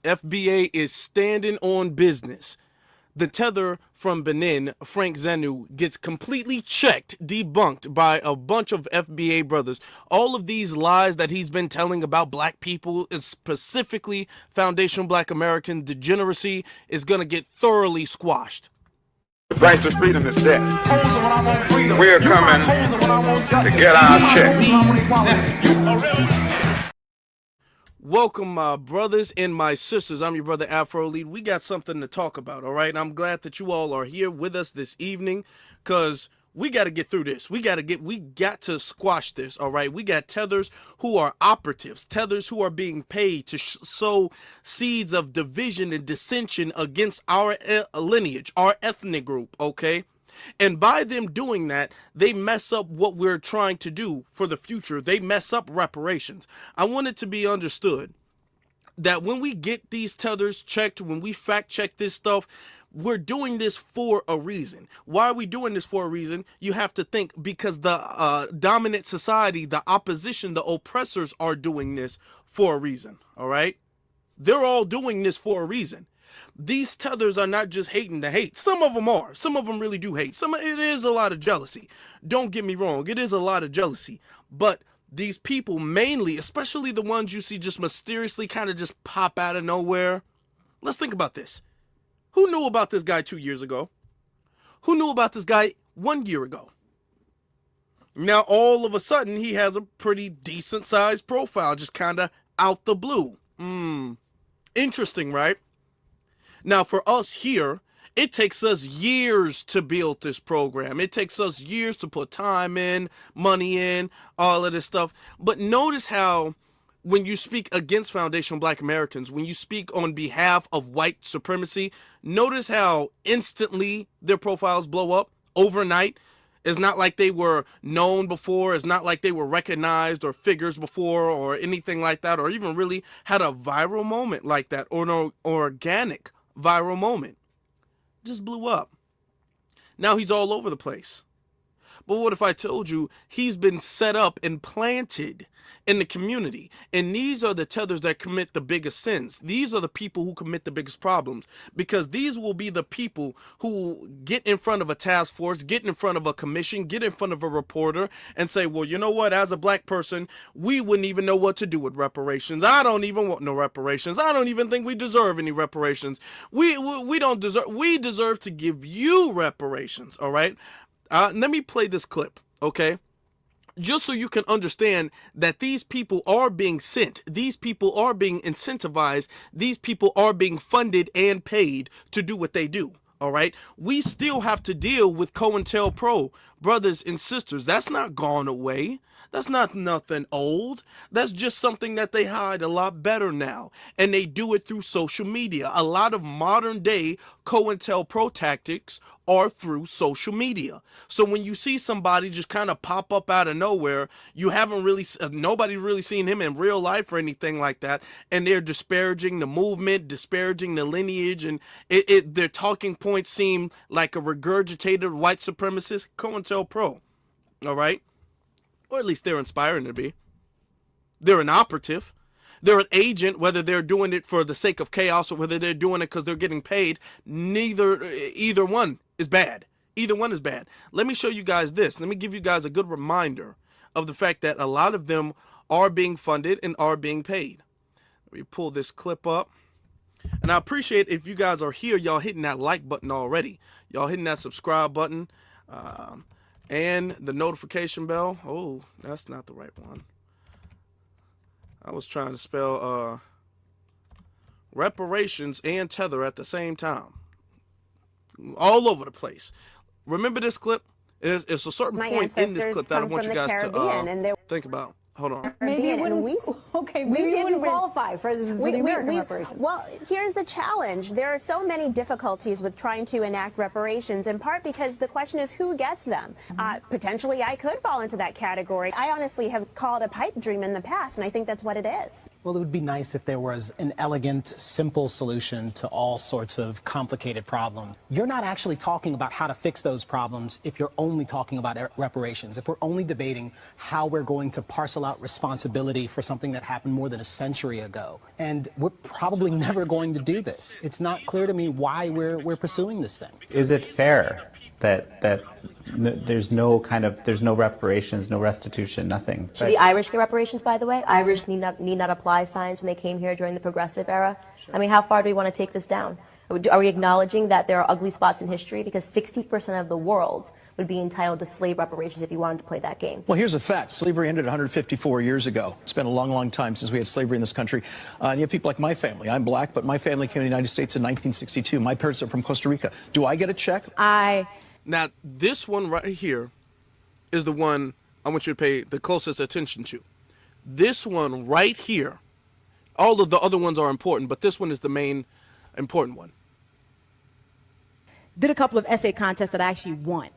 FBA is standing on business. The tether from Benin, Frank Zanu, gets completely checked, debunked by a bunch of FBA brothers. All of these lies that he's been telling about black people, specifically foundational black American degeneracy, is going to get thoroughly squashed. The price of freedom is death. We're coming to get our check. Welcome, my brothers and my sisters. I'm your brother Afro Lead. We got something to talk about, all right? I'm glad that you all are here with us this evening because we got to get through this. We got to squash this, all right? We got tethers who are operatives, tethers who are being paid to sow seeds of division and dissension against our lineage, our ethnic group, okay? And by them doing that, they mess up what we're trying to do for the future. They mess up reparations. I want it to be understood that when we get these tethers checked, when we fact check this stuff, we're doing this for a reason. Why are we doing this for a reason? You have to think because the dominant society, the opposition, the oppressors are doing this for a reason, all right? They're all doing this for a reason. These tethers are not just hating to hate. Some of them are. Some of them really do hate. It is a lot of jealousy. Don't get me wrong. It is a lot of jealousy. But these people mainly, especially the ones you see just mysteriously kind of just pop out of nowhere. Let's think about this. Who knew about this guy 2 years ago? Who knew about this guy 1 year ago? Now, all of a sudden, he has a pretty decent sized profile, just kind of out the blue. Interesting, right? Now, for us here, it takes us years to build this program. It takes us years to put time in, money in, all of this stuff. But notice how when you speak against foundational black Americans, when you speak on behalf of white supremacy, notice how instantly their profiles blow up overnight. It's not like they were known before. It's not like they were recognized or figures before or anything like that, or even really had a viral moment like that or an organic viral moment. Just blew up. Now he's all over the place. But what if I told you he's been set up and planted in the community? And these are the tethers that commit the biggest sins. These are the people who commit the biggest problems, because these will be the people who get in front of a task force, get in front of a commission, get in front of a reporter and say, well, you know what? As a black person, we wouldn't even know what to do with reparations. I don't even want no reparations. I don't even think we deserve any reparations. We deserve to give you reparations. All right. Let me play this clip, okay? Just so you can understand that these people are being sent. These people are being incentivized. These people are being funded and paid to do what they do, all right? We still have to deal with COINTELPRO, brothers and sisters. That's not gone away. That's not nothing old. That's just something that they hide a lot better now. And they do it through social media. A lot of modern day COINTELPRO tactics are through social media. So when you see somebody just kind of pop up out of nowhere, you haven't really, nobody really seen him in real life or anything like that, and they're disparaging the movement, disparaging the lineage, and their talking points seem like a regurgitated white supremacist. COINTELPRO, all right? Or at least they're inspiring to be. They're an operative. They're an agent, whether they're doing it for the sake of chaos or whether they're doing it because they're getting paid. Either one is bad. Either one is bad. Let me show you guys this. Let me give you guys a good reminder of the fact that a lot of them are being funded and are being paid. Let me pull this clip up. And I appreciate if you guys are here, y'all hitting that like button already. Y'all hitting that subscribe button. And the notification bell. Oh, that's not the right one. I was trying to spell reparations and tether at the same time. All over the place. Remember this clip? It's a certain point in this clip that I want you guys to think about. Hold on. Maybe it wouldn't, we didn't qualify for the American reparations. Well, here's the challenge. There are so many difficulties with trying to enact reparations, in part because the question is who gets them. Potentially, I could fall into that category. I honestly have called a pipe dream in the past, and I think that's what it is. Well, it would be nice if there was an elegant, simple solution to all sorts of complicated problems. You're not actually talking about how to fix those problems if you're only talking about reparations, if we're only debating how we're going to parcel parcel out responsibility for something that happened more than a century ago. And we're probably never going to do this. It's not clear to me why we're pursuing this thing. Is it fair that there's no reparations, no restitution, nothing? Should the Irish get reparations, by the way? Irish need not apply signs when they came here during the Progressive era. I mean, how far do we want to take this down? Are we acknowledging that there are ugly spots in history? Because 60% of the world would be entitled to slave reparations if you wanted to play that game. Well, here's a fact. Slavery ended 154 years ago. It's been a long, long time since we had slavery in this country. And you have people like my family. I'm black, but my family came to the United States in 1962. My parents are from Costa Rica. Do I get a check? Now, this one right here is the one I want you to pay the closest attention to. This one right here, all of the other ones are important, but this one is the main important one. Did a couple of essay contests that I actually won.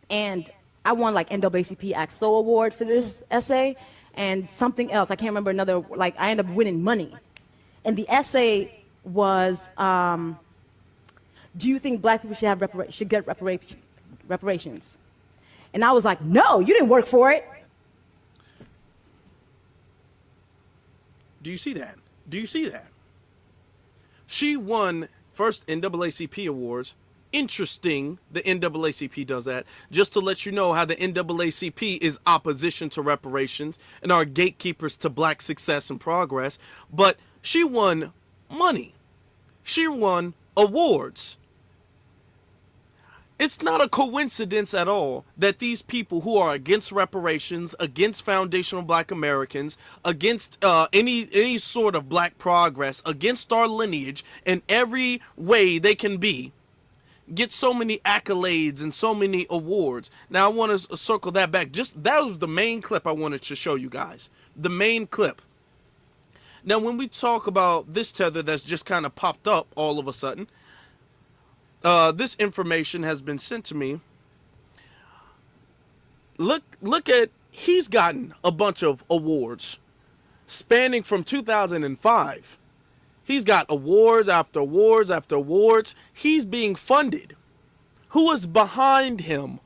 And I won like NAACP AXO award for this essay and something else. I can't remember another, like I ended up winning money. And the essay was, do you think black people should get reparations? And I was like, no, you didn't work for it. Do you see that? Do you see that? She won first NAACP awards. Interesting, the NAACP does that, just to let you know how the NAACP is opposition to reparations and are gatekeepers to black success and progress. But she won money. She won awards. It's not a coincidence at all that these people who are against reparations, against foundational black Americans, against any sort of black progress, against our lineage in every way they can be, get so many accolades and so many awards. Now I want to circle that back. That was the main clip I wanted to show you guys. The main clip. Now when we talk about this tether that's just kind of popped up all of a sudden, this information has been sent to me. Look at, he's gotten a bunch of awards spanning from 2005. He's got awards after awards after awards. He's being funded. Who is behind him?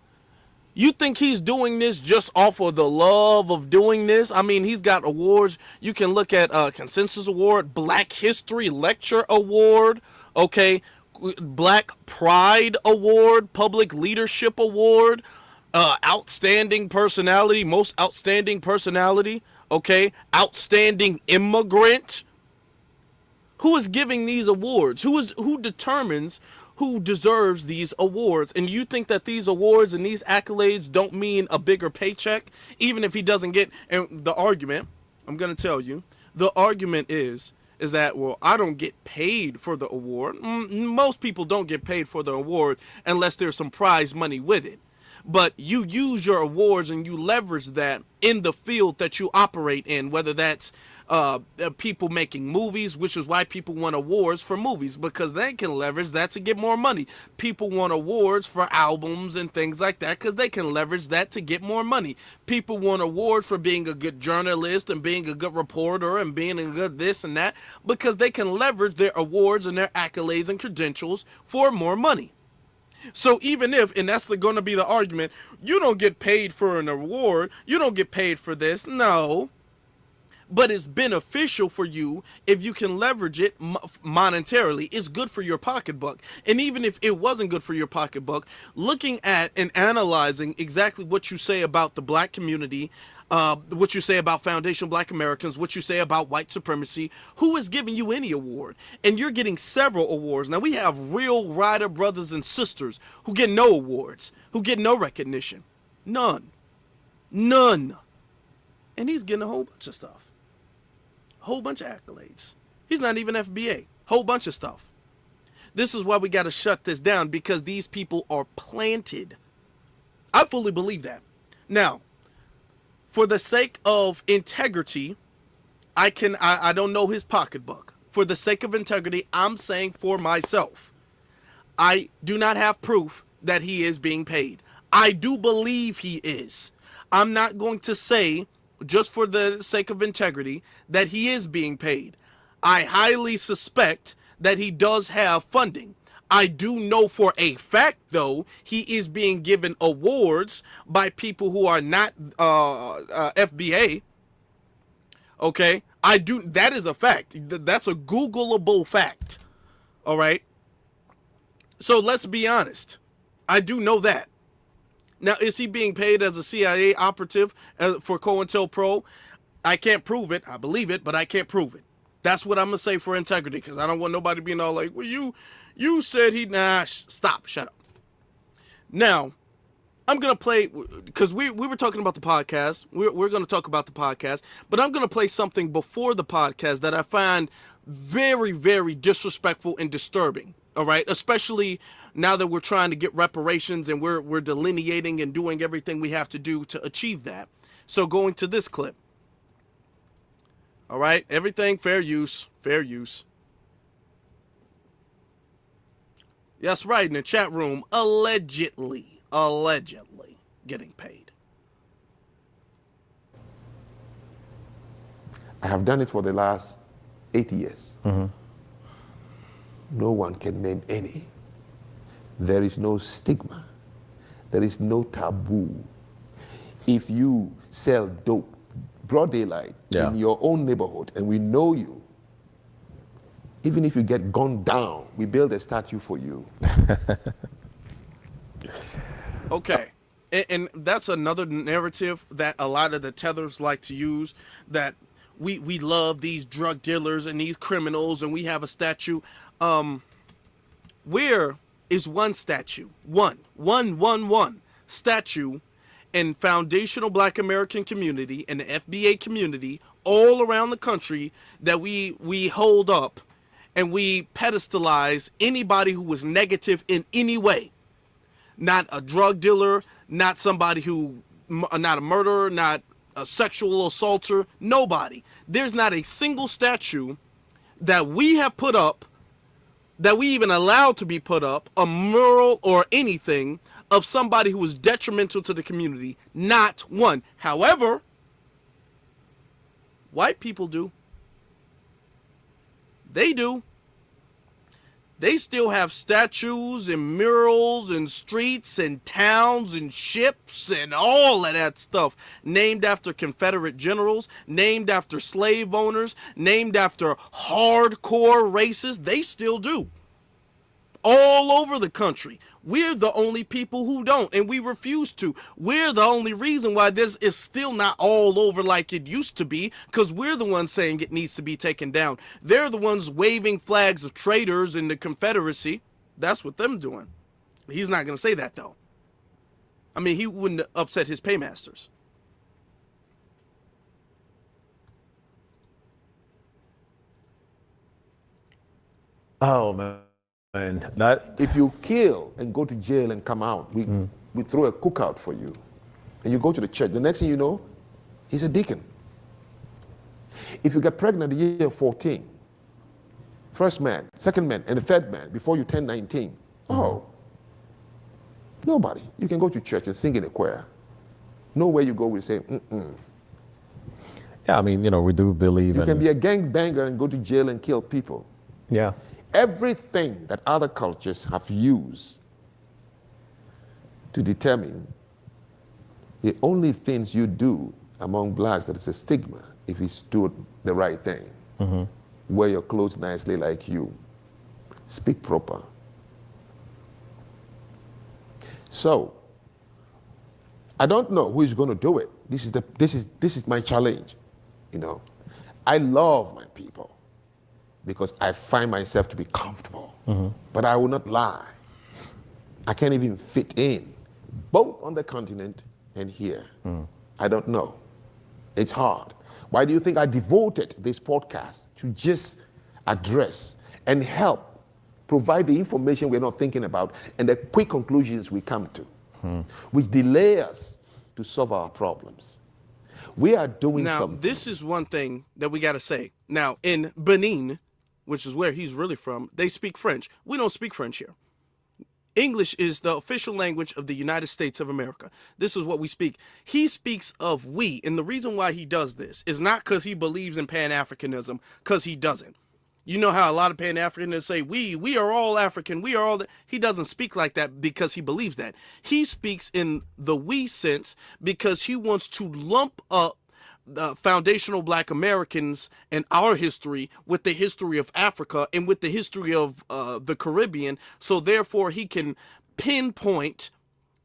You think he's doing this just off of the love of doing this? I mean, he's got awards. You can look at Consensus Award, Black History Lecture Award, okay, Black Pride Award, Public Leadership Award, Outstanding Personality, Most Outstanding Personality, okay, Outstanding Immigrant. Who is giving these awards? Who determines who deserves these awards? And you think that these awards and these accolades don't mean a bigger paycheck, even if he doesn't get? And the argument, I'm going to tell you, the argument is that, well, I don't get paid for the award. Most people don't get paid for the award unless there's some prize money with it. But you use your awards and you leverage that in the field that you operate in, whether that's people making movies, which is why people want awards for movies, because they can leverage that to get more money. People want awards for albums and things like that because they can leverage that to get more money. People want awards for being a good journalist and being a good reporter and being a good this and that because they can leverage their awards and their accolades and credentials for more money. So even if, and that's going to be the argument, you don't get paid for an award, you don't get paid for this, no. But it's beneficial for you if you can leverage it monetarily. It's good for your pocketbook. And even if it wasn't good for your pocketbook, looking at and analyzing exactly what you say about the black community, what you say about foundational black Americans, what you say about white supremacy, who is giving you any award? And you're getting several awards. Now we have real rider brothers and sisters who get no awards, who get no recognition. None. And he's getting a whole bunch of stuff. Whole bunch of accolades. He's not even FBA. Whole bunch of stuff. This is why we got to shut this down, because these people are planted. I fully believe that. Now, for the sake of integrity, I don't know his pocketbook. For the sake of integrity, I'm saying for myself, I do not have proof that he is being paid. I do believe he is. I'm not going to say, just for the sake of integrity, that he is being paid. I highly suspect that he does have funding. I do know for a fact, though, he is being given awards by people who are not FBA. Okay, I do. That is a fact. That's a Googleable fact. All right. So let's be honest. I do know that. Now, is he being paid as a CIA operative for COINTELPRO? I can't prove it. I believe it, but I can't prove it. That's what I'm gonna say for integrity, because I don't want nobody being all like, "Well, you said he." Nah, stop. Shut up. Now, I'm gonna play, because we were talking about the podcast. We're gonna talk about the podcast, but I'm gonna play something before the podcast that I find very, very disrespectful and disturbing. All right, especially now that we're trying to get reparations and we're delineating and doing everything we have to do to achieve that. So going to this clip. All right, everything fair use, fair use. That's right, in the chat room, allegedly getting paid. I have done it for the last 8 years. No one can name any. There is no stigma. There is no taboo. If you sell dope, broad daylight, in your own neighborhood, and we know you, even if you get gunned down, we build a statue for you. Okay. And that's another narrative that a lot of the tethers like to use, that we love these drug dealers and these criminals and we have a statue. Where is one statue? One statue in foundational Black American community and the FBA community all around the country that we hold up and we pedestalize anybody who was negative in any way? Not a drug dealer, not somebody who, not a murderer, not a sexual assaulter, nobody. There's not a single statue that we have put up, that we even allowed to be put up, a mural or anything, of somebody who was detrimental to the community. Not one. However, white people do. They do. They still have statues and murals and streets and towns and ships and all of that stuff named after Confederate generals, named after slave owners, named after hardcore races. They still do. All over the country. We're the only people who don't, and we refuse to. We're the only reason why this is still not all over like it used to be, because we're the ones saying it needs to be taken down. They're the ones waving flags of traitors in the Confederacy. That's what them doing. He's not going to say that, though. I mean, he wouldn't upset his paymasters. Oh, man. And that, if you kill and go to jail and come out, we throw a cookout for you. And you go to the church. The next thing you know, he's a deacon. If you get pregnant at the year 14, first man, second man, and the third man, before you turn 19, nobody. You can go to church and sing in a choir. Nowhere you go, we say, Yeah, I mean, we do believe you can be a gangbanger and go to jail and kill people. Yeah. Everything that other cultures have used to determine the only things you do among blacks that is a stigma if you do the right thing. Wear your clothes nicely like you. Speak proper. So, I don't know who is going to do it. This is my challenge. I love my people, because I find myself to be comfortable. But I will not lie. I can't even fit in, both on the continent and here. I don't know. It's hard. Why do you think I devoted this podcast to just address and help provide the information we're not thinking about and the quick conclusions we come to, which delay us to solve our problems? We are doing something. Now, this is one thing that we got to say. Now, in Benin, which is where he's really from, they speak French. We don't speak French here. English is the official language of the United States of America. This is what we speak. He speaks of we, and the reason why he does this is not because he believes in Pan-Africanism, because he doesn't. You know how a lot of Pan-Africanists say, we are all African, we are all... He doesn't speak like that because he believes that. He speaks in the we sense because he wants to lump up foundational Black Americans and our history with the history of Africa and with the history of the Caribbean. So therefore he can pinpoint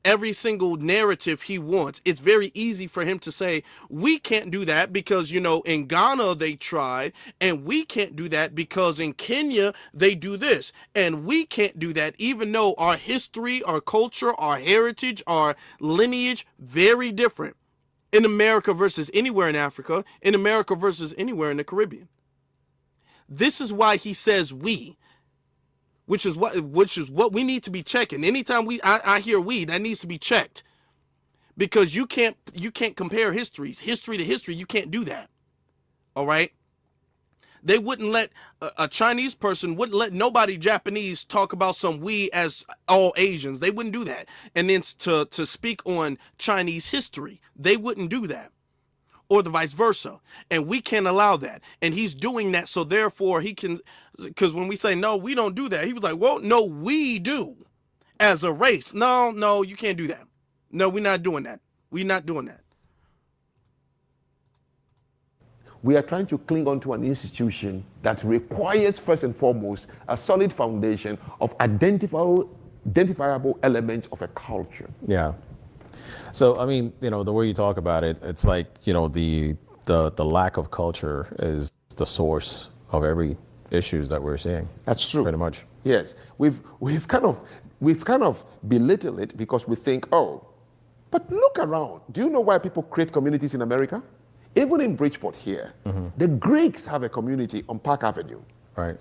every single narrative he wants. It's very easy for him to say, we can't do that because, you know, in Ghana they tried, and we can't do that because in Kenya they do this, and we can't do that, even though our history, our culture, our heritage, our lineage, very different in America versus anywhere in Africa, in America versus anywhere in the Caribbean. This is why he says we, which is what we need to be checking. Anytime I hear we, that needs to be checked, because you can't compare history to history. You can't do that. All right. They wouldn't let a Chinese person wouldn't let nobody Japanese talk about some we as all Asians. They wouldn't do that. And then to speak on Chinese history, they wouldn't do that. Or the vice versa. And we can't allow that. And he's doing that, so therefore he can, because when we say, no, we don't do that, he was like, well, no, we do as a race. No, you can't do that. No, we're not doing that. We're not doing that. We are trying to cling on to an institution that requires, first and foremost, a solid foundation of identifiable elements of a culture. Yeah. So, I mean, you know, the way you talk about it, it's like, you know, the lack of culture is the source of every issues that we're seeing. That's true. Pretty much. Yes. We've kind of belittled it because we think, oh, but look around. Do you know why people create communities in America? Even in Bridgeport here, the Greeks have a community on Park Avenue. Right.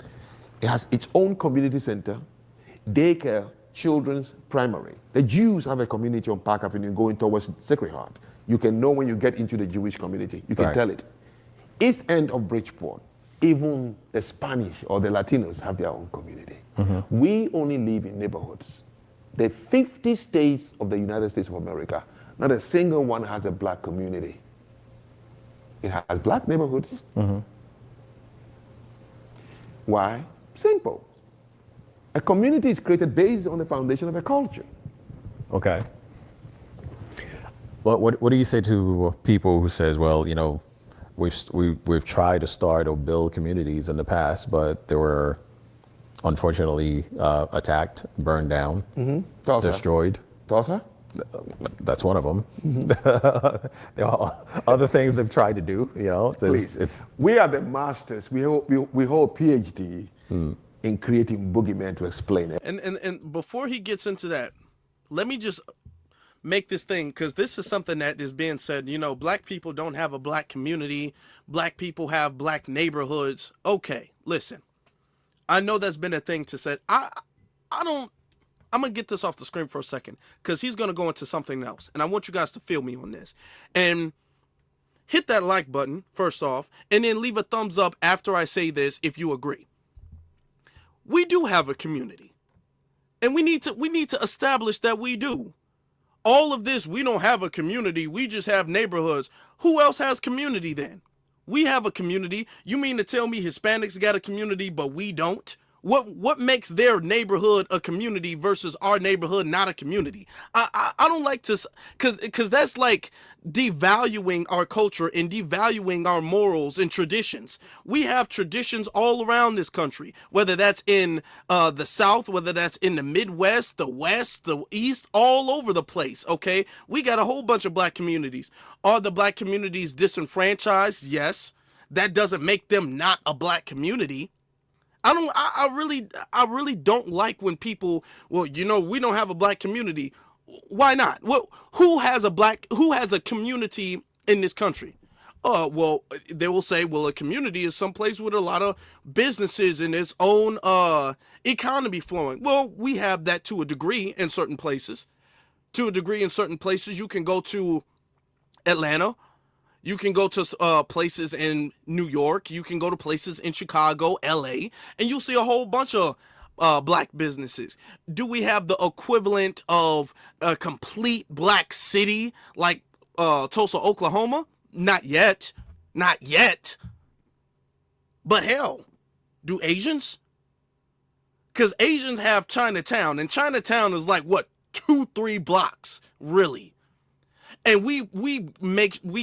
It has its own community center, daycare, children's primary. The Jews have a community on Park Avenue going towards Sacred Heart. You can know when you get into the Jewish community. You can tell it. East end of Bridgeport, even the Spanish or the Latinos have their own community. We only live in neighborhoods. The 50 states of the United States of America, not a single one has a Black community. It has Black neighborhoods. Why? Simple. A community is created based on the foundation of a culture. Okay. Well, what do you say to people who says, well, you know, we've tried to start or build communities in the past, but they were unfortunately attacked, burned down, destroyed. Tulsa? That's one of them. There are other things they've tried to do, you know. Please, we are the masters. We hold PhD in creating boogeymen to explain it. And before he gets into that, let me just make this thing, because this is something that is being said, you know, Black people don't have a Black community. Black people have Black neighborhoods. Okay, listen. I know that's been a thing to say. I'm going to get this off the screen for a second, because he's going to go into something else. And I want you guys to feel me on this. And hit that like button, first off, and then leave a thumbs up after I say this if you agree. We do have a community. And we need to establish that we do. All of this, we don't have a community. We just have neighborhoods. Who else has community then? We have a community. You mean to tell me Hispanics got a community, but we don't? What makes their neighborhood a community versus our neighborhood not a community? I don't like to, because that's like devaluing our culture and devaluing our morals and traditions. We have traditions all around this country, whether that's in the South, whether that's in the Midwest, the West, the East, all over the place, okay? We got a whole bunch of Black communities. Are the Black communities disenfranchised? Yes. That doesn't make them not a Black community. I really don't like when people, well, you know, we don't have a Black community. Why not? Well, who has a community in this country? Well, they will say, well, a community is someplace with a lot of businesses and its own economy flowing. Well, we have that to a degree in certain places. To a degree in certain places, you can go to Atlanta. You can go to places in New York. You can go to places in Chicago, LA, and you'll see a whole bunch of Black businesses. Do we have the equivalent of a complete Black city like Tulsa, Oklahoma? Not yet. Not yet. But hell, do Asians? Because Asians have Chinatown, and Chinatown is like, what, 2-3 blocks, really? And we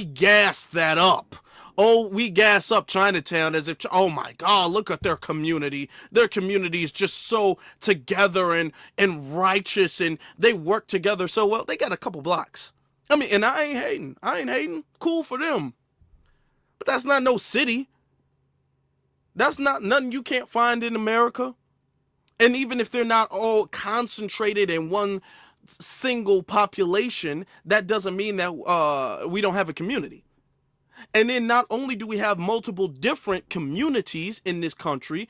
gas that up. Oh, we gas up Chinatown as if, oh my God, look at their community. Their community is just so together and righteous, and they work together so well. They got a couple blocks. I mean, and I ain't hating. Cool for them. But that's not no city. That's not nothing you can't find in America. And even if they're not all concentrated in one single population, that doesn't mean that we don't have a community. And then not only do we have multiple different communities in this country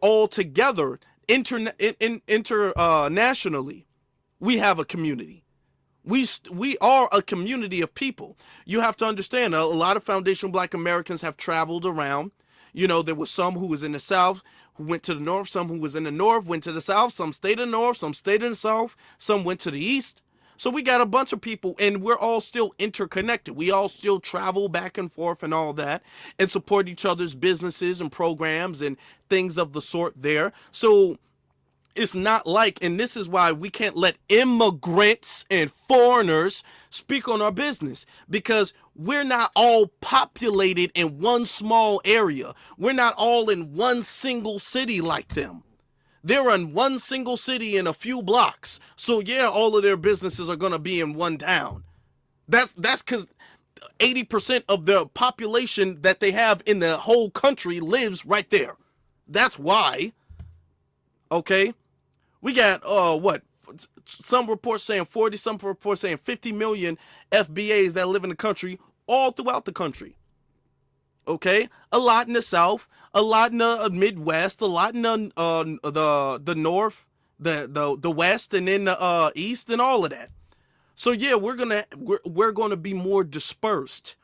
all together internationally, we have a community. We are a community of people. You have to understand, a lot of foundational Black Americans have traveled around. You know, there was some who was in the South who went to the North, some who was in the North went to the South, some stayed in the North, some stayed in the South, some went to the East. So we got a bunch of people, and we're all still interconnected. We all still travel back and forth and all that, and support each other's businesses and programs and things of the sort there. So it's not like, and this is why we can't let immigrants and foreigners speak on our business, because we're not all populated in one small area. We're not all in one single city like them. They're in one single city in a few blocks. So yeah, all of their businesses are going to be in one town. That's because 80% of the population that they have in the whole country lives right there. That's why. Okay. We got, some reports saying 40, some reports saying 50 million FBAs that live in the country, all throughout the country. Okay, a lot in the South, a lot in the Midwest, a lot in the North, the West, and then the East, and all of that. So yeah, we're gonna be more dispersed.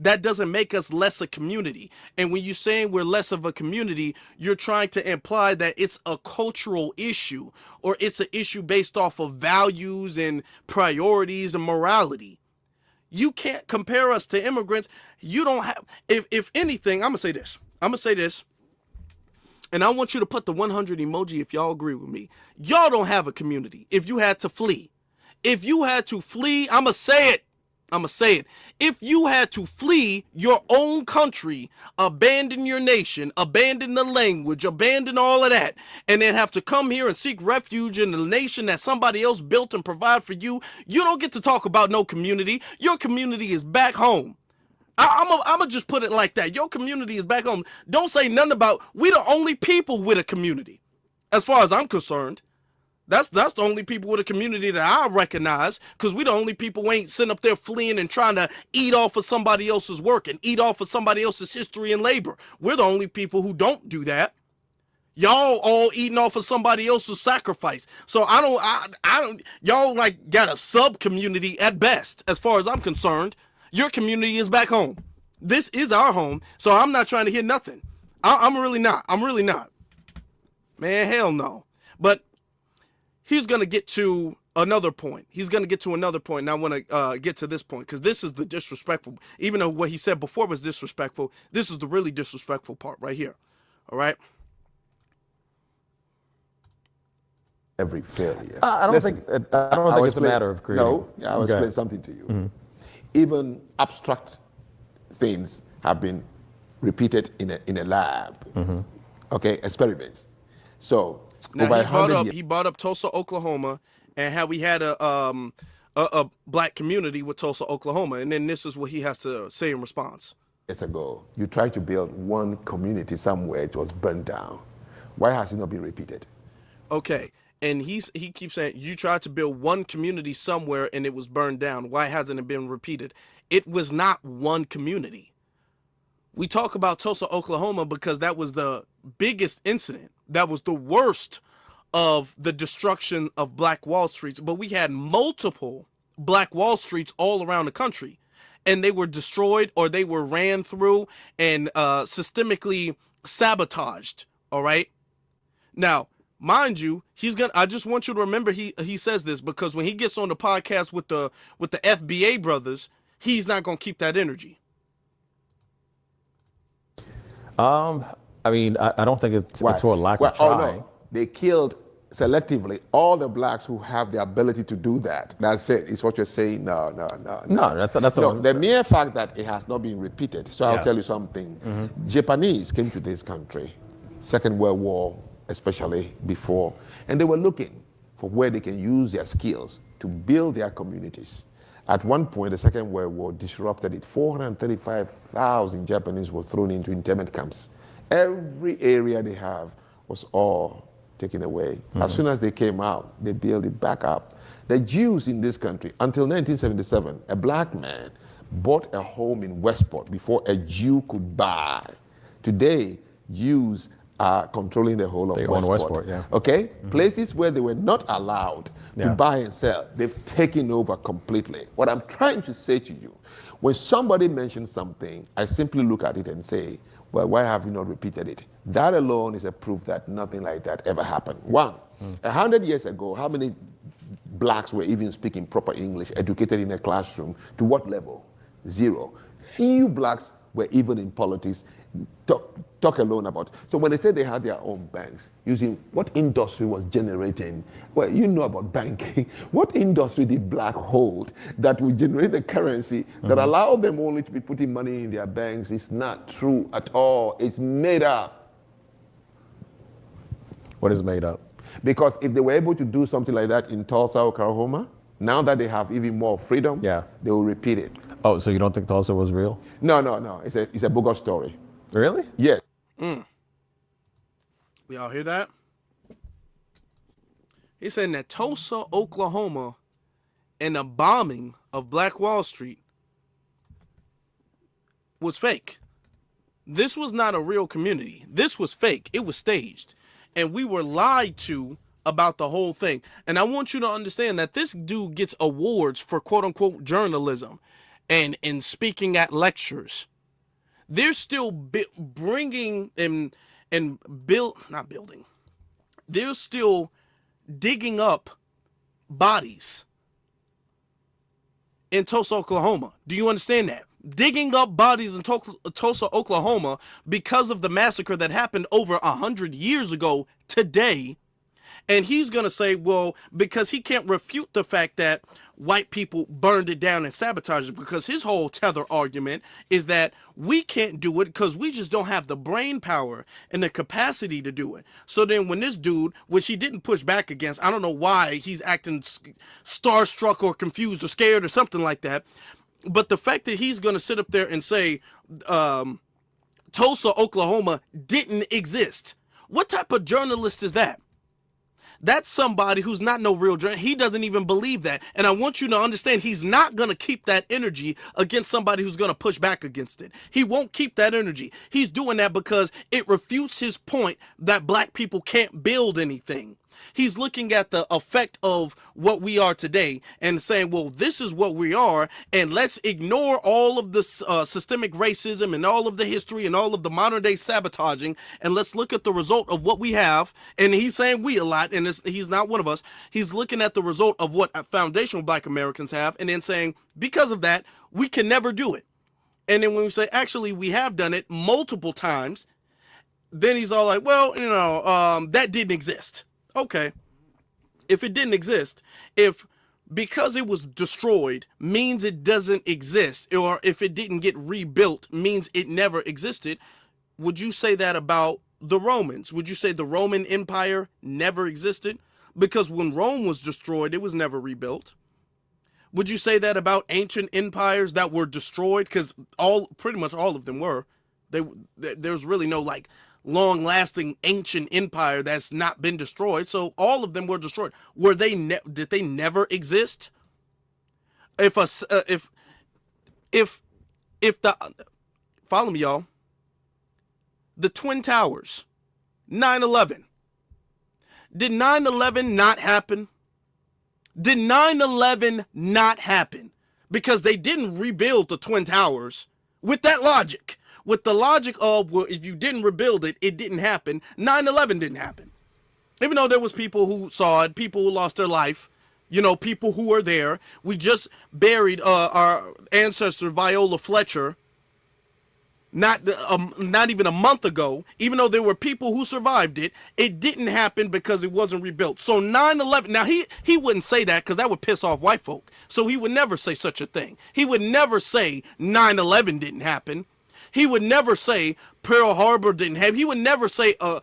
That doesn't make us less a community. And when you're saying we're less of a community, you're trying to imply that it's a cultural issue, or it's an issue based off of values and priorities and morality. You can't compare us to immigrants. You don't have, if anything, I'm going to say this, and I want you to put the 100 emoji if y'all agree with me. Y'all don't have a community if you had to flee. If you had to flee, I'm going to say it. If you had to flee your own country, abandon your nation, abandon the language, abandon all of that, and then have to come here and seek refuge in the nation that somebody else built and provide for you, you don't get to talk about no community. Your community is back home. I'm gonna just put it like that. Your community is back home. Don't say nothing about, we the only people with a community. As far as I'm concerned. That's the only people with a community that I recognize, because we the only people who ain't sitting up there fleeing and trying to eat off of somebody else's work and eat off of somebody else's history and labor. We're the only people who don't do that. Y'all all eating off of somebody else's sacrifice. So I don't, y'all like got a sub community at best, as far as I'm concerned. Your community is back home. This is our home. So I'm not trying to hear nothing. I'm really not. Man, hell no. But he's going to get to another point. And I want to get to this point, because this is the disrespectful. Even though what he said before was disrespectful, this is the really disrespectful part right here. All right? Every failure. I don't think it's a matter of creating. No, I'll explain something to you. Mm-hmm. Even abstract things have been repeated in a lab. Mm-hmm. Okay, experiments. So now he brought up Tulsa, Oklahoma, and how we had a black community with Tulsa, Oklahoma, and then this is what he has to say in response. Years ago, you tried to build one community somewhere, it was burned down. Why has it not been repeated? Okay, and he keeps saying you tried to build one community somewhere and it was burned down. Why hasn't it been repeated? It was not one community. We talk about Tulsa, Oklahoma, because that was the biggest incident. That was the worst of the destruction of Black Wall Streets. But we had multiple Black Wall Streets all around the country, and they were destroyed or they were ran through and systemically sabotaged. All right. Now, mind you, I just want you to remember he says this, because when he gets on the podcast with the FBA brothers, he's not going to keep that energy. I mean, I don't think it's for a lack of trying. Oh no, they killed selectively all the blacks who have the ability to do that. That's it. Is what you're saying? No. No, that's No, the mere fact that it has not been repeated. So I'll Yeah. tell you something. Japanese came to this country, Second World War, especially before, and they were looking for where they can use their skills to build their communities. At one point, the Second World War disrupted it. 435,000 Japanese were thrown into internment camps. Every area they have was all taken away. As soon as they came out, they built it back up. The Jews in this country, until 1977, a black man bought a home in Westport before a Jew could buy. Today, Jews are controlling the whole of They own Westport. Westport, yeah. Okay? Places where they were not allowed to Yeah. buy and sell, they've taken over completely. What I'm trying to say to you, when somebody mentions something, I simply look at it and say, well, why have you not repeated it? That alone is a proof that nothing like that ever happened. One, 100 years ago, how many blacks were even speaking proper English, educated in a classroom? To what level? Zero. Few blacks were even in politics. Talk alone about. So when they said they had their own banks, using what industry was generating? Well, you know about banking. What industry did black hold that would generate the currency that allowed them only to be putting money in their banks? It's not true at all. It's made up. What is made up? Because if they were able to do something like that in Tulsa, Oklahoma, now that they have even more freedom, they will repeat it. Oh, so you don't think Tulsa was real? No. It's a bogus story. Really? Yes. Y'all hear that? He's saying that Tulsa, Oklahoma, and the bombing of Black Wall Street was fake. This was not a real community. This was fake. It was staged. And we were lied to about the whole thing. And I want you to understand that this dude gets awards for quote-unquote journalism and speaking at lectures. They're still bringing they're still digging up bodies in Tulsa, Oklahoma. Do you understand that? Digging up bodies in Tulsa, Oklahoma because of the massacre that happened over 100 years ago today. And he's going to say, well, because he can't refute the fact that white people burned it down and sabotaged it, because his whole tether argument is that we can't do it because we just don't have the brain power and the capacity to do it. So then when this dude, which he didn't push back against, I don't know why he's acting starstruck or confused or scared or something like that. But the fact that he's going to sit up there and say Tulsa, Oklahoma didn't exist. What type of journalist is that? That's somebody who's not no real journalist. He doesn't even believe that. And I want you to understand, he's not going to keep that energy against somebody who's going to push back against it. He won't keep that energy. He's doing that because it refutes his point that black people can't build anything. He's looking at the effect of what we are today and saying, well, this is what we are, and let's ignore all of the systemic racism and all of the history and all of the modern day sabotaging, and let's look at the result of what we have. And he's saying we a lot, and he's not one of us. He's looking at the result of what foundational black Americans have, and then saying, because of that, we can never do it. And then when we say, actually, we have done it multiple times, then he's all like, well, that didn't exist. Okay, if it didn't exist, if because it was destroyed means it doesn't exist, or if it didn't get rebuilt means it never existed, would you say that about the Romans? Would you say the Roman Empire never existed? Because when Rome was destroyed, it was never rebuilt. Would you say that about ancient empires that were destroyed? Because pretty much all of them were. There's really no long-lasting ancient empire that's not been destroyed. So all of them were destroyed. Were they? Did they never exist? Follow me, y'all. The Twin Towers, 9/11. Did 9/11 not happen? Did 9/11 not happen? Because they didn't rebuild the Twin Towers with that logic. With the logic of, well, if you didn't rebuild it, it didn't happen. 9/11 didn't happen. Even though there was people who saw it, people who lost their life, people who were there. We just buried our ancestor Viola Fletcher not even a month ago, even though there were people who survived it, it didn't happen because it wasn't rebuilt. So 9/11, now he wouldn't say that because that would piss off white folk. So he would never say such a thing. He would never say 9/11 didn't happen. He would never say Pearl Harbor didn't happen. He would never say a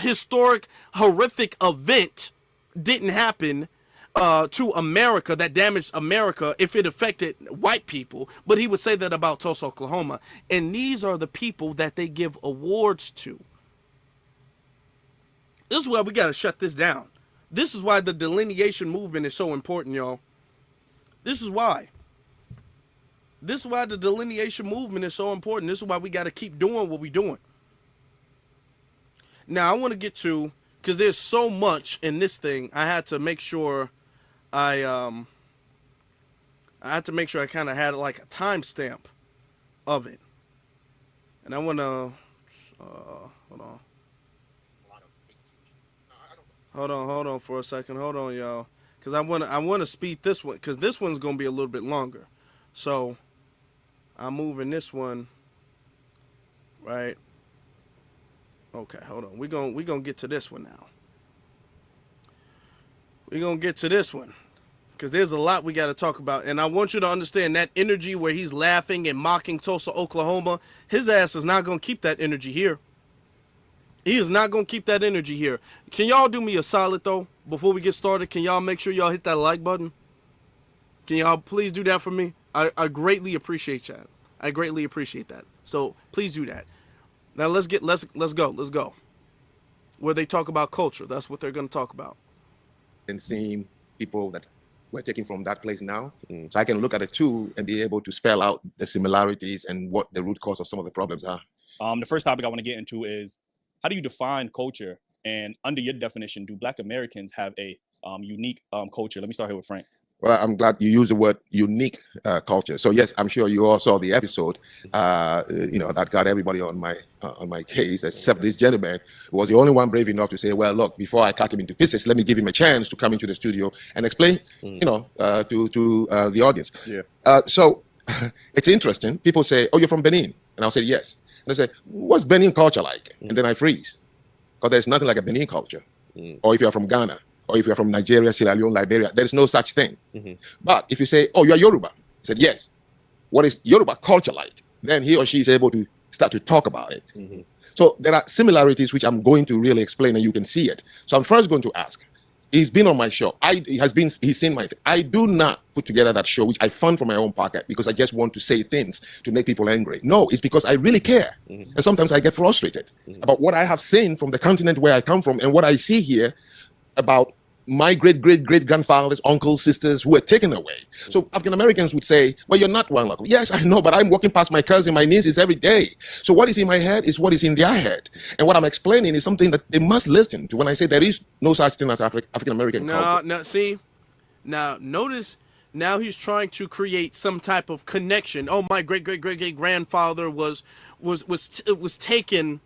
historic, horrific event didn't happen to America that damaged America if it affected white people, but he would say that about Tulsa, Oklahoma. And these are the people that they give awards to. This is why we got to shut this down. This is why the delineation movement is so important, y'all. This is why. This is why the delineation movement is so important. This is why we got to keep doing what we're doing. Now, I want to get to, because there's so much in this thing, I had to make sure I had to make sure I kind of had like a timestamp of it. And I want to, hold on for a second. Hold on, y'all. Because I want to speed this one, because this one's going to be a little bit longer. So I'm moving this one, right? Okay, hold on. We're going to get to this one now. We're going to get to this one, because there's a lot we got to talk about. And I want you to understand that energy where he's laughing and mocking Tulsa, Oklahoma, his ass is not going to keep that energy here. He is not going to keep that energy here. Can y'all do me a solid, though, before we get started? Can y'all make sure y'all hit that like button? Can y'all please do that for me? I greatly appreciate that. I greatly appreciate that. So please do that. Now let's go. Where they talk about culture. That's what they're going to talk about. And seeing people that we're taking from that place now. So I can look at the two and be able to spell out the similarities and what the root cause of some of the problems are. The first topic I want to get into is, how do you define culture? And under your definition, do Black Americans have a unique culture? Let me start here with Frank. Well, I'm glad you used the word unique culture. So yes, I'm sure you all saw the episode, that got everybody on my case, except this gentleman who was the only one brave enough to say, well, look, before I cut him into pieces, let me give him a chance to come into the studio and explain, to the audience. Yeah. So it's interesting. People say, oh, you're from Benin. And I'll say, yes. And they say, what's Benin culture like? And then I freeze, because there's nothing like a Benin culture. Or if you're from Ghana, or if you're from Nigeria, Sierra Leone, Liberia, there is no such thing. But if you say, oh, you're Yoruba, I said, yes. What is Yoruba culture like? Then he or she is able to start to talk about it. So there are similarities which I'm going to really explain, and you can see it. So I'm first going to ask. He's been on my show. He's seen my. I do not put together that show, which I fund from my own pocket because I just want to say things to make people angry. No, it's because I really care. And sometimes I get frustrated about what I have seen from the continent where I come from and what I see here about my great-great-great-grandfathers, uncles, sisters who were taken away. So African Americans would say, well, you're not one uncle. Yes, I know, but I'm walking past my cousin, my nieces every day. So what is in my head is what is in their head. And what I'm explaining is something that they must listen to when I say there is no such thing as African American culture. No, see? Now, notice, now he's trying to create some type of connection. Oh, my great-great-great-great-grandfather was taken.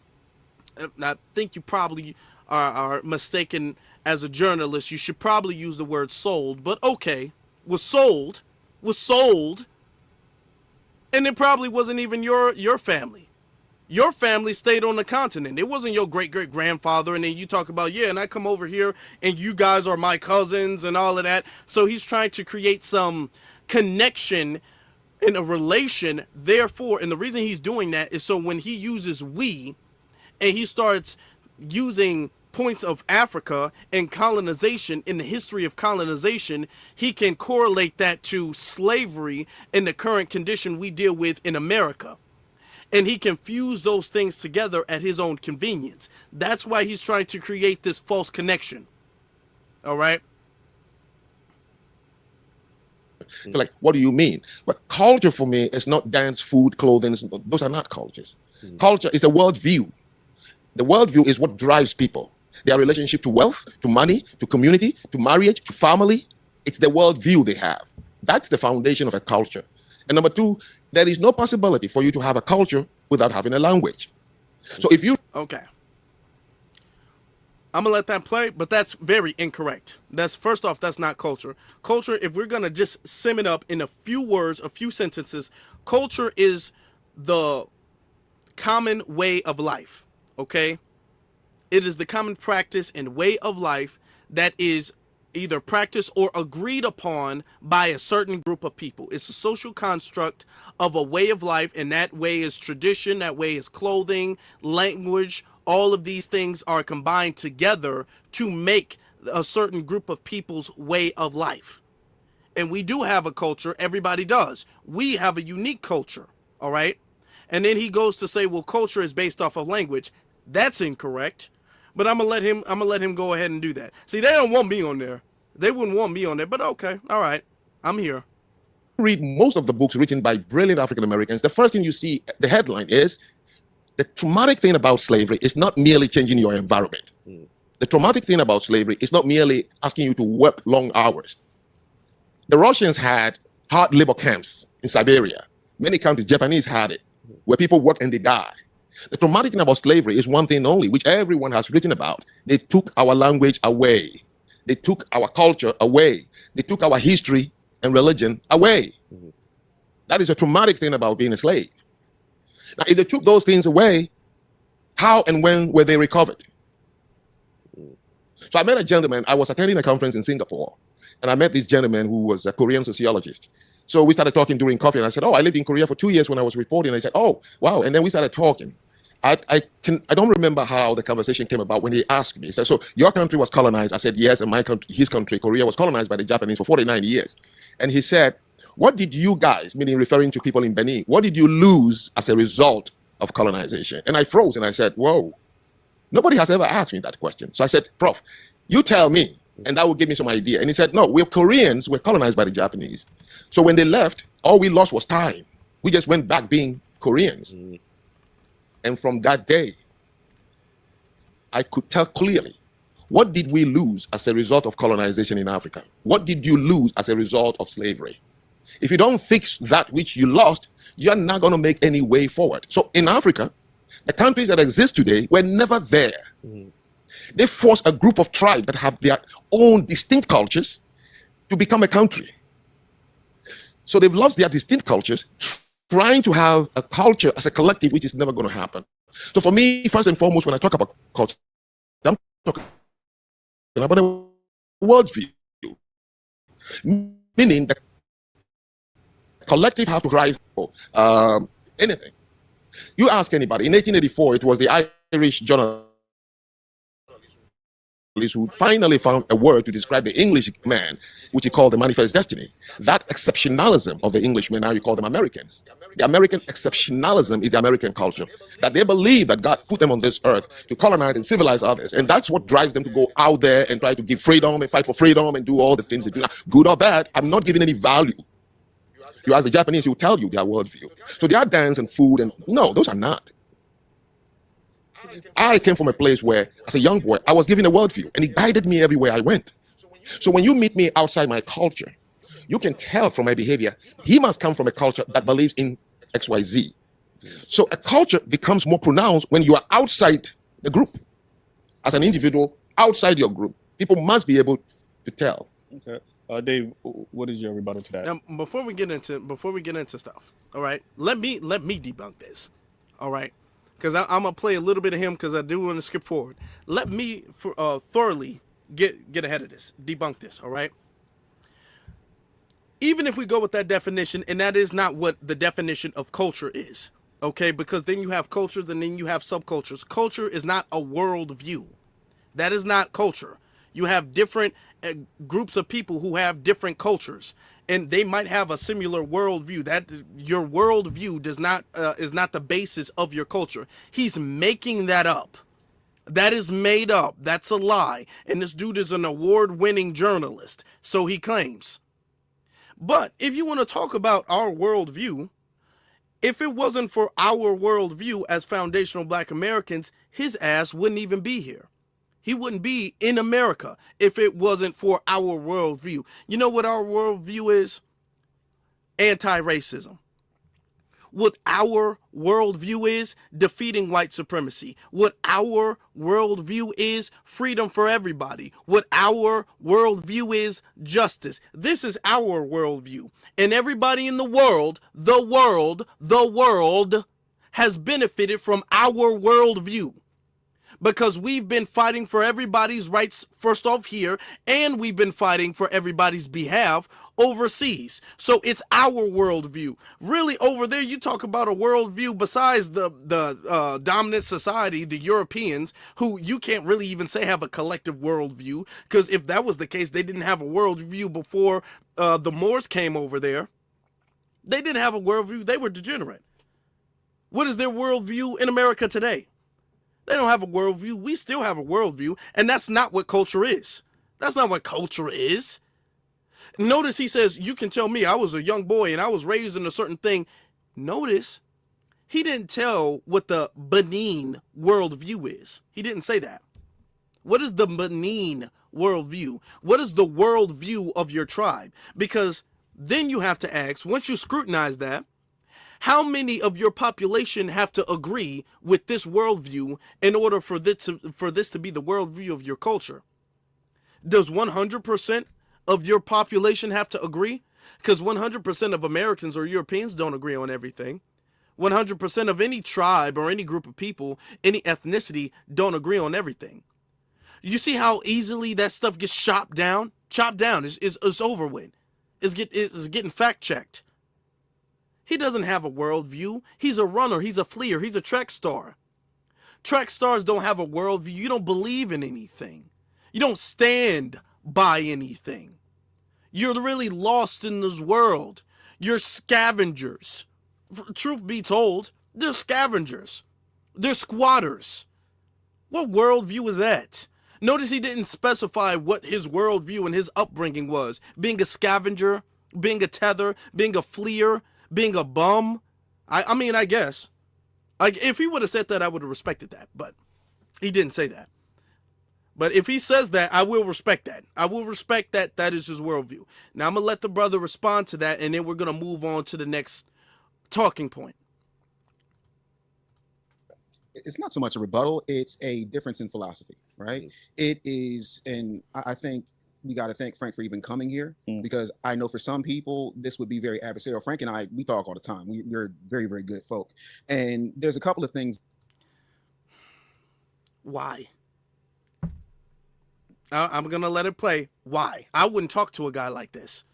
I think you probably are mistaken. As a journalist, you should probably use the word sold, but okay, was sold, and it probably wasn't even your family. Your family stayed on the continent. It wasn't your great-great-grandfather, and then you talk about, yeah, and I come over here, and you guys are my cousins and all of that. So he's trying to create some connection in a relation, therefore, and the reason he's doing that is so when he uses we, and he starts using points of Africa and colonization in the history of colonization, he can correlate that to slavery and the current condition we deal with in America. And he can fuse those things together at his own convenience. That's why he's trying to create this false connection. All right? Like, what do you mean? But culture for me is not dance, food, clothing. Those are not cultures. Culture is a worldview. The worldview is what drives people. Their relationship to wealth, to money, to community, to marriage, to family. It's the worldview they have. That's the foundation of a culture. And number two, there is no possibility for you to have a culture without having a language. So if you... Okay. I'm going to let that play, but that's very incorrect. First off, that's not culture. Culture, if we're going to just sum it up in a few words, a few sentences, culture is the common way of life, okay? It is the common practice and way of life that is either practiced or agreed upon by a certain group of people. It's a social construct of a way of life, and that way is tradition, that way is clothing, language. All of these things are combined together to make a certain group of people's way of life. And we do have a culture, everybody does. We have a unique culture, all right? And then he goes to say, well, culture is based off of language. That's incorrect. But I'm gonna let him go ahead and do that. See, they don't want me on there. They wouldn't want me on there, but okay, all right, I'm here. Read most of the books written by brilliant African Americans. The first thing you see, the headline is, the traumatic thing about slavery is not merely changing your environment. The traumatic thing about slavery is not merely asking you to work long hours. The Russians had hard labor camps in Siberia. Many countries, Japanese had it, where people work and they die. The traumatic thing about slavery is one thing only, which everyone has written about. They took our language away. They took our culture away. They took our history and religion away. That is a traumatic thing about being a slave. Now, if they took those things away, how and when were they recovered? So I met a gentleman. I was attending a conference in Singapore, and I met this gentleman who was a Korean sociologist. So we started talking during coffee, and I said, oh, I lived in Korea for 2 years when I was reporting. I said, oh, wow. And then we started talking. I don't remember how the conversation came about when he asked me. He said, so your country was colonized? I said, yes, and my country, his country, Korea, was colonized by the Japanese for 49 years. And he said, what did you guys, meaning referring to people in Benin, what did you lose as a result of colonization? And I froze and I said, whoa, nobody has ever asked me that question. So I said, Prof, you tell me, and that will give me some idea. And he said, no, we're Koreans, we're colonized by the Japanese. So when they left, all we lost was time. We just went back being Koreans. And from that day, I could tell clearly, what did we lose as a result of colonization in Africa? What did you lose as a result of slavery? If you don't fix that which you lost, you're not going to make any way forward. So in Africa, the countries that exist today were never there. They forced a group of tribes that have their own distinct cultures to become a country. So they've lost their distinct cultures, trying to have a culture as a collective, which is never going to happen. So for me, first and foremost, when I talk about culture, I'm talking about a worldview, meaning the collective have to drive anything. You ask anybody, in 1884, it was the Irish journalist who finally found a word to describe the English man, which he called the manifest destiny. That exceptionalism of the Englishmen, now you call them Americans. The American exceptionalism is the American culture, that they believe that God put them on this earth to colonize and civilize others. And that's what drives them to go out there and try to give freedom and fight for freedom and do all the things they do. Now, good or bad, I'm not giving any value. You ask the Japanese, who will tell you their worldview. So their dance and food, and no, those are not. I came from a place where, as a young boy, I was given a worldview, and it guided me everywhere I went. So when you meet me outside my culture, you can tell from my behavior, he must come from a culture that believes in XYZ. So a culture becomes more pronounced when you are outside the group. As an individual, outside your group, people must be able to tell. Okay. Dave, what is your rebuttal to that? Now, before we get into stuff, all right, let me debunk this, all right, because I'm gonna play a little bit of him because I do want to skip forward. Let me thoroughly get ahead of this, debunk this, all right. Even if we go with that definition, and that is not what the definition of culture is, okay, because then you have cultures and then you have subcultures. Culture is not a worldview. That is not culture. You have different groups of people who have different cultures, and they might have a similar worldview. That your worldview does not is not the basis of your culture. He's making that up. That is made up. That's a lie. And this dude is an award-winning journalist, so he claims. But if you want to talk about our worldview, if it wasn't for our worldview as foundational Black Americans, his ass wouldn't even be here. He wouldn't be in America if it wasn't for our worldview. You know what our worldview is? Anti-racism. What our worldview is? Defeating white supremacy. What our worldview is? Freedom for everybody. What our worldview is? Justice. This is our worldview. And everybody in the world has benefited from our worldview, because we've been fighting for everybody's rights, first off here, and we've been fighting for everybody's behalf overseas. So it's our worldview. Really, over there, you talk about a worldview besides the dominant society, the Europeans, who you can't really even say have a collective worldview, because if that was the case, they didn't have a worldview before the Moors came over there. They didn't have a worldview. They were degenerate. What is their worldview in America today? They don't have a worldview. We still have a worldview, and that's not what culture is. That's not what culture is. Notice he says, you can tell me I was a young boy and I was raised in a certain thing. Notice he didn't tell what the Benin worldview is. He didn't say that. What is the Benin worldview? What is the worldview of your tribe? Because then you have to ask, once you scrutinize that, how many of your population have to agree with this worldview in order for this to be the worldview of your culture? Does 100% of your population have to agree? Because 100% of Americans or Europeans don't agree on everything. 100% of any tribe or any group of people, any ethnicity, don't agree on everything. You see how easily that stuff gets chopped down? Chopped down. It's over with. It's getting fact-checked. He doesn't have a worldview. He's a runner. He's a fleer. He's a track star. Track stars don't have a worldview. You don't believe in anything. You don't stand by anything. You're really lost in this world. You're scavengers. Truth be told, they're scavengers. They're squatters. What worldview is that? Notice he didn't specify what his worldview and his upbringing was. Being a scavenger, being a tether, being a fleer, being a bum. I mean, I guess. If he would have said that, I would have respected that. But he didn't say that. But if he says that, I will respect that. I will respect that that is his worldview. Now, I'm going to let the brother respond to that, and then we're going to move on to the next talking point. It's not so much a rebuttal. It's a difference in philosophy, right? It is, and I think we got to thank Frank for even coming here, because I know for some people, this would be very adversarial. Frank and I, we talk all the time. We're very, very good folk. And there's a couple of things. Why? I'm going to let it play. Why? I wouldn't talk to a guy like this.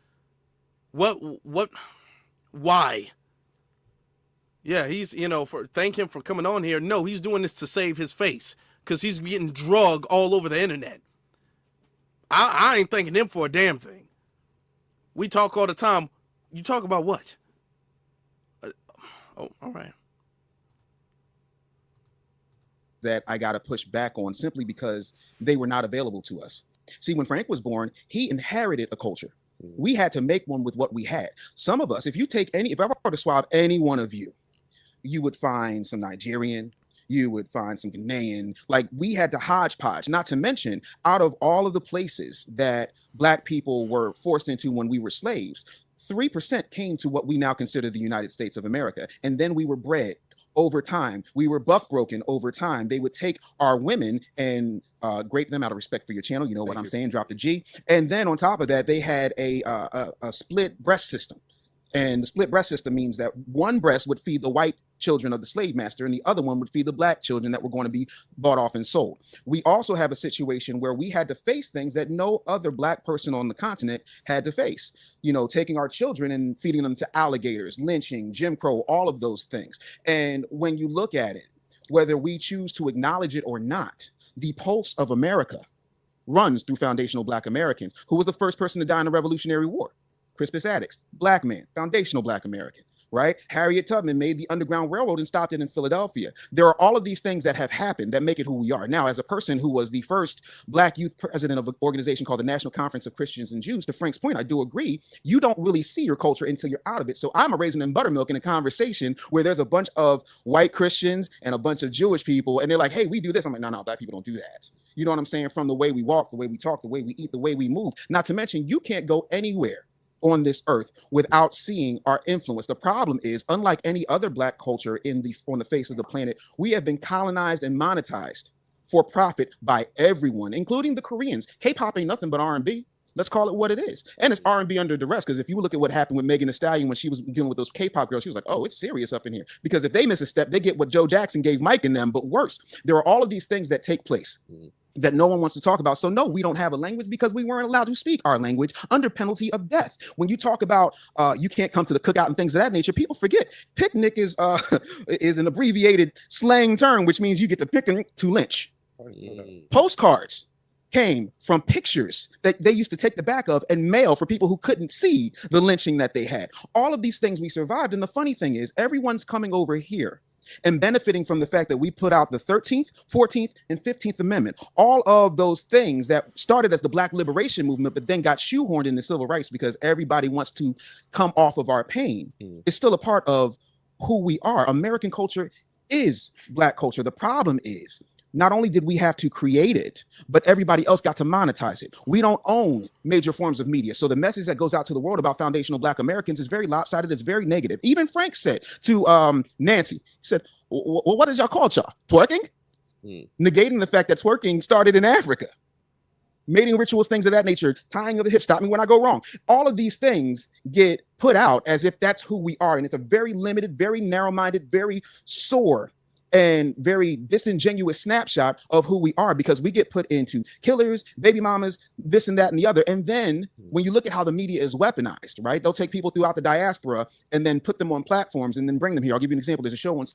Why? Yeah, he's, thank him for coming on here. No, he's doing this to save his face because he's getting drug all over the internet. I ain't thanking him for a damn thing. We talk all the time. You talk about what? All right. That I got to push back on simply because they were not available to us. See, when Frank was born, he inherited a culture. We had to make one with what we had. Some of us, if I were to swab any one of you, you would find some Nigerian, you would find some Ghanaian. Like, we had to hodgepodge, not to mention out of all of the places that Black people were forced into when we were slaves, 3% came to what we now consider the United States of America. And then we were bred over time. We were buck broken over time. They would take our women and grape them out of respect for your channel. You know what I'm saying? Drop the G. And then on top of that, they had a split breast system. And the split breast system means that one breast would feed the white children of the slave master, and the other one would feed the Black children that were going to be bought off and sold. We also have a situation where we had to face things that no other Black person on the continent had to face. Taking our children and feeding them to alligators, lynching, Jim Crow, all of those things. And when you look at it, whether we choose to acknowledge it or not, the pulse of America runs through foundational Black Americans. Who was the first person to die in the Revolutionary War? Crispus Attucks, Black man, foundational Black American, right? Harriet Tubman made the Underground Railroad and stopped it in Philadelphia. There are all of these things that have happened that make it who we are. Now, as a person who was the first Black youth president of an organization called the National Conference of Christians and Jews, to Frank's point, I do agree, you don't really see your culture until you're out of it. So I'm a raisin and buttermilk in a conversation where there's a bunch of white Christians and a bunch of Jewish people, and they're like, hey, we do this. I'm like, no, Black people don't do that. You know what I'm saying? From the way we walk, the way we talk, the way we eat, the way we move. Not to mention, you can't go anywhere on this earth without seeing our influence. The problem is, unlike any other Black culture on the face of the planet, we have been colonized and monetized for profit by everyone, including the Koreans. K-pop ain't nothing but R&B. Let's call it what it is. And it's R&B under duress, because if you look at what happened with Megan Thee Stallion when she was dealing with those K-pop girls, she was like, oh, it's serious up in here. Because if they miss a step, they get what Joe Jackson gave Mike and them, but worse. There are all of these things that take place that no one wants to talk about. So no, we don't have a language because we weren't allowed to speak our language under penalty of death. When you talk about you can't come to the cookout and things of that nature, people forget picnic is an abbreviated slang term, which means you get to picnic to lynch. Postcards came from pictures that they used to take the back of and mail for people who couldn't see the lynching that they had. All of these things we survived. And the funny thing is, everyone's coming over here and benefiting from the fact that we put out the 13th, 14th, and 15th Amendment. All of those things that started as the Black liberation movement, but then got shoehorned into civil rights because everybody wants to come off of our pain. It's still a part of who we are. American culture is Black culture. The problem is, not only did we have to create it, but everybody else got to monetize it. We don't own major forms of media. So the message that goes out to the world about foundational Black Americans is very lopsided. It's very negative. Even Frank said to Nancy, he said, well, what is y'all culture? Twerking? Negating the fact that twerking started in Africa. Mating rituals, things of that nature, tying of the hip, stop me when I go wrong. All of these things get put out as if that's who we are. And it's a very limited, very narrow-minded, very sore and very disingenuous snapshot of who we are, because we get put into killers, baby mamas, this and that and the other. And then when you look at how the media is weaponized, right? They'll take people throughout the diaspora and then put them on platforms and then bring them here. I'll give you an example. There's a show on.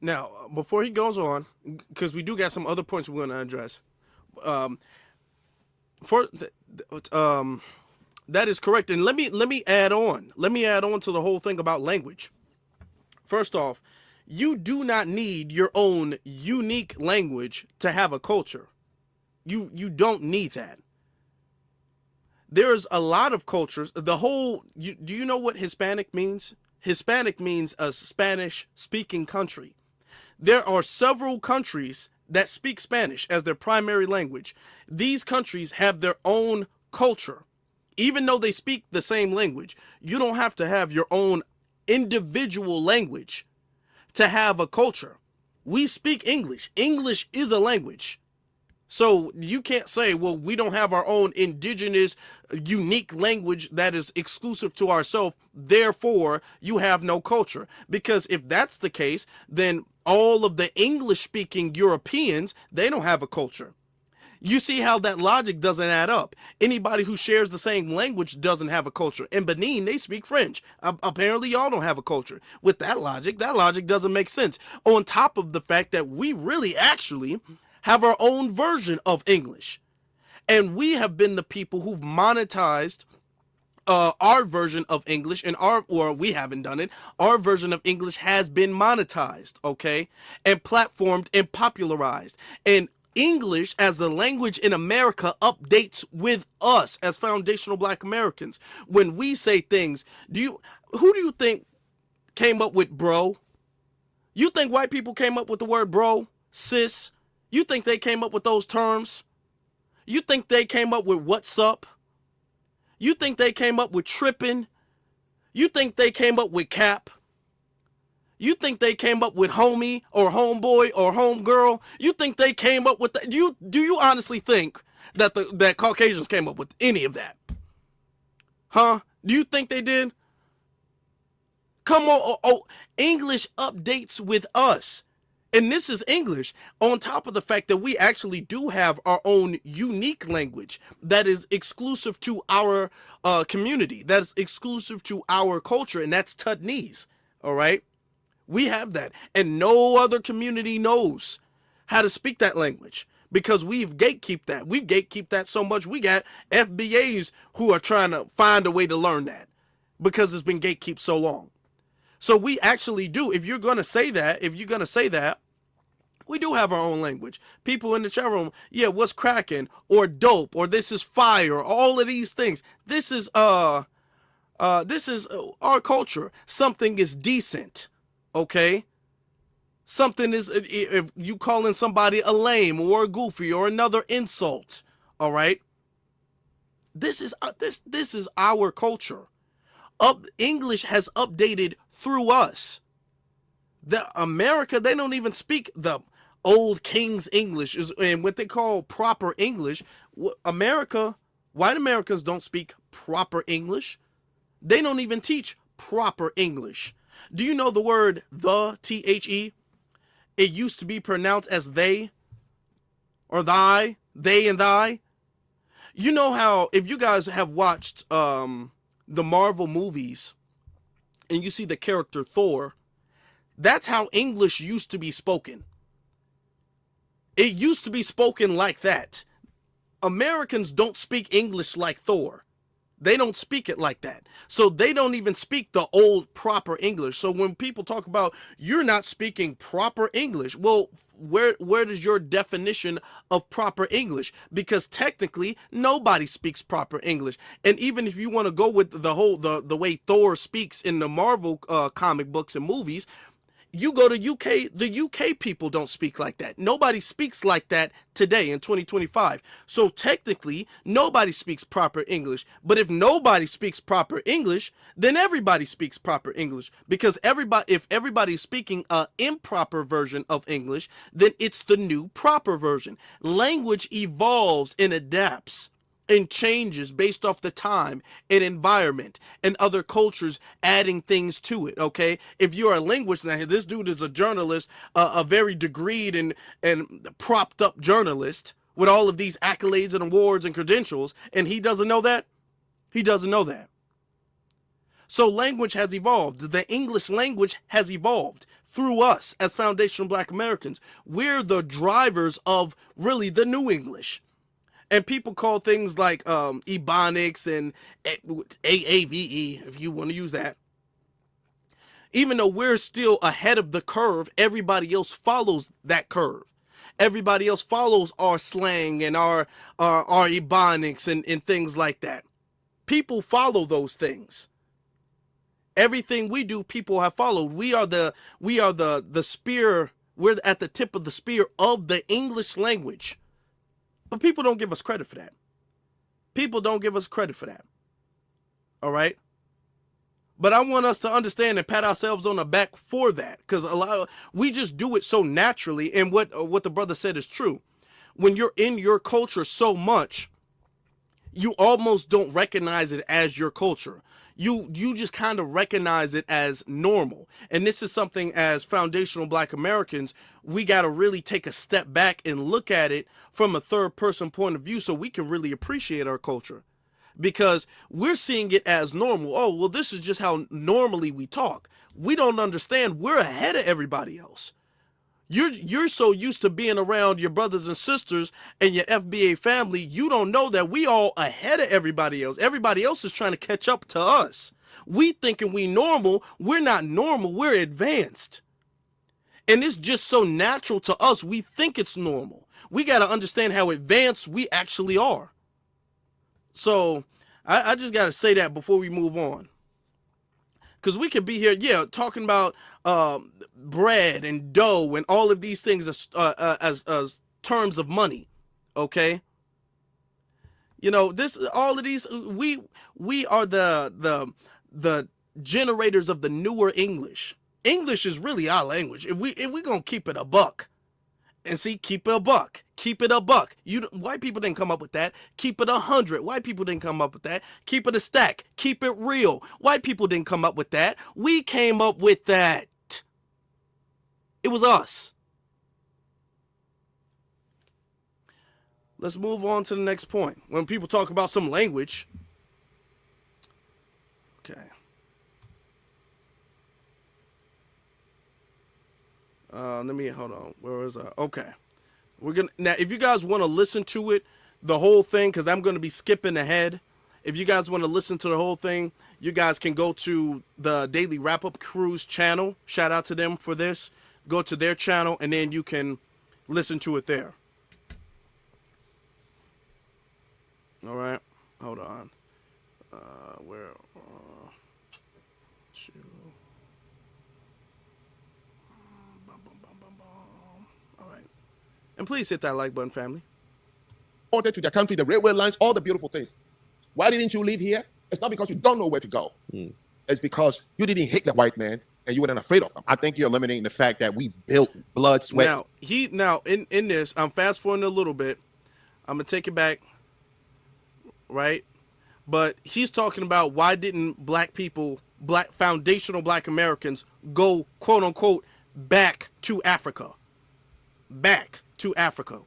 Now, before he goes on, because we do got some other points we're going to address. That is correct. And let me add on. Let me add on to the whole thing about language. First off, you do not need your own unique language to have a culture. You don't need that. There's a lot of cultures. Do you know what Hispanic means? Hispanic means a Spanish-speaking country. There are several countries that speak Spanish as their primary language. These countries have their own culture. Even though they speak the same language, you don't have to have your own individual language to have a culture. We speak English. English is a language. So you can't say, well, we don't have our own indigenous, unique language that is exclusive to ourselves, therefore you have no culture. Because if that's the case, then all of the English-speaking Europeans, they don't have a culture. You see how that logic doesn't add up. Anybody who shares the same language doesn't have a culture. In Benin, they speak French. Apparently, y'all don't have a culture. With that logic doesn't make sense. On top of the fact that we really actually have our own version of English. And we have been the people who've monetized our version of English, or we haven't done it. Our version of English has been monetized, okay? And platformed and popularized. And English as the language in America updates with us as foundational Black Americans. When we say things, who do you think came up with bro? You think white people came up with the word bro, sis? You think they came up with those terms? You think they came up with what's up? You think they came up with tripping? You think they came up with cap? You think they came up with homie or homeboy or homegirl? You think they came up with that? Do you honestly think that that Caucasians came up with any of that? Huh? Do you think they did? Come on, English updates with us. And this is English on top of the fact that we actually do have our own unique language that is exclusive to our community, that is exclusive to our culture, and that's Tutnese, all right? We have that, and no other community knows how to speak that language because we've gatekept that. We've gatekept that so much, we got FBAs who are trying to find a way to learn that because it's been gatekept so long. So we actually do, if you're going to say that, we do have our own language. People in the chat room, yeah, what's cracking, or dope, or this is fire, all of these things. This is our culture. Something is decent, okay? Something is, if you calling somebody a lame or a goofy or another insult, all right? This is our culture. English has updated through us. America, they don't even speak the old King's English and what they call proper English. America White Americans don't speak proper English. They don't even teach proper English. Do you know the word the, T-H-E? It used to be pronounced as they or thy, they and thy. You know how, if you guys have watched the Marvel movies and you see the character Thor, that's how English used to be spoken. It used to be spoken like that. Americans don't speak English like Thor. They don't speak it like that. So they don't even speak the old proper English. So when people talk about you're not speaking proper English, well, where does your definition of proper English? Because technically nobody speaks proper English. And even if you want to go with the way Thor speaks in the Marvel comic books and movies, you go to UK, the UK people don't speak like that. Nobody speaks like that today in 2025. So technically, nobody speaks proper English. But if nobody speaks proper English, then everybody speaks proper English. Because if everybody's speaking an improper version of English, then it's the new proper version. Language evolves and adapts and changes based off the time and environment and other cultures adding things to it, okay? If you're a linguist, now this dude is a journalist, a very degreed and propped up journalist with all of these accolades and awards and credentials, and he doesn't know that? He doesn't know that. So language has evolved. The English language has evolved through us as foundational Black Americans. We're the drivers of really the new English. And people call things like Ebonics and AAVE, if you want to use that. Even though we're still ahead of the curve, everybody else follows that curve. Everybody else follows our slang and our Ebonics and things like that. People follow those things. Everything we do, people have followed. We are the spear. We're at the tip of the spear of the English language. But people don't give us credit for that. People don't give us credit for that. All right? But I want us to understand and pat ourselves on the back for that, because we just do it so naturally. And what the brother said is true. When you're in your culture so much, you almost don't recognize it as your culture. You just kind of recognize it as normal. And this is something as foundational Black Americans, we got to really take a step back and look at it from a third person point of view so we can really appreciate our culture. Because we're seeing it as normal. Oh, well, this is just how normally we talk. We don't understand we're ahead of everybody else. You're so used to being around your brothers and sisters and your FBA family, you don't know that we all ahead of everybody else. Everybody else is trying to catch up to us. We thinking we normal. We're not normal. We're advanced. And it's just so natural to us. We think it's normal. We got to understand how advanced we actually are. So I just got to say that before we move on. Because we could be here, yeah, talking about bread and dough and all of these things as terms of money, okay? You know, all of these, we are the generators of the newer English. English is really our language. If we gonna keep it a buck, and see, keep it a buck. Keep it a buck. White people didn't come up with that. Keep it 100. White people didn't come up with that. Keep it a stack. Keep it real. White people didn't come up with that. We came up with that. It was us. Let's move on to the next point. When people talk about some language. Okay. Hold on. Where is that? Okay. Now, if you guys want to listen to it, the whole thing, because I'm going to be skipping ahead. If you guys want to listen to the whole thing, you guys can go to the Daily Wrap-Up Crew's channel. Shout out to them for this. Go to their channel, and then you can listen to it there. All right. Hold on. And please hit that like button, family. Wanted to their country, the railway lines, all the beautiful things. Why didn't you live here? It's not because you don't know where to go. It's because you didn't hate the white man and you weren't afraid of them. I think you're eliminating the fact that we built blood, sweat. Now in this, I'm fast forwarding a little bit. I'm gonna take it back. right? But he's talking about why didn't black people, foundational black Americans, go quote unquote back to Africa,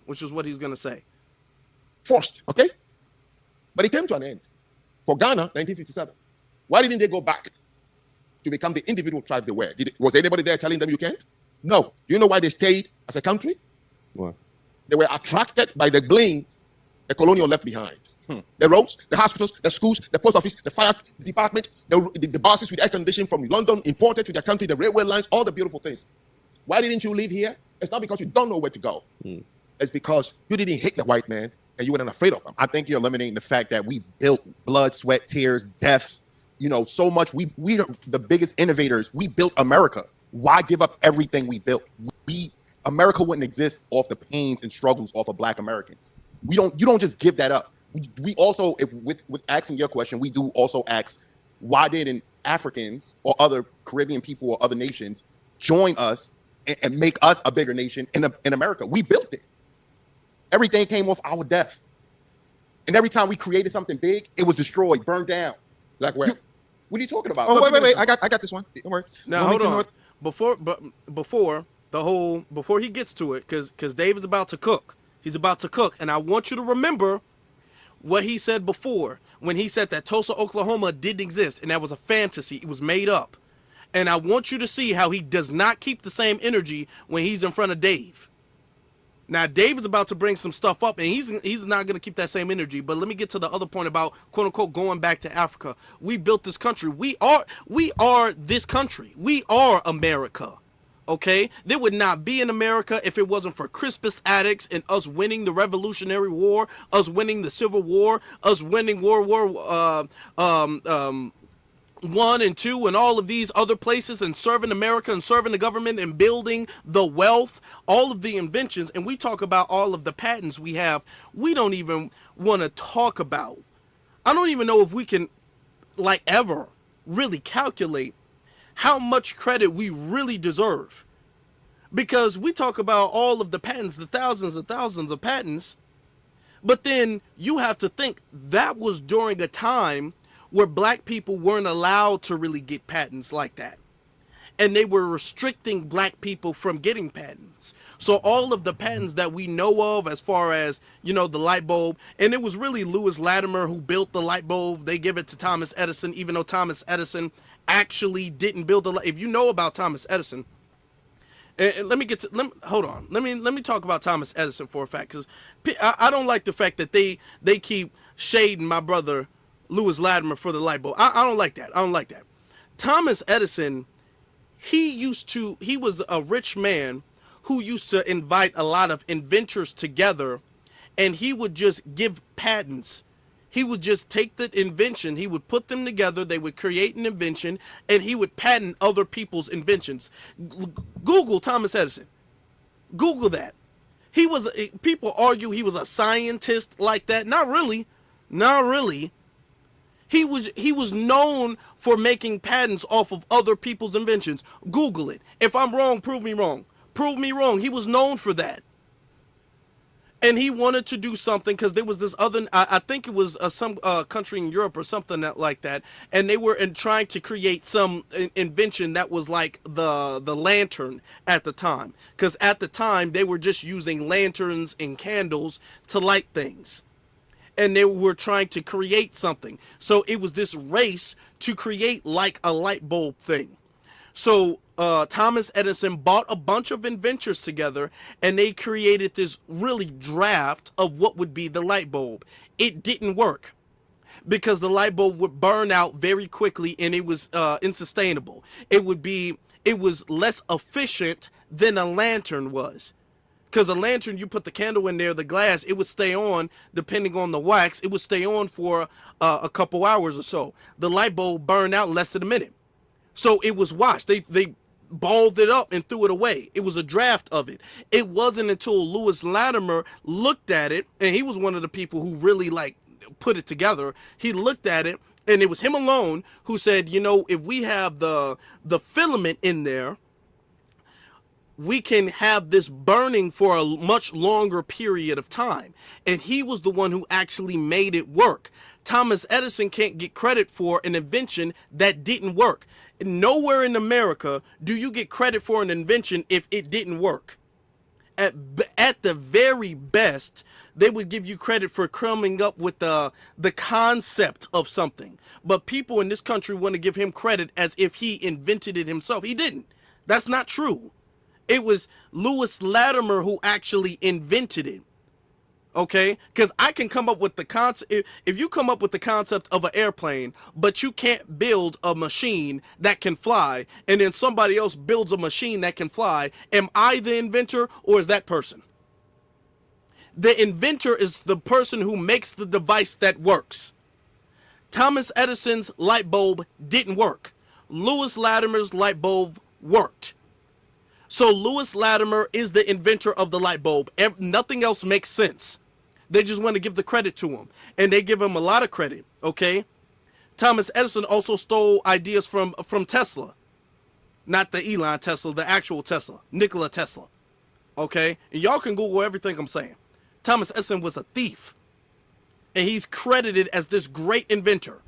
which is what he's gonna say. Forced, okay? But it came to an end. For Ghana, 1957. Why didn't they go back to become the individual tribe they were? Was anybody there telling them you can't? No. Do you know why they stayed as a country? What? They were attracted by the gleam the colonial left behind. The roads, the hospitals, the schools, the post office, the fire department, the buses with air conditioning from London imported to their country, the railway lines, all the beautiful things. Why didn't you live here? It's not because you don't know where to go. It's because you didn't hate the white man and you weren't afraid of him. I think you're eliminating the fact that we built blood, sweat, tears, deaths, so much. We are the biggest innovators. We built America. Why give up everything we built? America wouldn't exist off the pains and struggles off of black Americans. You don't just give that up. We also, with asking your question, we do also ask, why didn't Africans or other Caribbean people or other nations join us and make us a bigger nation in America? We built it. Everything came off our death. And every time we created something big, it was destroyed, burned down. Like where? What are you talking about? Oh, wait. I got this one. Don't worry. Now, hold on. Before he gets to it, because Dave is about to cook. He's about to cook. And I want you to remember what he said before when he said that Tulsa, Oklahoma didn't exist. And that was a fantasy. It was made up. And I want you to see how he does not keep the same energy when he's in front of Dave. Now, Dave is about to bring some stuff up, and he's not going to keep that same energy. But let me get to the other point about, quote unquote, going back to Africa. We built this country. We are this country. We are America. Okay? There would not be an America if it wasn't for Crispus Attucks and us winning the Revolutionary War, us winning the Civil War, us winning World War I and II and all of these other places, and serving America and serving the government and building the wealth, all of the inventions. And we talk about all of the patents we have. We don't even want to talk about. I don't even know if we can ever really calculate how much credit we really deserve, because we talk about all of the patents, the thousands and thousands of patents, but then you have to think that was during a time where black people weren't allowed to really get patents like that. And they were restricting black people from getting patents. So all of the patents that we know of, as far as, the light bulb, and it was really Lewis Latimer who built the light bulb. They give it to Thomas Edison, even though Thomas Edison actually didn't build the light. If you know about Thomas Edison, and let me talk about Thomas Edison for a fact, because I don't like the fact that they keep shading my brother Lewis Latimer for the light bulb. I don't like that. Thomas Edison, he was a rich man who used to invite a lot of inventors together, and he would just give patents. He would just take the invention, he would put them together, they would create an invention, and he would patent other people's inventions. Google Thomas Edison. Google that. People argue he was a scientist like that. Not really. He was known for making patents off of other people's inventions. Google it. If I'm wrong, prove me wrong. Prove me wrong. He was known for that. And he wanted to do something because there was this other, I think it was some country in Europe or something like that, and they were trying to create some invention that was like the lantern at the time. Because at the time, they were just using lanterns and candles to light things. And they were trying to create something. So it was this race to create like a light bulb thing. So Thomas Edison bought a bunch of inventors together, and they created this really draft of what would be the light bulb. It didn't work because the light bulb would burn out very quickly, and it was unsustainable. It was less efficient than a lantern was. Because a lantern, you put the candle in there, the glass, it would stay on, depending on the wax, it would stay on for a couple hours or so. The light bulb burned out in less than a minute. So it was washed. They balled it up and threw it away. It was a draft of it. It wasn't until Lewis Latimer looked at it, and he was one of the people who really put it together. He looked at it, and it was him alone who said, if we have the filament in there, we can have this burning for a much longer period of time. And he was the one who actually made it work. Thomas Edison can't get credit for an invention that didn't work. Nowhere in America do you get credit for an invention if it didn't work. At the very best, they would give you credit for coming up with the concept of something. But people in this country want to give him credit as if he invented it himself. He didn't. That's not true. It was Lewis Latimer who actually invented it. Okay? Because I can come up with the concept. If you come up with the concept of an airplane, but you can't build a machine that can fly, and then somebody else builds a machine that can fly, am I the inventor or is that person? The inventor is the person who makes the device that works. Thomas Edison's light bulb didn't work. Lewis Latimer's light bulb worked. So Lewis Latimer is the inventor of the light bulb. Nothing else makes sense. They just want to give the credit to him. And they give him a lot of credit, okay? Thomas Edison also stole ideas from Tesla. Not the Elon Tesla, the actual Tesla. Nikola Tesla. Okay? And y'all can Google everything I'm saying. Thomas Edison was a thief. And he's credited as this great inventor.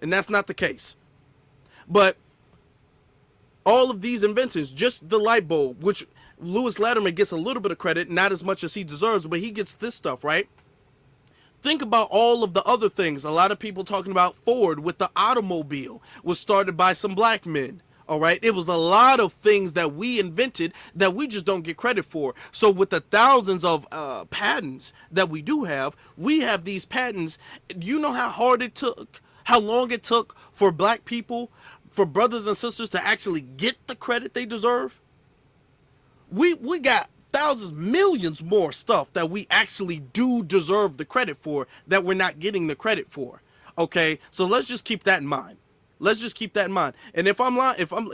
And that's not the case. But all of these inventions, just the light bulb, which Lewis Latimer gets a little bit of credit, not as much as he deserves, but he gets this stuff, right? Think about all of the other things. A lot of people talking about Ford with the automobile was started by some black men. All right. It was a lot of things that we invented that we just don't get credit for. So with the thousands of patents that we do have, we have these patents. You know how hard it took, how long it took for black people, for brothers and sisters to actually get the credit they deserve? We got thousands, millions more stuff that we actually do deserve the credit for that we're not getting the credit for. Okay, so let's just keep that in mind. Let's just keep that in mind. And if I'm lying, if I'm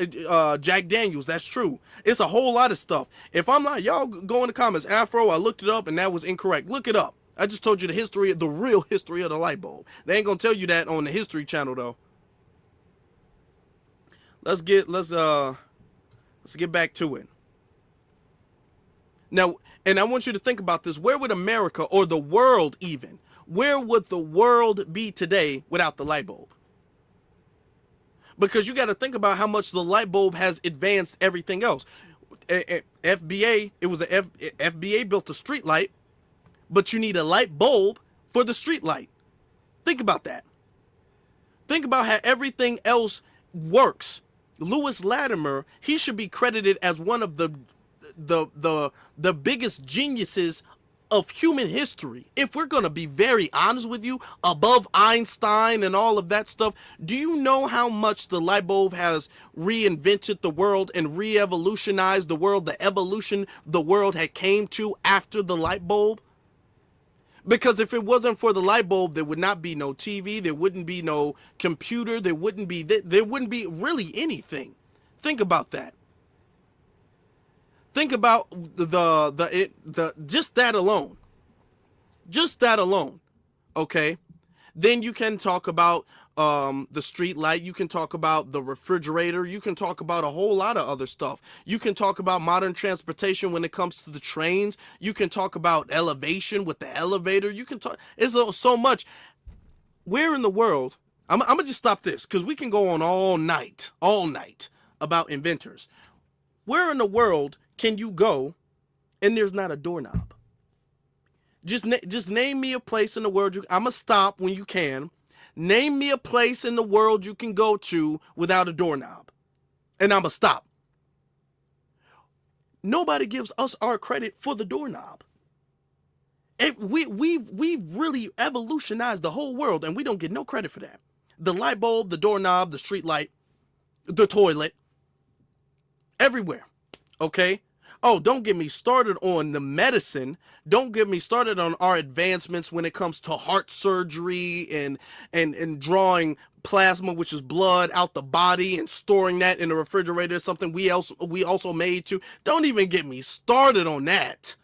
Jack Daniels, that's true. It's a whole lot of stuff. If I'm lying, y'all go in the comments. Afro, I looked it up and that was incorrect. Look it up. I just told you the history, the real history of the light bulb. They ain't gonna tell you that on the History Channel though. Let's get back to it. Now, and I want you to think about this. Where would America or the world even, where would the world be today without the light bulb? Because you got to think about how much the light bulb has advanced everything else. FBA, it was FBA built a street light, but you need a light bulb for the street light. Think about that. Think about how everything else works. Lewis Latimer, he should be credited as one of the biggest geniuses of human history. If we're going to be very honest with you, above Einstein and all of that stuff, do you know how much the light bulb has reinvented the world and re-evolutionized the world, the evolution the world had came to after the light bulb? Because if it wasn't for the light bulb, there would not be no TV, there wouldn't be no computer, there wouldn't be really anything. Think about that. Think about the just that alone. Just that alone. Okay? Then you can talk about the street light, you can talk about the refrigerator, you can talk about a whole lot of other stuff. You can talk about modern transportation when it comes to the trains. You can talk about elevation with the elevator. You can talk, it's so much. Where in the world, I'm gonna just stop this because we can go on all night about inventors. Where in the world can you go and there's not a doorknob? Just name me a place in the world. I'm gonna stop when you can. Name me a place in the world you can go to without a doorknob, and I'm gonna stop. Nobody gives us our credit for the doorknob. We've really evolutionized the whole world, and we don't get no credit for that. The light bulb, the doorknob, the street light, the toilet, everywhere. Okay? Oh, don't get me started on the medicine. Don't get me started on our advancements when it comes to heart surgery and drawing plasma, which is blood, out the body and storing that in a refrigerator, something we also made too. Don't even get me started on that.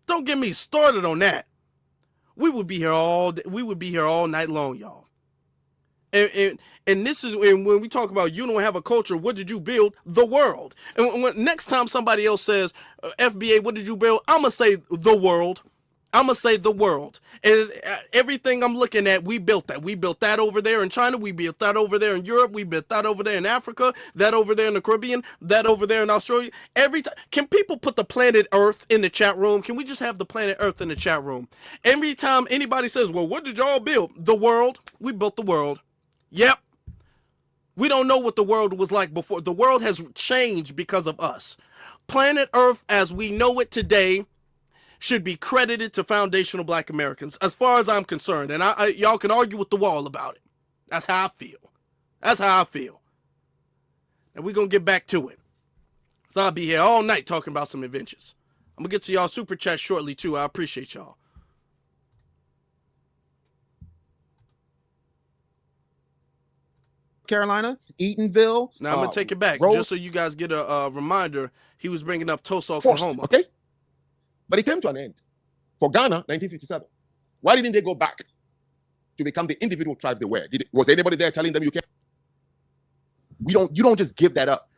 Don't get me started on that. We would be here all night long, y'all. And this is when we talk about you don't have a culture. What did you build? The world. And next time somebody else says, FBA, what did you build? I'm going to say the world. I'm going to say the world. And everything I'm looking at, we built that. We built that over there in China. We built that over there in Europe. We built that over there in Africa. That over there in the Caribbean. That over there in Australia. Every time. Can people put the planet Earth in the chat room? Can we just have the planet Earth in the chat room? Every time anybody says, well, what did y'all build? The world. We built the world. Yep. We don't know what the world was like before. The world has changed because of us. Planet Earth as we know it today should be credited to foundational Black Americans, as far as I'm concerned. And y'all can argue with the wall about it. That's how I feel. That's how I feel. And we're going to get back to it. So I'll be here all night talking about some inventions. I'm going to get to y'all super chat shortly, too. I appreciate y'all. Carolina, Eatonville. Now I'm gonna take it back just so you guys get a reminder. He was bringing up Tulsa, Oklahoma. Okay, but it came to an end for Ghana, 1957. Why didn't they go back to become the individual tribe they were? Was anybody there telling them you can't? You don't just give that up.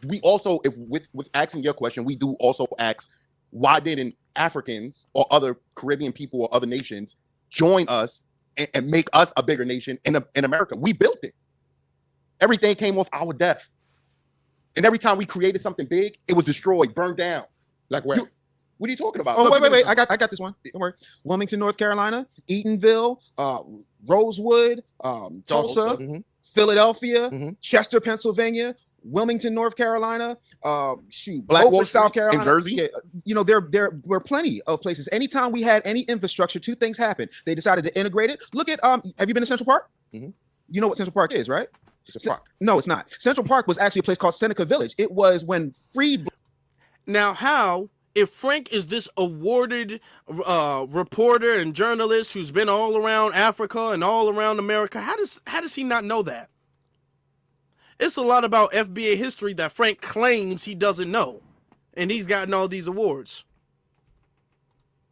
We also, if with asking your question, we do also ask why didn't Africans or other Caribbean people or other nations join us and make us a bigger nation in America? We built it. Everything came off our death. And every time we created something big, it was destroyed, burned down. Like where? What are you talking about? Oh, wait. I got this one. Don't worry. Wilmington, North Carolina, Eatonville, Rosewood, Tulsa, Philadelphia, Chester, Pennsylvania, Wilmington, North Carolina, Blackwood, South Carolina, in Jersey. Yeah, you know, there were plenty of places. Anytime we had any infrastructure, two things happened. They decided to integrate it. Look at have you been to Central Park? You know what Central Park is, right? It's a park. No, it's not. Central Park was actually a place called Seneca Village. It was when freed. Now, how, if Frank is this awarded reporter and journalist who's been all around Africa and all around America, how does he not know that? It's a lot about FBA history that Frank claims he doesn't know, and he's gotten all these awards.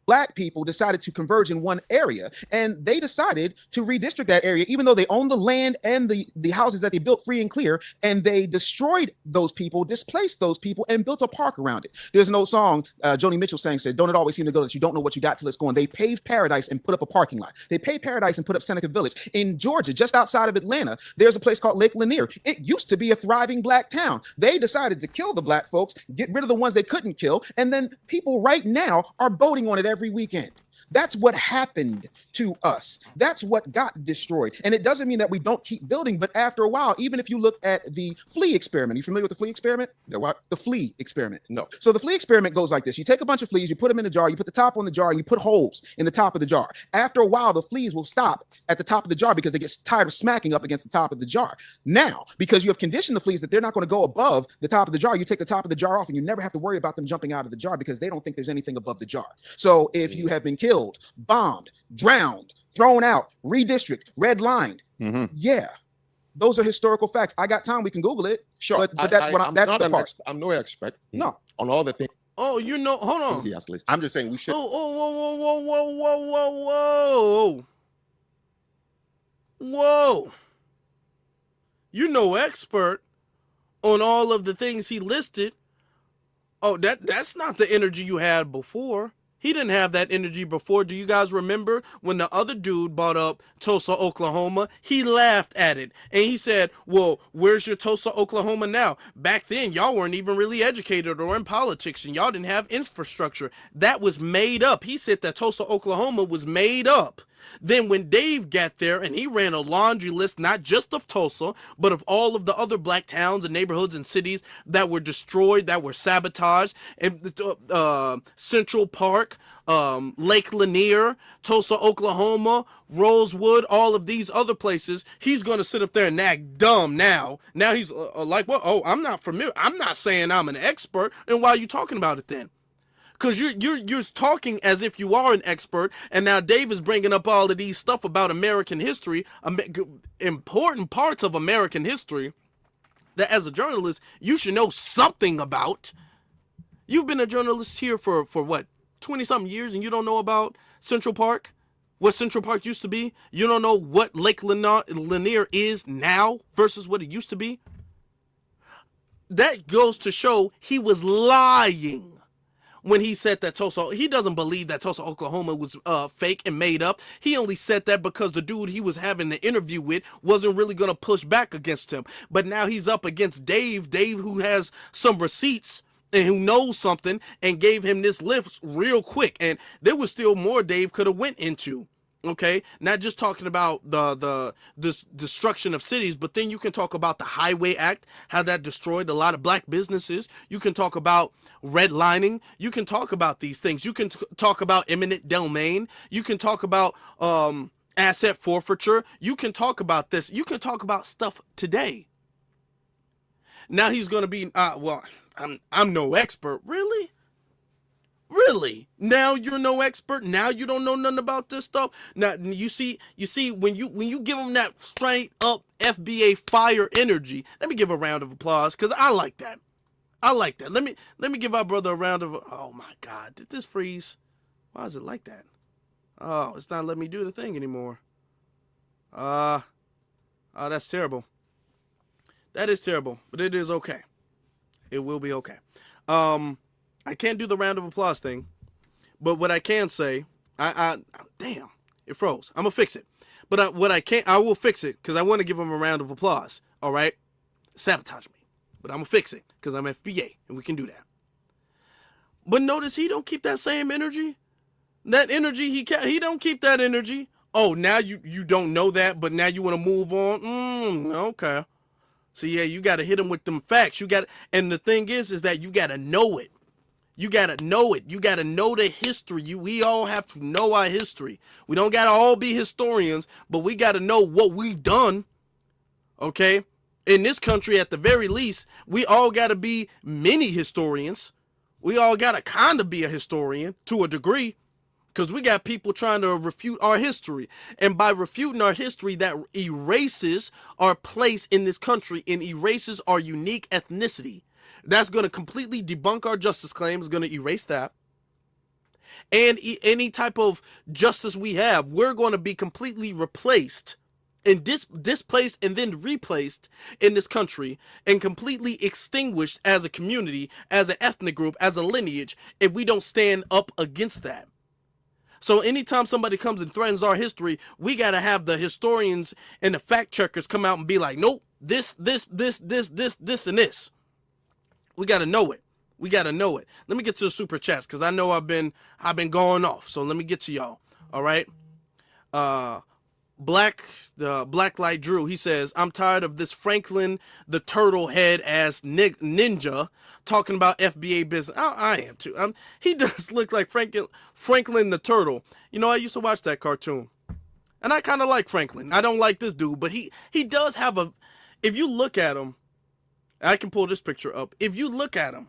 Black people decided to converge in one area, and they decided to redistrict that area, even though they owned the land and the houses that they built free and clear, and they destroyed those people, displaced those people, and built a park around it. There's an old song Joni Mitchell said, don't it always seem to go that you don't know what you got till it's gone. They paved paradise and put up a parking lot. They paved paradise and put up Seneca Village. In Georgia, just outside of Atlanta, there's a place called Lake Lanier. It used to be a thriving Black town. They decided to kill the Black folks, get rid of the ones they couldn't kill, and then people right now are boating on it every weekend. That's what happened to us. That's what got destroyed. And it doesn't mean that we don't keep building, but after a while, even if you look at the flea experiment, you familiar with the flea experiment? The what? The flea experiment. No. So the flea experiment goes like this. You take a bunch of fleas, you put them in a jar, you put the top on the jar, and you put holes in the top of the jar. After a while, the fleas will stop at the top of the jar because they get tired of smacking up against the top of the jar. Now, because you have conditioned the fleas that they're not going to go above the top of the jar, you take the top of the jar off and you never have to worry about them jumping out of the jar because they don't think there's anything above the jar. So if you have been killed, bombed, drowned, thrown out, redistrict, redlined, yeah, those are historical facts. I got time. We can Google it. Sure, but that's that's the part. I'm no expert. No, on all the things. Oh, you know, hold on. Yes, I'm just saying we should. Whoa. You know, expert on all of the things he listed. Oh, that's not the energy you had before. He didn't have that energy before. Do you guys remember when the other dude brought up Tulsa, Oklahoma? He laughed at it. And he said, well, where's your Tulsa, Oklahoma now? Back then, y'all weren't even really educated or in politics, and y'all didn't have infrastructure. That was made up. He said that Tulsa, Oklahoma was made up. Then when Dave got there and he ran a laundry list, not just of Tulsa, but of all of the other Black towns and neighborhoods and cities that were destroyed, that were sabotaged, and Central Park, Lake Lanier, Tulsa, Oklahoma, Rosewood, all of these other places, he's going to sit up there and act dumb now. Now he's like, well, oh, I'm not familiar. I'm not saying I'm an expert. And why are you talking about it then? Because you're talking as if you are an expert, and now Dave is bringing up all of these stuff about American history, important parts of American history that as a journalist you should know something about. You've been a journalist here for what, 20-something years, and you don't know about Central Park? what Central Park used to be? You don't know what Lake Lanier is now versus what it used to be? That goes to show he was lying when he said that Tulsa, he doesn't believe that Tulsa, Oklahoma was fake and made up. He only said that because the dude he was having the interview with wasn't really going to push back against him. But now he's up against Dave who has some receipts and who knows something and gave him this lift real quick. And there was still more Dave could have went into. Okay, not just talking about this destruction of cities, but then you can talk about the Highway Act, how that destroyed a lot of black businesses. You can talk about redlining. You can talk about these things. You can talk about eminent domain. You can talk about asset forfeiture. You can talk about this. You can talk about stuff today. Now he's going to be, well, I'm no expert, really? Really? Now you're no expert. Now you don't know nothing about this stuff. Now you see when you give them that straight up FBA fire energy. Let me give a round of applause because I like that. I like that. Let me give our brother a round of. Oh my God! Did this freeze? Why is it like that? Oh, it's not letting me do the thing anymore. Oh, that's terrible. That is terrible, but it is okay. It will be okay. I can't do the round of applause thing, but what I can say, damn, it froze. I'm gonna fix it. But I will fix it because I want to give him a round of applause. All right, sabotage me, but I'm gonna fix it because I'm FBA and we can do that. But notice he don't keep that same energy. That energy he don't keep that energy. Oh, now you don't know that, but now you want to move on. Okay. So yeah, you got to hit him with them facts. And the thing is that you got to know it. You got to know it. You got to know the history. We all have to know our history. We don't got to all be historians, but we got to know what we've done. Okay? In this country, at the very least, we all got to be mini historians. We all got to kind of be a historian to a degree because we got people trying to refute our history. And by refuting our history, that erases our place in this country and erases our unique ethnicity. That's going to completely debunk our justice claims, going to erase that. And any type of justice we have, we're going to be completely replaced and displaced and then replaced in this country and completely extinguished as a community, as an ethnic group, as a lineage, if we don't stand up against that. So anytime somebody comes and threatens our history, we got to have the historians and the fact checkers come out and be like, nope, this, and this. We got to know it. We got to know it. Let me get to the super chats because I know I've been going off. So let me get to y'all. All right. Black Light Drew, he says, I'm tired of this Franklin the Turtle head ass ninja talking about FBA business. I am too. He does look like Franklin the Turtle. You know, I used to watch that cartoon. And I kind of like Franklin. I don't like this dude, but he does have if you look at him, I can pull this picture up. If you look at him,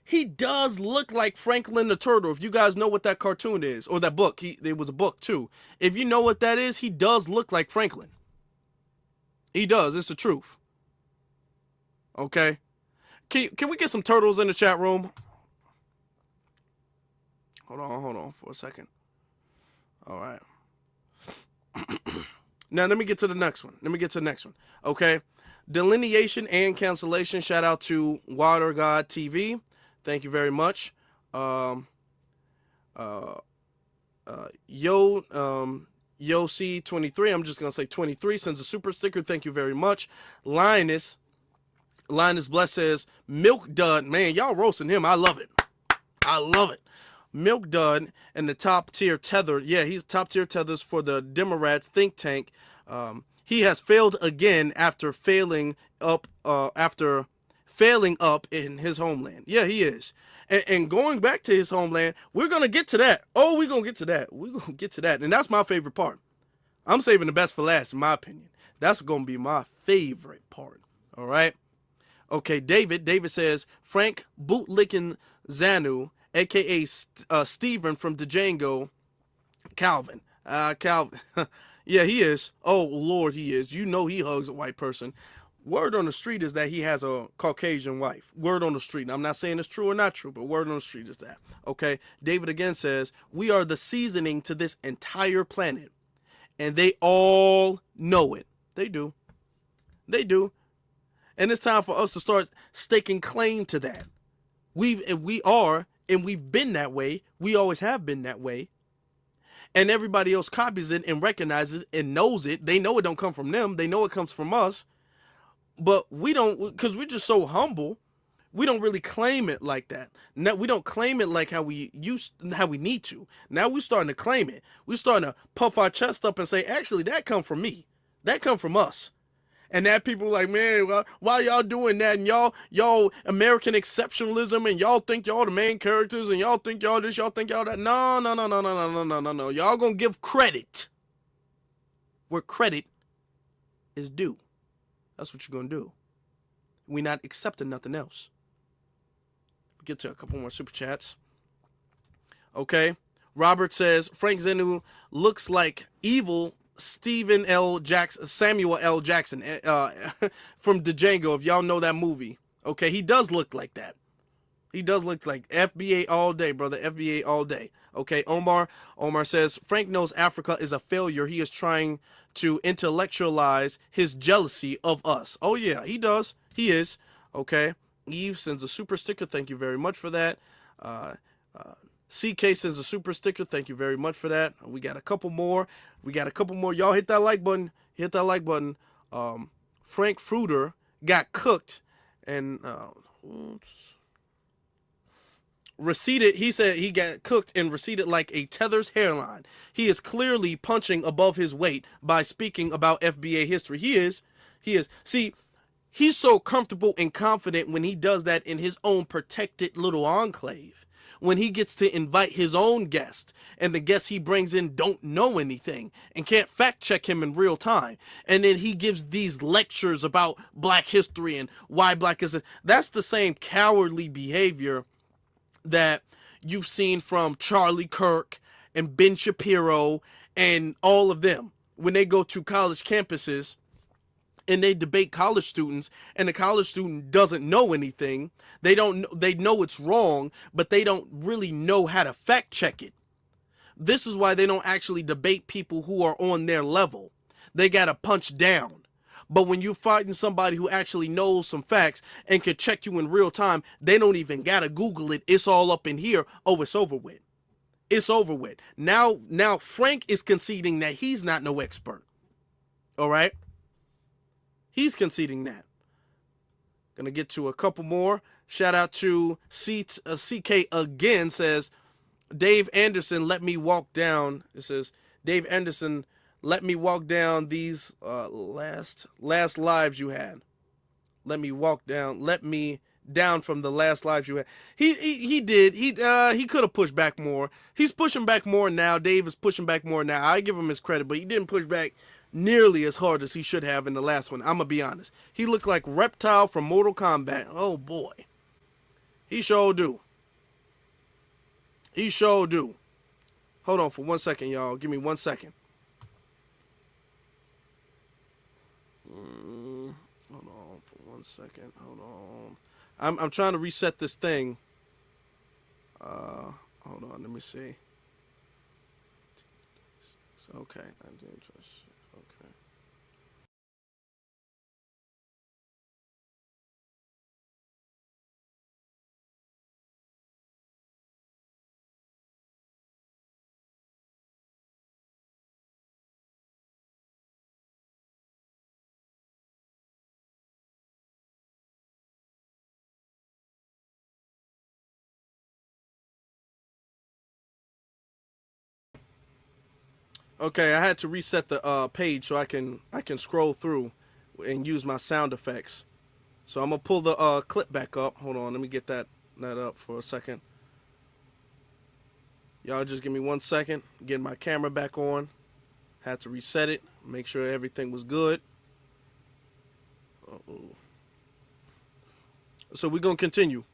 he does look like Franklin the Turtle. If you guys know what that cartoon is, or that book, there was a book too. If you know what that is, he does look like Franklin. He does. It's the truth. Okay. Can we get some turtles in the chat room? Hold on for a second. All right. Now let me get to the next one. Okay. Delineation and cancellation. Shout out to Water God TV. Thank you very much. Yo C23. I'm just gonna say 23. Sends a super sticker. Thank you very much. Linus Bless says Milk Dud. Man, y'all roasting him. I love it. Milk Dud and the top tier tether. Yeah, he's top tier tethers for the Democrats think tank. He has failed again after failing up in his homeland. Yeah, he is. And going back to his homeland, we're going to get to that. Oh, we're going to get to that. And that's my favorite part. I'm saving the best for last, in my opinion. That's going to be my favorite part. All right. Okay, David says, Frank bootlicking Zanu, a.k.a. Steven from Django, Calvin. Calvin. Yeah, he is. Oh, Lord, he is. You know he hugs a white person. Word on the street is that he has a Caucasian wife. Word on the street. I'm not saying it's true or not true, but word on the street is that. Okay. David again says, we are the seasoning to this entire planet. And they all know it. They do. They do. And it's time for us to start staking claim to that. We've been that way. We always have been that way. And everybody else copies it and recognizes it and knows it. They know it don't come from them. They know it comes from us. But we don't, because we're just so humble. We don't really claim it like that. No, we don't claim it like how we need to. Now we're starting to claim it. We're starting to puff our chest up and say, actually, that come from me. That come from us. And that people like, man, why y'all doing that? And y'all American exceptionalism, and y'all think y'all the main characters, and y'all think y'all this, y'all think y'all that. No. Y'all gonna give credit where credit is due. That's what you're gonna do. We're not accepting nothing else. We get to a couple more super chats. Okay. Robert says, Frank Zanu looks like evil Samuel L. Jackson from Django, if y'all know that movie. Okay, he does look like that. He does look like FBA all day, brother. FBA all day. Okay, Omar says, Frank knows Africa is a failure. He is trying to intellectualize his jealousy of us. Oh, yeah, he does. He is. Okay, Eve sends a super sticker. Thank you very much for that. CK sends a super sticker. Thank you very much for that. We got a couple more. Y'all hit that like button. Hit that like button. Frank Fruiter got cooked and receded. He said he got cooked and receded like a tether's hairline. He is clearly punching above his weight by speaking about FBA history. He is. See, he's so comfortable and confident when he does that in his own protected little enclave. When he gets to invite his own guest, and the guests he brings in don't know anything and can't fact check him in real time. And then he gives these lectures about black history and why black is. That's the same cowardly behavior that you've seen from Charlie Kirk and Ben Shapiro and all of them when they go to college campuses and they debate college students, and the college student doesn't know anything. They know it's wrong, but they don't really know how to fact check it. This is why they don't actually debate people who are on their level. They got to punch down. But when you're fighting somebody who actually knows some facts and can check you in real time, they don't even got to Google it. It's all up in here. Oh, it's over with. It's over with. Now Frank is conceding that he's not no expert. All right? He's conceding that. Gonna get to a couple more. Shout out to CK again, says, Dave Anderson, let me walk down. It says, Dave Anderson, let me walk down these last lives you had. Let me down from the last lives you had. He did. He could have pushed back more. He's pushing back more now. Dave is pushing back more now. I give him his credit, but he didn't push back nearly as hard as he should have in the last one. I'm gonna be honest. He looked like Reptile from Mortal Kombat. Oh boy. He sure do. He sure do. Hold on for 1 second, y'all. Give me 1 second. Hold on for 1 second. Hold on. I'm trying to reset this thing. Hold on. Let me see. Okay. Okay. Okay, I had to reset the page so I can scroll through and use my sound effects. So I'm gonna pull the clip back up. Hold on, let me get that up for a second. Y'all just give me 1 second. Get my camera back on. Had to reset it. Make sure everything was good. So we're gonna continue.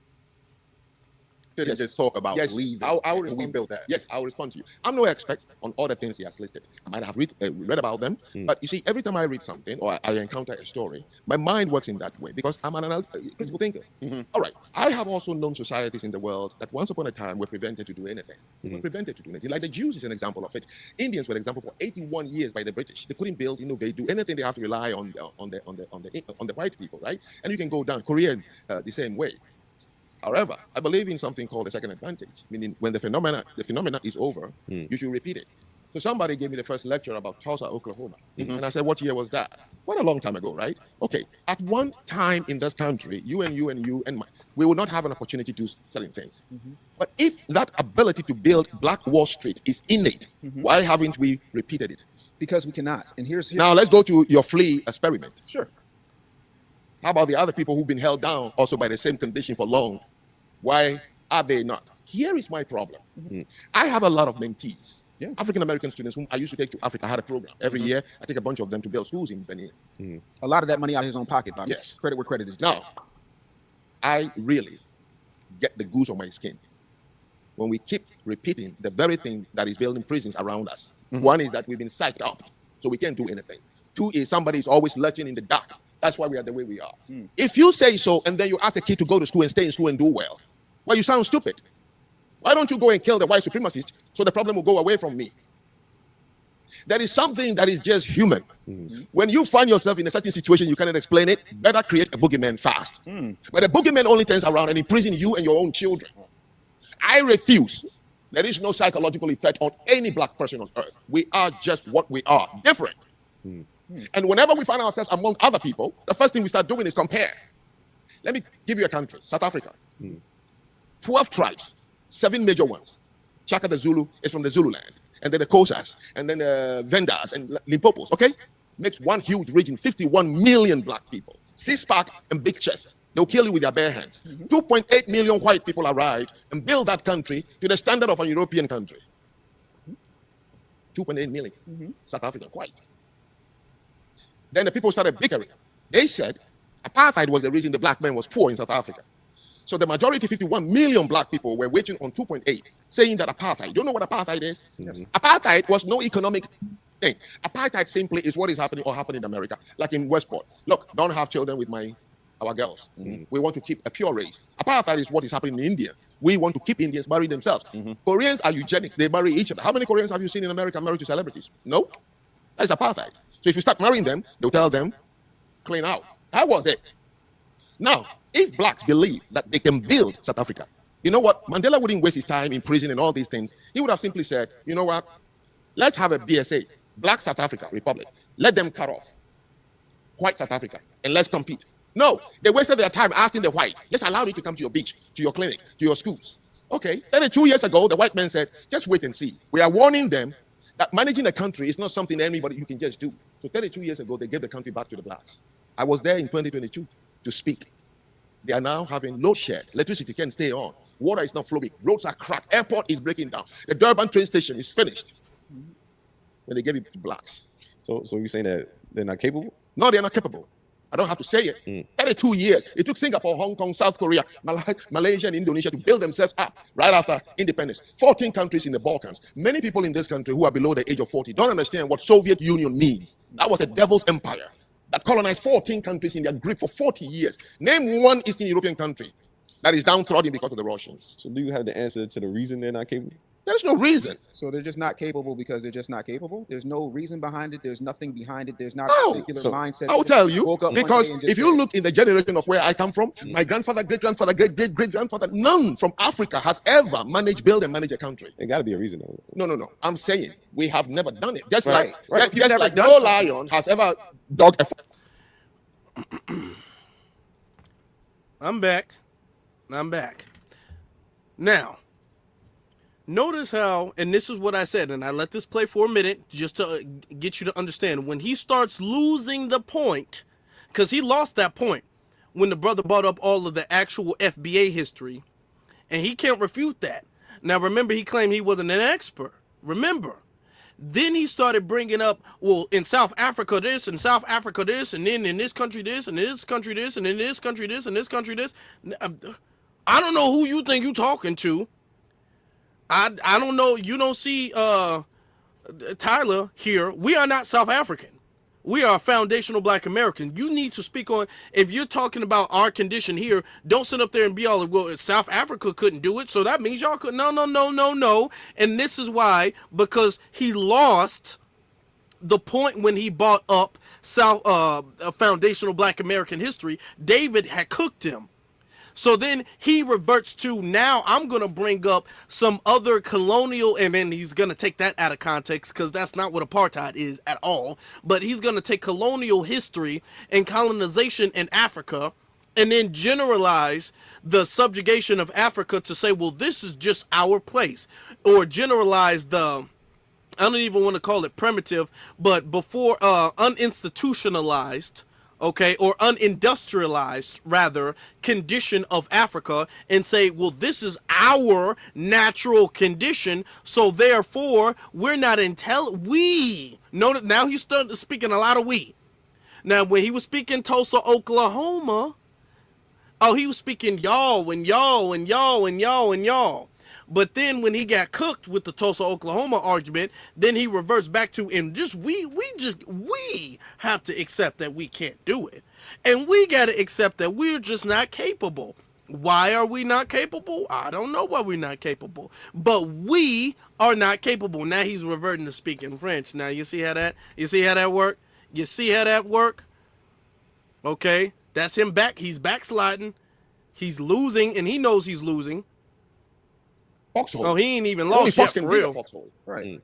to just talk about leaving. I will and respond. we built that. Yes, I will respond to you. I'm no expert on all the things he has listed. I might have read about them, but you see, every time I read something or I encounter a story, my mind works in that way because I'm an critical thinker. All right, I have also known societies in the world that once upon a time were prevented to do anything. Were prevented to do anything. Like the Jews is an example of it. Indians were an example for 81 years by the British. They couldn't build, innovate, do anything. They have to rely on the white people, right? And you can go down Korean the same way. However, I believe in something called the second advantage, meaning when the phenomena is over, you should repeat it. So somebody gave me the first lecture about Tulsa, Oklahoma, and I said, "What year was that?" Quite a long time ago, right? Okay, at one time in this country, you and we will not have an opportunity to selling things. But if that ability to build Black Wall Street is innate, why haven't we repeated it? Because we cannot. And here's now let's go to your flea experiment. Sure. How about the other people who've been held down also by the same condition for long? Why are they not? Here is my problem. I have a lot of mentees, African American students whom I used to take to Africa. I had a program every year. I take a bunch of them to build schools in Benin. A lot of that money out of his own pocket, Bobby. Yes. Credit where credit is due. Now, I really get the goose on my skin when we keep repeating the very thing that is building prisons around us. One is that we've been psyched up, so we can't do anything. Two is somebody is always lurching in the dark. That's why we are the way we are. If you say so, and then you ask a kid to go to school and stay in school and do well, well, you sound stupid. Why don't you go and kill the white supremacist so the problem will go away from me? There is something that is just human. When you find yourself in a certain situation you cannot explain it, better create a boogeyman fast. But the boogeyman only turns around and imprisons you and your own children. I refuse. There is no psychological effect on any Black person on earth. We are just what we are, different. And whenever we find ourselves among other people, the first thing we start doing is compare. Let me give you a country, South Africa. 12 tribes, 7 major ones. Chaka the Zulu is from the Zulu land. And then the Xhosas, and then the Vendas and Limpopos, okay? Makes one huge region, 51 million Black people. Six-pack and big chest. They'll kill you with their bare hands. 2.8 million white people arrived and built that country to the standard of a European country. 2.8 million South African white. Then the people started bickering. They said apartheid was the reason the Black man was poor in South Africa. So the majority, 51 million Black people, were waiting on 2.8, saying that apartheid. You don't know what apartheid is? Apartheid was no economic thing. Apartheid simply is what is happening or happened in America, like in Westport. Look, don't have children with our girls. We want to keep a pure race. Apartheid is what is happening in India. We want to keep Indians marry themselves. Koreans are eugenics. They marry each other. How many Koreans have you seen in America married to celebrities? No. That is apartheid. So if you start marrying them, they'll tell them, clean out. That was it. Now, if Blacks believe that they can build South Africa, you know what? Mandela wouldn't waste his time in prison and all these things. He would have simply said, you know what? Let's have a BSA, Black South Africa Republic. Let them cut off white South Africa and let's compete. No, they wasted their time asking the white, just allow me to come to your beach, to your clinic, to your schools. Okay, 32 years ago, the white man said, just wait and see. We are warning them that managing a country is not something anybody you can just do. So 32 years ago, they gave the country back to the Blacks. I was there in 2022 to speak. They are now having load shed. Electricity can't stay on. Water is not flowing. Roads are cracked. Airport is breaking down. The Durban train station is finished. When they gave it to Blacks. So you're saying that they're not capable? No, they're not capable. I don't have to say it. 32 years. It took Singapore, Hong Kong, South Korea, Malaysia, and Indonesia to build themselves up right after independence. 14 countries in the Balkans. Many people in this country who are below the age of 40 don't understand what Soviet Union means. That was a devil's empire that colonized 14 countries in their grip for 40 years. Name one Eastern European country that is downtrodden because of the Russians. So do you have the answer to the reason they're not capable? There's no reason. So they're just not capable because they're just not capable? There's no reason behind it. There's nothing behind it. There's not a particular mindset. I'll tell you, because if you look in the generation of where I come from, my grandfather, great-grandfather, great-great-great-grandfather, none from Africa has ever build and manage a country. There got to be a reason, though. No. I'm saying we have never done it. Just right. like no lion has ever dug a... I'm back. Now, notice how, and this is what I said, and I let this play for a minute just to get you to understand. When he starts losing the point, because he lost that point when the brother brought up all of the actual FBA history, and he can't refute that. Now, remember, he claimed he wasn't an expert. Remember. Then he started bringing up, well, in South Africa this, and South Africa this, and then in this country this, and in this country this, and in this country this, and this country this. I don't know who you think you talking to. I don't know. You don't see Tyler here. We are not South African. We are foundational Black American. You need to speak on, if you're talking about our condition here, don't sit up there and be all, well, South Africa couldn't do it, so that means y'all could. No. And this is why, because he lost the point when he brought up foundational Black American history. David had cooked him. So then he reverts to, now I'm going to bring up some other colonial, and then he's going to take that out of context because that's not what apartheid is at all. But he's going to take colonial history and colonization in Africa and then generalize the subjugation of Africa to say, well, this is just our place, or generalize the, I don't even want to call it primitive, but before uninstitutionalized, okay, or unindustrialized, rather, condition of Africa, and say, well, this is our natural condition, so therefore, we're not now he's starting to speak in a lot of we. Now, when he was speaking Tulsa, Oklahoma, he was speaking y'all and y'all and y'all and y'all and y'all. But then when he got cooked with the Tulsa, Oklahoma argument, then he reverts back to, and just we have to accept that we can't do it. And we got to accept that we're just not capable. Why are we not capable? I don't know why we're not capable. But we are not capable. Now he's reverting to speaking French. Now you see how that work? You see how that work? Okay, that's him back. He's backsliding. He's losing, and he knows he's losing. Foxhole. Oh, he ain't even lost yet, for real. Right.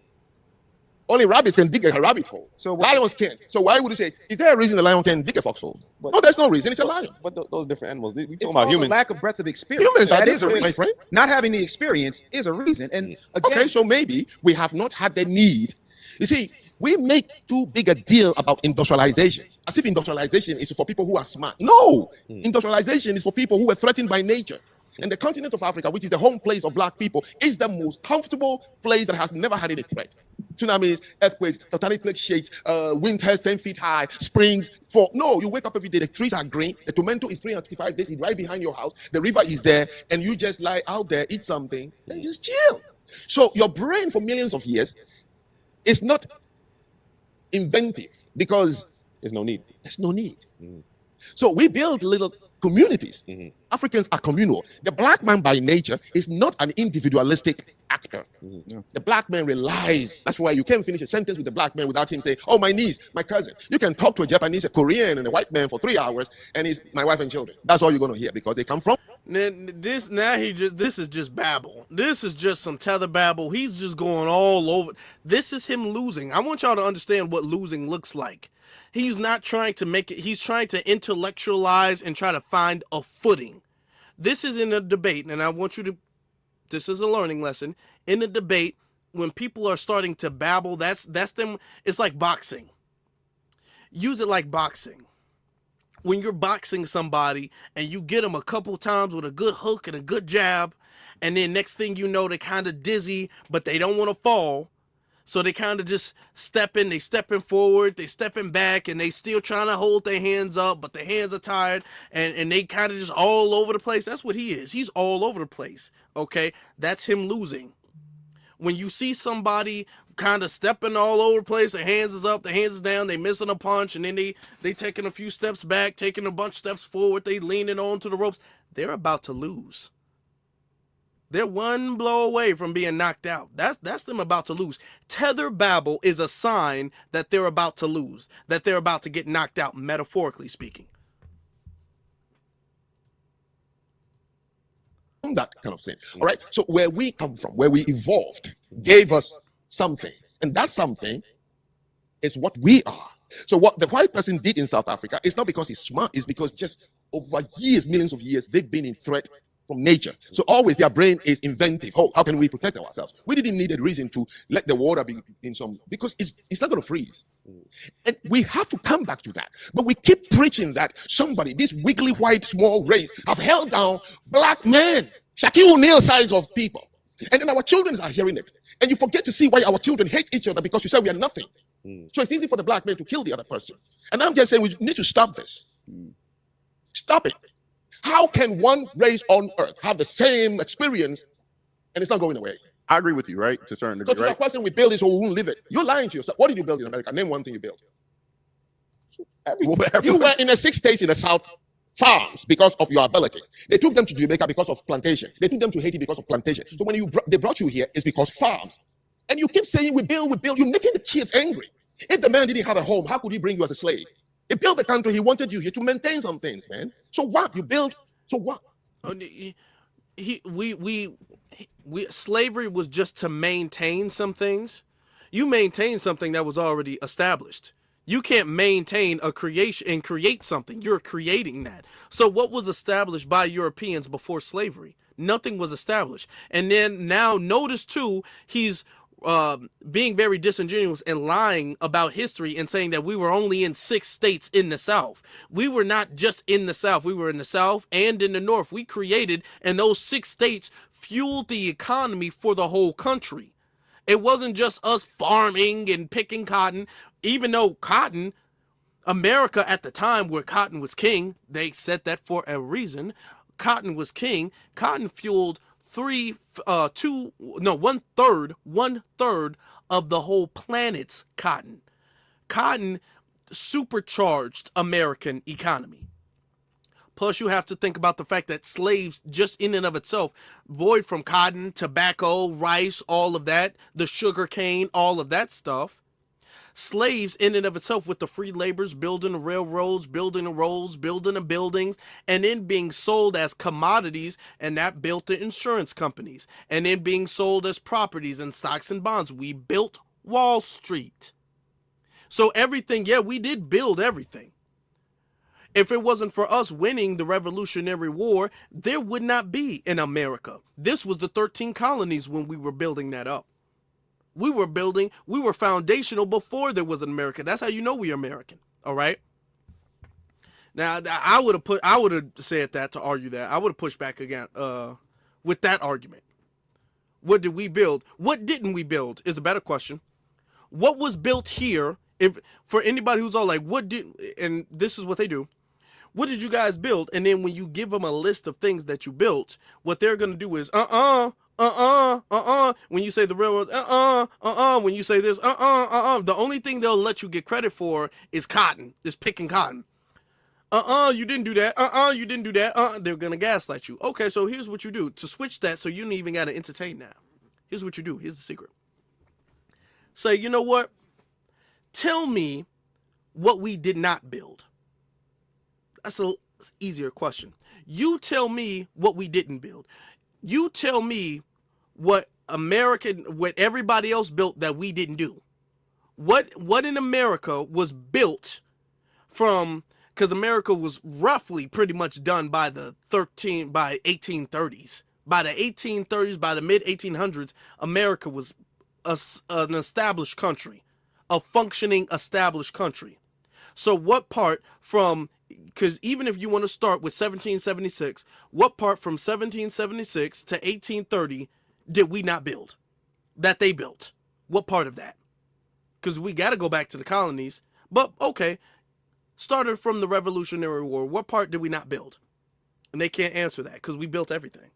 Only rabbits can dig a rabbit hole. So lions can't. So why would you say, is there a reason the lion can dig a foxhole? No, there's no reason. It's a lion. But those different animals. We talking It's about humans. lack of breadth of experience. Humans that are is a different, my reason. friend. Not having the experience is a reason. And again, okay, so maybe we have not had the need. You see, we make too big a deal about industrialization, as if industrialization is for people who are smart. No, industrialization is for people who are threatened by nature. And the continent of Africa, which is the home place of Black people, is the most comfortable place that has never had any threat. Tsunamis, earthquakes, tectonic plate shakes, winters 10 feet high, springs. No, you wake up every day, the trees are green, the tomato is 365 days, it's right behind your house, the river is there, and you just lie out there, eat something, and just chill. So your brain for millions of years is not inventive because there's no need. There's no need. So we build little communities. Africans are communal. The Black man by nature is not an individualistic actor. The Black man relies. That's why you can't finish a sentence with the Black man without him saying, oh, my niece, my cousin. You can talk to a Japanese, a Korean, and a white man for 3 hours, and he's my wife and children. That's all you're going to hear because they come from. This is just babble. This is just some tether babble. He's just going all over. This is him losing. I want y'all to understand what losing looks like. He's not trying to make it, he's trying to intellectualize and try to find a footing. This is in a debate, and I want you to, this is a learning lesson. In a debate, when people are starting to babble, that's them, it's like boxing. Use it like boxing. When you're boxing somebody and you get them a couple times with a good hook and a good jab, and then next thing you know, they're kind of dizzy, but they don't want to fall. So they kind of just they stepping forward, they stepping back, and they still trying to hold their hands up, but their hands are tired, and they kind of just all over the place. That's what he is. He's all over the place, okay? That's him losing. When you see somebody kind of stepping all over the place, their hands is up, their hands is down, they missing a punch, and then they taking a few steps back, taking a bunch of steps forward, they leaning onto the ropes, they're about to lose. They're one blow away from being knocked out. That's them about to lose. Tether babble is a sign that they're about to lose, that they're about to get knocked out, metaphorically speaking. That kind of thing. All right. So where we come from, where we evolved, gave us something. And that something is what we are. So what the white person did in South Africa is not because he's smart, it's because just over years, millions of years, they've been in threat from nature. So always their brain is inventive. Oh, how can we protect ourselves? We didn't need a reason to let the water be in some, because it's not going to freeze. And we have to come back to that. But we keep preaching that somebody, this wiggly white small race, have held down Black men, Shaquille O'Neal size of people. And then our children are hearing it. And you forget to see why our children hate each other, because you say we are nothing. So it's easy for the Black man to kill the other person. And I'm just saying we need to stop this. Stop it. How can one race on earth have the same experience and it's not going away? I agree with you, right? To a certain So degree, to the right? question, we build it so we won't live it. You're lying to yourself. What did you build in America? Name one thing you built. You were in the 6 states in the South, farms because of your ability. They took them to Jamaica because of plantation. They took them to Haiti because of plantation. So when they brought you here, it's because farms. And you keep saying we build. You're making the kids angry. If the man didn't have a home, how could he bring you as a slave? He built the country. He wanted you here to maintain some things, man. So what? You build. So what? Slavery was just to maintain some things. You maintain something that was already established. You can't maintain a creation and create something. You're creating that. So what was established by Europeans before slavery? Nothing was established. And then now notice too, he's being very disingenuous and lying about history and saying that we were only in 6 states in the South. We were not just in the South. We were in the South and in the North. We created, and those 6 states fueled the economy for the whole country. It wasn't just us farming and picking cotton, even though cotton, America at the time where cotton was king, they said that for a reason. Cotton was king. Cotton fueled one third of the whole planet's cotton. Cotton supercharged American economy. Plus, you have to think about the fact that slaves, just in and of itself, void from cotton, tobacco, rice, all of that, the sugar cane, all of that stuff. Slaves in and of itself, with the free laborers building the railroads, building the roads, building the buildings, and then being sold as commodities, and that built the insurance companies, and then being sold as properties and stocks and bonds. We built Wall Street. So everything, yeah, we did build everything. If it wasn't for us winning the Revolutionary War, there would not be an America. This was the 13 colonies when we were building that up. We were foundational before there was an America. That's how you know we're American. All right. Now, I would have said that to argue that. I would have pushed back again with that argument. What did we build? What didn't we build is a better question. What was built here? If for anybody who's all like, and this is what they do. What did you guys build? And then when you give them a list of things that you built, what they're going to do is, when you say the railroad, when you say this, the only thing they'll let you get credit for is cotton, is picking cotton. You didn't do that. You didn't do that. They're going to gaslight you. Okay, so here's what you do. To switch that so you don't even got to entertain now. Here's what you do. Here's the secret. Say, you know what? Tell me what we did not build. That's an easier question. You tell me what we didn't build. You tell me what everybody else built that we didn't do. What in America was built from, because America was roughly pretty much done by the 1830s. By the 1830s, by the mid 1800s, America was an established country, a functioning established country. So what part from, because even if you want to start with 1776, what part from 1776 to 1830 did we not build that they built? What part of that? Because we got to go back to the colonies. But okay, started from the Revolutionary War. What part did we not build? And they can't answer that because we built everything.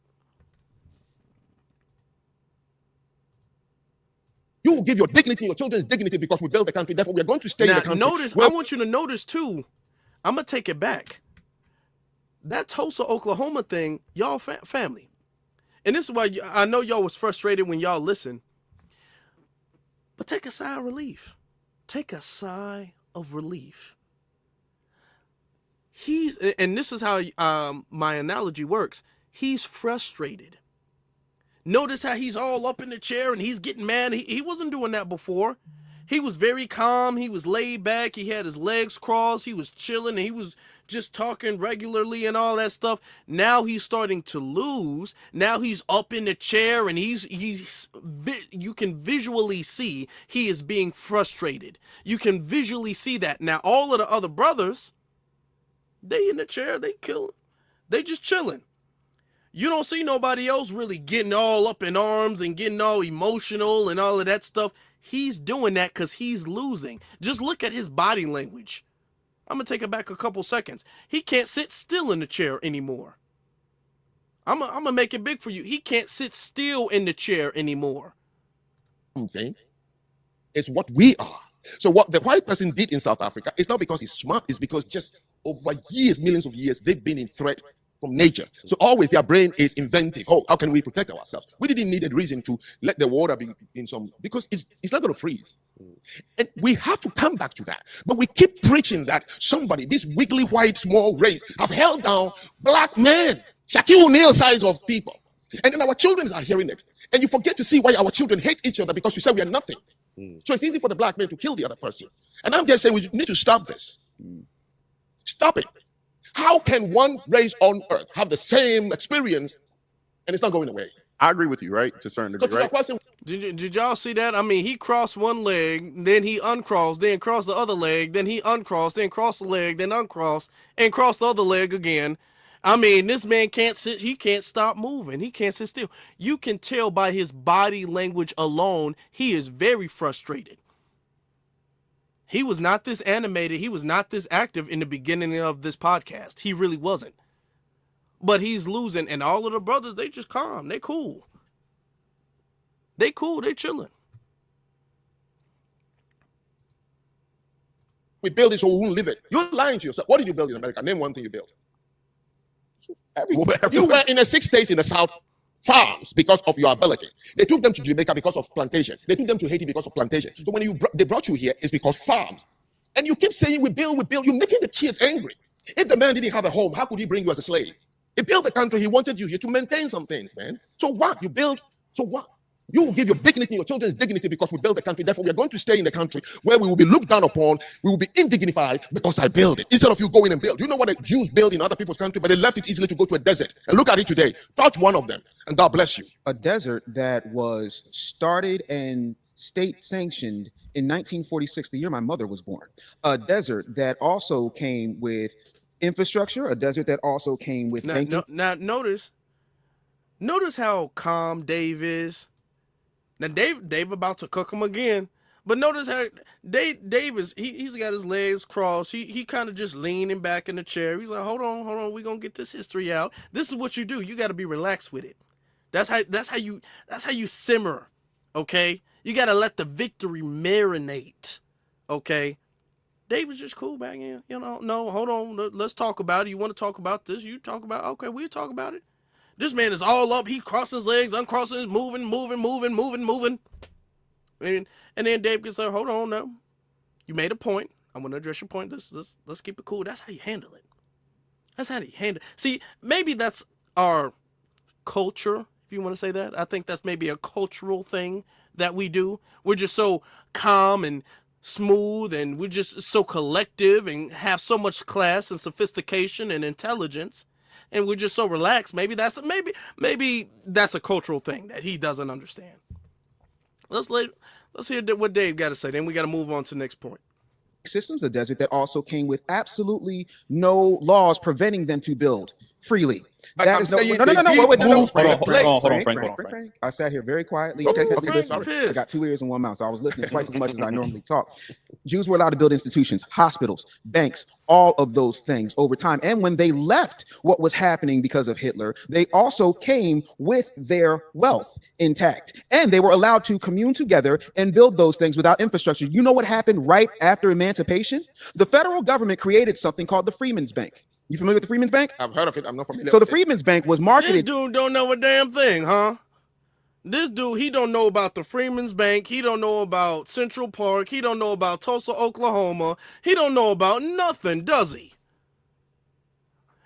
You will give your dignity, your children's dignity, because we built the country. Therefore, we are going to stay in the country. Notice, I want you to notice too. I'm gonna take it back. That Tulsa, Oklahoma thing, y'all family, and this is why I know y'all was frustrated when y'all listened. But take a sigh of relief. Take a sigh of relief. And this is how my analogy works. He's frustrated. Notice how he's all up in the chair and he's getting mad. He wasn't doing that before. He was very calm. He was laid back. He had his legs crossed. He was chilling. And he was just talking regularly and all that stuff. Now he's starting to lose. Now he's up in the chair and you can visually see he is being frustrated. You can visually see that. Now all of the other brothers, they in the chair, they killing. They just chilling. You don't see nobody else really getting all up in arms and getting all emotional and all of that stuff. He's doing that because he's losing. Just look at his body language. I'm going to take it back a couple seconds. He can't sit still in the chair anymore. I'm going to make it big for you. He can't sit still in the chair anymore. Thing. It's what we are. So what the white person did in South Africa is not because he's smart, it's because just over years, millions of years, they've been in threat from nature. So always their brain is inventive. Oh, how can we protect ourselves? We didn't need a reason to let the water be in some, because it's not going to freeze. And we have to come back to that. But we keep preaching that somebody, this wiggly white small race, have held down black men, Shaquille O'Neal size of people. And then our children are hearing it. And you forget to see why our children hate each other, because you say we are nothing. So it's easy for the black man to kill the other person. And I'm just saying we need to stop this. Stop it. How can one race on earth have the same experience and it's not going away? I agree with you, right? To a certain degree, right? Did y'all see that? I mean, he crossed one leg, then he uncrossed, then crossed the other leg, then he uncrossed, then crossed the leg, then uncrossed, and crossed the other leg again. I mean, this man can't sit, he can't stop moving. He can't sit still. You can tell by his body language alone, he is very frustrated. He was not this animated, he was not this active in the beginning of this podcast. He really wasn't. But he's losing, and all of the brothers, they just calm. They cool. They cool, they chilling. We build it so we won't live it. You're lying to yourself. What did you build in America? Name one thing you built. You were in the 6 states in the South, farms because of your ability. They took them to Jamaica because of plantation. They took them to Haiti because of plantation. So when they brought you here, it's because farms. And you keep saying we build, you're making the kids angry. If the man didn't have a home, how could he bring you as a slave? He built the country, he wanted you here to maintain some things, man. So what? You build, so what? You will give your dignity, your children's dignity, because we built the country. Therefore, we are going to stay in the country where we will be looked down upon. We will be indignified because I built it. Instead of you going and build. You know what the Jews build in other people's country, but they left it easily to go to a desert. And look at it today. Touch one of them, and God bless you. A desert that was started and state sanctioned in 1946, the year my mother was born. A desert that also came with infrastructure. A desert that also came with banking. Now notice how calm Dave is. Now Dave about to cook him again, but notice how Dave is he's got his legs crossed. He kind of just leaning back in the chair. He's like, hold on, we're gonna get this history out. This is what you do. You got to be relaxed with it. That's how you simmer. Okay, you got to let the victory marinate. Okay, Dave is just cool back in. You know, no, hold on, let's talk about it. You want to talk about this? You talk about. Okay, we'll talk about it. This man is all up. He crossing his legs, uncrossing his, moving. And then Dave gets there. Hold on, no. You made a point. I'm gonna address your point. Let's keep it cool. That's how you handle it. That's how you handle it. See, maybe that's our culture, if you want to say that. I think that's maybe a cultural thing that we do. We're just so calm and smooth, and we're just so collective and have so much class and sophistication and intelligence. And we're just so relaxed. Maybe that's a cultural thing that he doesn't understand. Let's hear what Dave got to say. Then we got to move on to the next point. Systems, a desert that also came with absolutely no laws preventing them to build freely. That is no. Hold on, Frank. I sat here very quietly. Okay, sorry. I got 2 ears and 1 mouth, so I was listening twice as much as I normally talk. Jews were allowed to build institutions, hospitals, banks, all of those things over time. And when they left what was happening because of Hitler, they also came with their wealth intact. And they were allowed to commune together and build those things without infrastructure. You know what happened right after emancipation? The federal government created something called the Freedmen's Bank. You familiar with the Freedmen's Bank? I've heard of it. I'm not familiar. So the Freedmen's Bank was marketed. This dude don't know a damn thing, huh? This dude, he don't know about the Freedmen's Bank. He don't know about Central Park. He don't know about Tulsa, Oklahoma. He don't know about nothing, does he?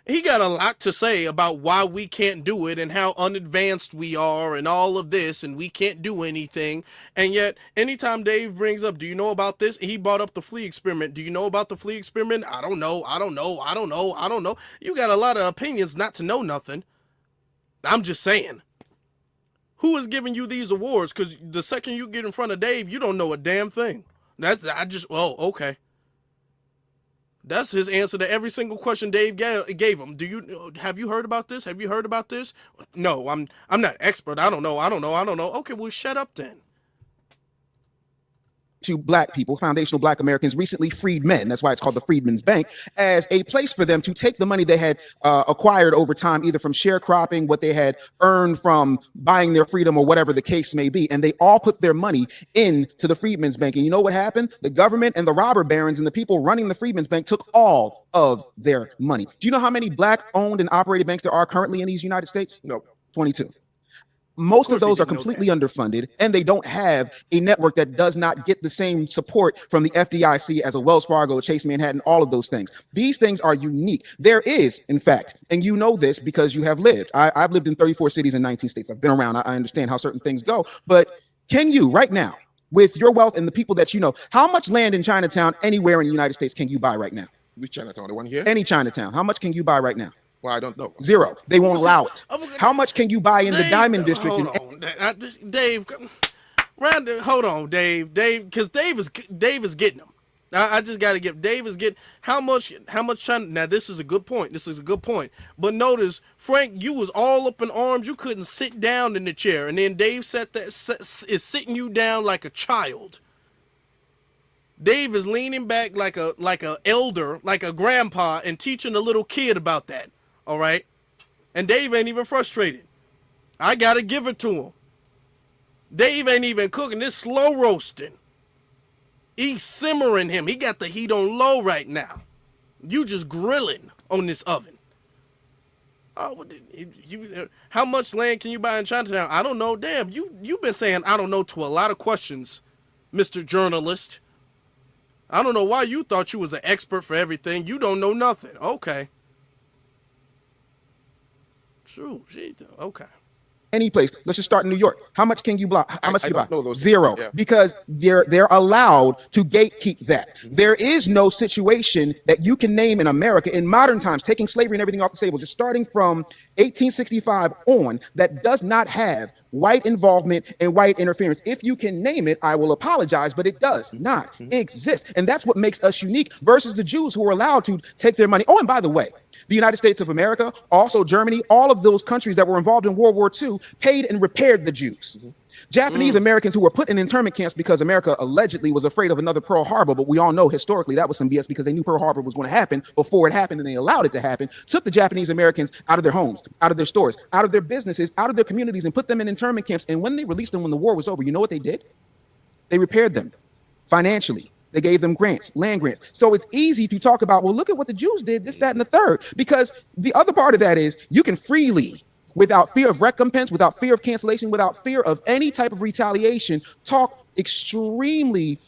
He got a lot to say about why we can't do it and how unadvanced we are and all of this, and we can't do anything. And yet, anytime Dave brings up, do you know about this? He brought up the flea experiment. Do you know about the flea experiment? I don't know. You got a lot of opinions not to know nothing. I'm just saying. Who is giving you these awards? Because the second you get in front of Dave, you don't know a damn thing. Okay. That's his answer to every single question Dave gave him. Have you heard about this? Have you heard about this? No, I'm not expert. I don't know. Okay, well, shut up then. to black people, foundational black Americans, recently freed men, that's why it's called the Freedmen's Bank, as a place for them to take the money they had acquired over time, either from sharecropping, what they had earned from buying their freedom or whatever the case may be. And they all put their money into the Freedmen's Bank. And you know what happened? The government and the robber barons and the people running the Freedmen's Bank took all of their money. Do you know how many black owned and operated banks there are currently in these United States? No. 22. Most of those are completely underfunded, and they don't have a network that does not get the same support from the FDIC as a Wells Fargo, a Chase Manhattan, all of those things. These things are unique. There is, in fact, and you know this because you have lived. I've lived in 34 cities in 19 states. I've been around. I understand how certain things go. But can you, right now, with your wealth and the people that you know, how much land in Chinatown anywhere in the United States can you buy right now? Which Chinatown? The one here? Any Chinatown. How much can you buy right now? Well, I don't know. Zero. They won't allow it. How much can you buy in the Diamond District? Dave, hold on, Dave, because Dave is getting them. I just got to give Dave is getting how much China. Now this is a good point. But notice, Frank, you was all up in arms. You couldn't sit down in the chair, and then Dave is sitting you down like a child. Dave is leaning back like a elder, like a grandpa, and teaching a little kid about that. All right, and Dave ain't even frustrated. I gotta give it to him. Dave ain't even cooking. This slow roasting. He's simmering him. He got the heat on low right now. You just grilling on this oven. Oh, how much land can you buy in Chinatown? I don't know. Damn, you've been saying I don't know to a lot of questions, Mr. Journalist. I don't know why you thought you was an expert for everything. You don't know nothing. Okay. True. Okay. Any place. Let's just start in New York. How much can you buy? How much can you buy? Know those Zero. yeah. Because they're allowed to gatekeep that. There is no situation that you can name in America in modern times, taking slavery and everything off the table, just starting from 1865 on, that does not have white involvement and white interference. If you can name it, I will apologize, but it does not exist. And that's what makes us unique versus the Jews who are allowed to take their money. Oh, and by the way, the United States of America, also Germany, all of those countries that were involved in World War II paid and repaired the Jews. Japanese Americans who were put in internment camps because America allegedly was afraid of another Pearl Harbor, but we all know historically that was some BS because they knew Pearl Harbor was going to happen before it happened and they allowed it to happen, took the Japanese Americans out of their homes, out of their stores, out of their businesses, out of their communities, and put them in internment camps. And when they released them when the war was over, you know what they did? They repaired them financially. They gave them grants, land grants. So it's easy to talk about, well, look at what the Jews did, this, that, and the third, because the other part of that is you can freely, without fear of recompense, without fear of cancellation, without fear of any type of retaliation, talk extremely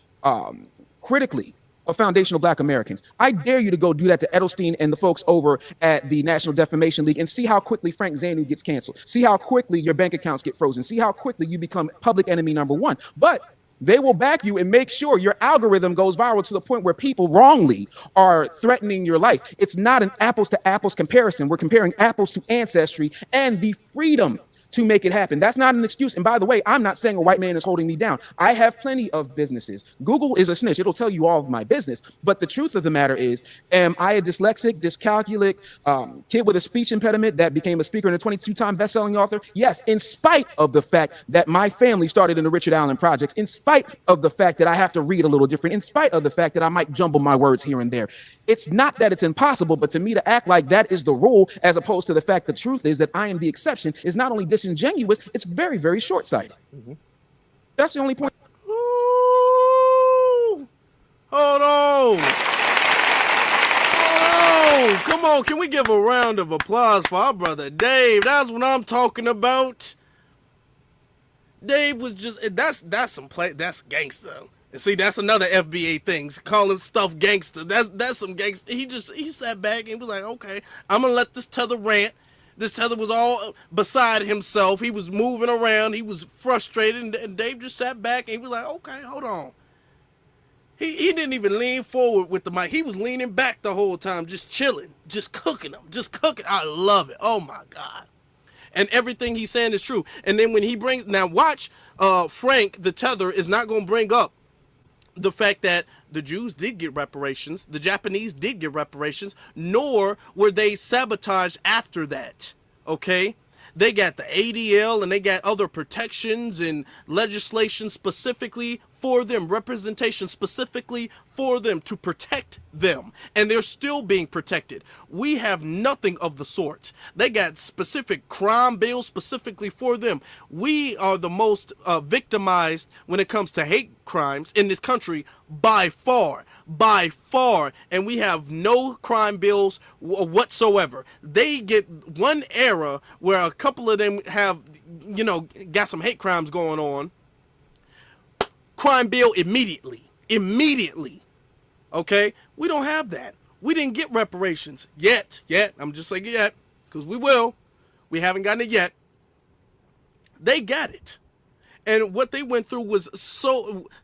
critically of foundational black Americans. I dare you to go do that to Edelstein and the folks over at the National Defamation League and see how quickly Frank Zanu gets canceled. See how quickly your bank accounts get frozen. See how quickly you become public enemy number one. But they will back you and make sure your algorithm goes viral to the point where people wrongly are threatening your life. It's not an apples to apples comparison. We're comparing apples to ancestry and the freedom to make it happen. That's not an excuse. And by the way, I'm not saying a white man is holding me down. I have plenty of businesses. Google is a snitch. It'll tell you all of my business. But the truth of the matter is, am I a dyslexic, dyscalculic kid with a speech impediment that became a speaker and a 22-time best-selling author? Yes, in spite of the fact that my family started in the Richard Allen Projects, in spite of the fact that I have to read a little different, in spite of the fact that I might jumble my words here and there. It's not that it's impossible, but to me to act like that is the rule, as opposed to the fact the truth is that I am the exception, is not only disingenuous, it's very, very short-sighted. That's the only point. Ooh, hold on. Come on, can we give a round of applause for our brother Dave? That's what I'm talking about. Dave was just, that's gangster. And see, that's another FBA thing, calling stuff gangster. That's some gangster. He sat back and was like, okay, I'm gonna let this tether rant. This tether was all beside himself. He was moving around. He was frustrated, and Dave just sat back and he was like, okay, hold on. He didn't even lean forward with the mic. He was leaning back the whole time, just chilling, just cooking them, just cooking. I love it. Oh my God. And everything he's saying is true. And then when he brings, now watch, Frank, the tether, is not going to bring up the fact that the Jews did get reparations, the Japanese did get reparations, nor were they sabotaged after that, okay? They got the ADL and they got other protections and legislation specifically for them, representation specifically for them to protect them, and they're still being protected. We have nothing of the sort. They got specific crime bills specifically for them. We are the most victimized when it comes to hate crimes in this country by far, and we have no crime bills whatsoever. They get one era where a couple of them have, you know, got some hate crimes going on. Crime bill immediately. Okay? We don't have that. We didn't get reparations yet. I'm just saying yet, because we will. We haven't gotten it yet. They got it. And what they went through was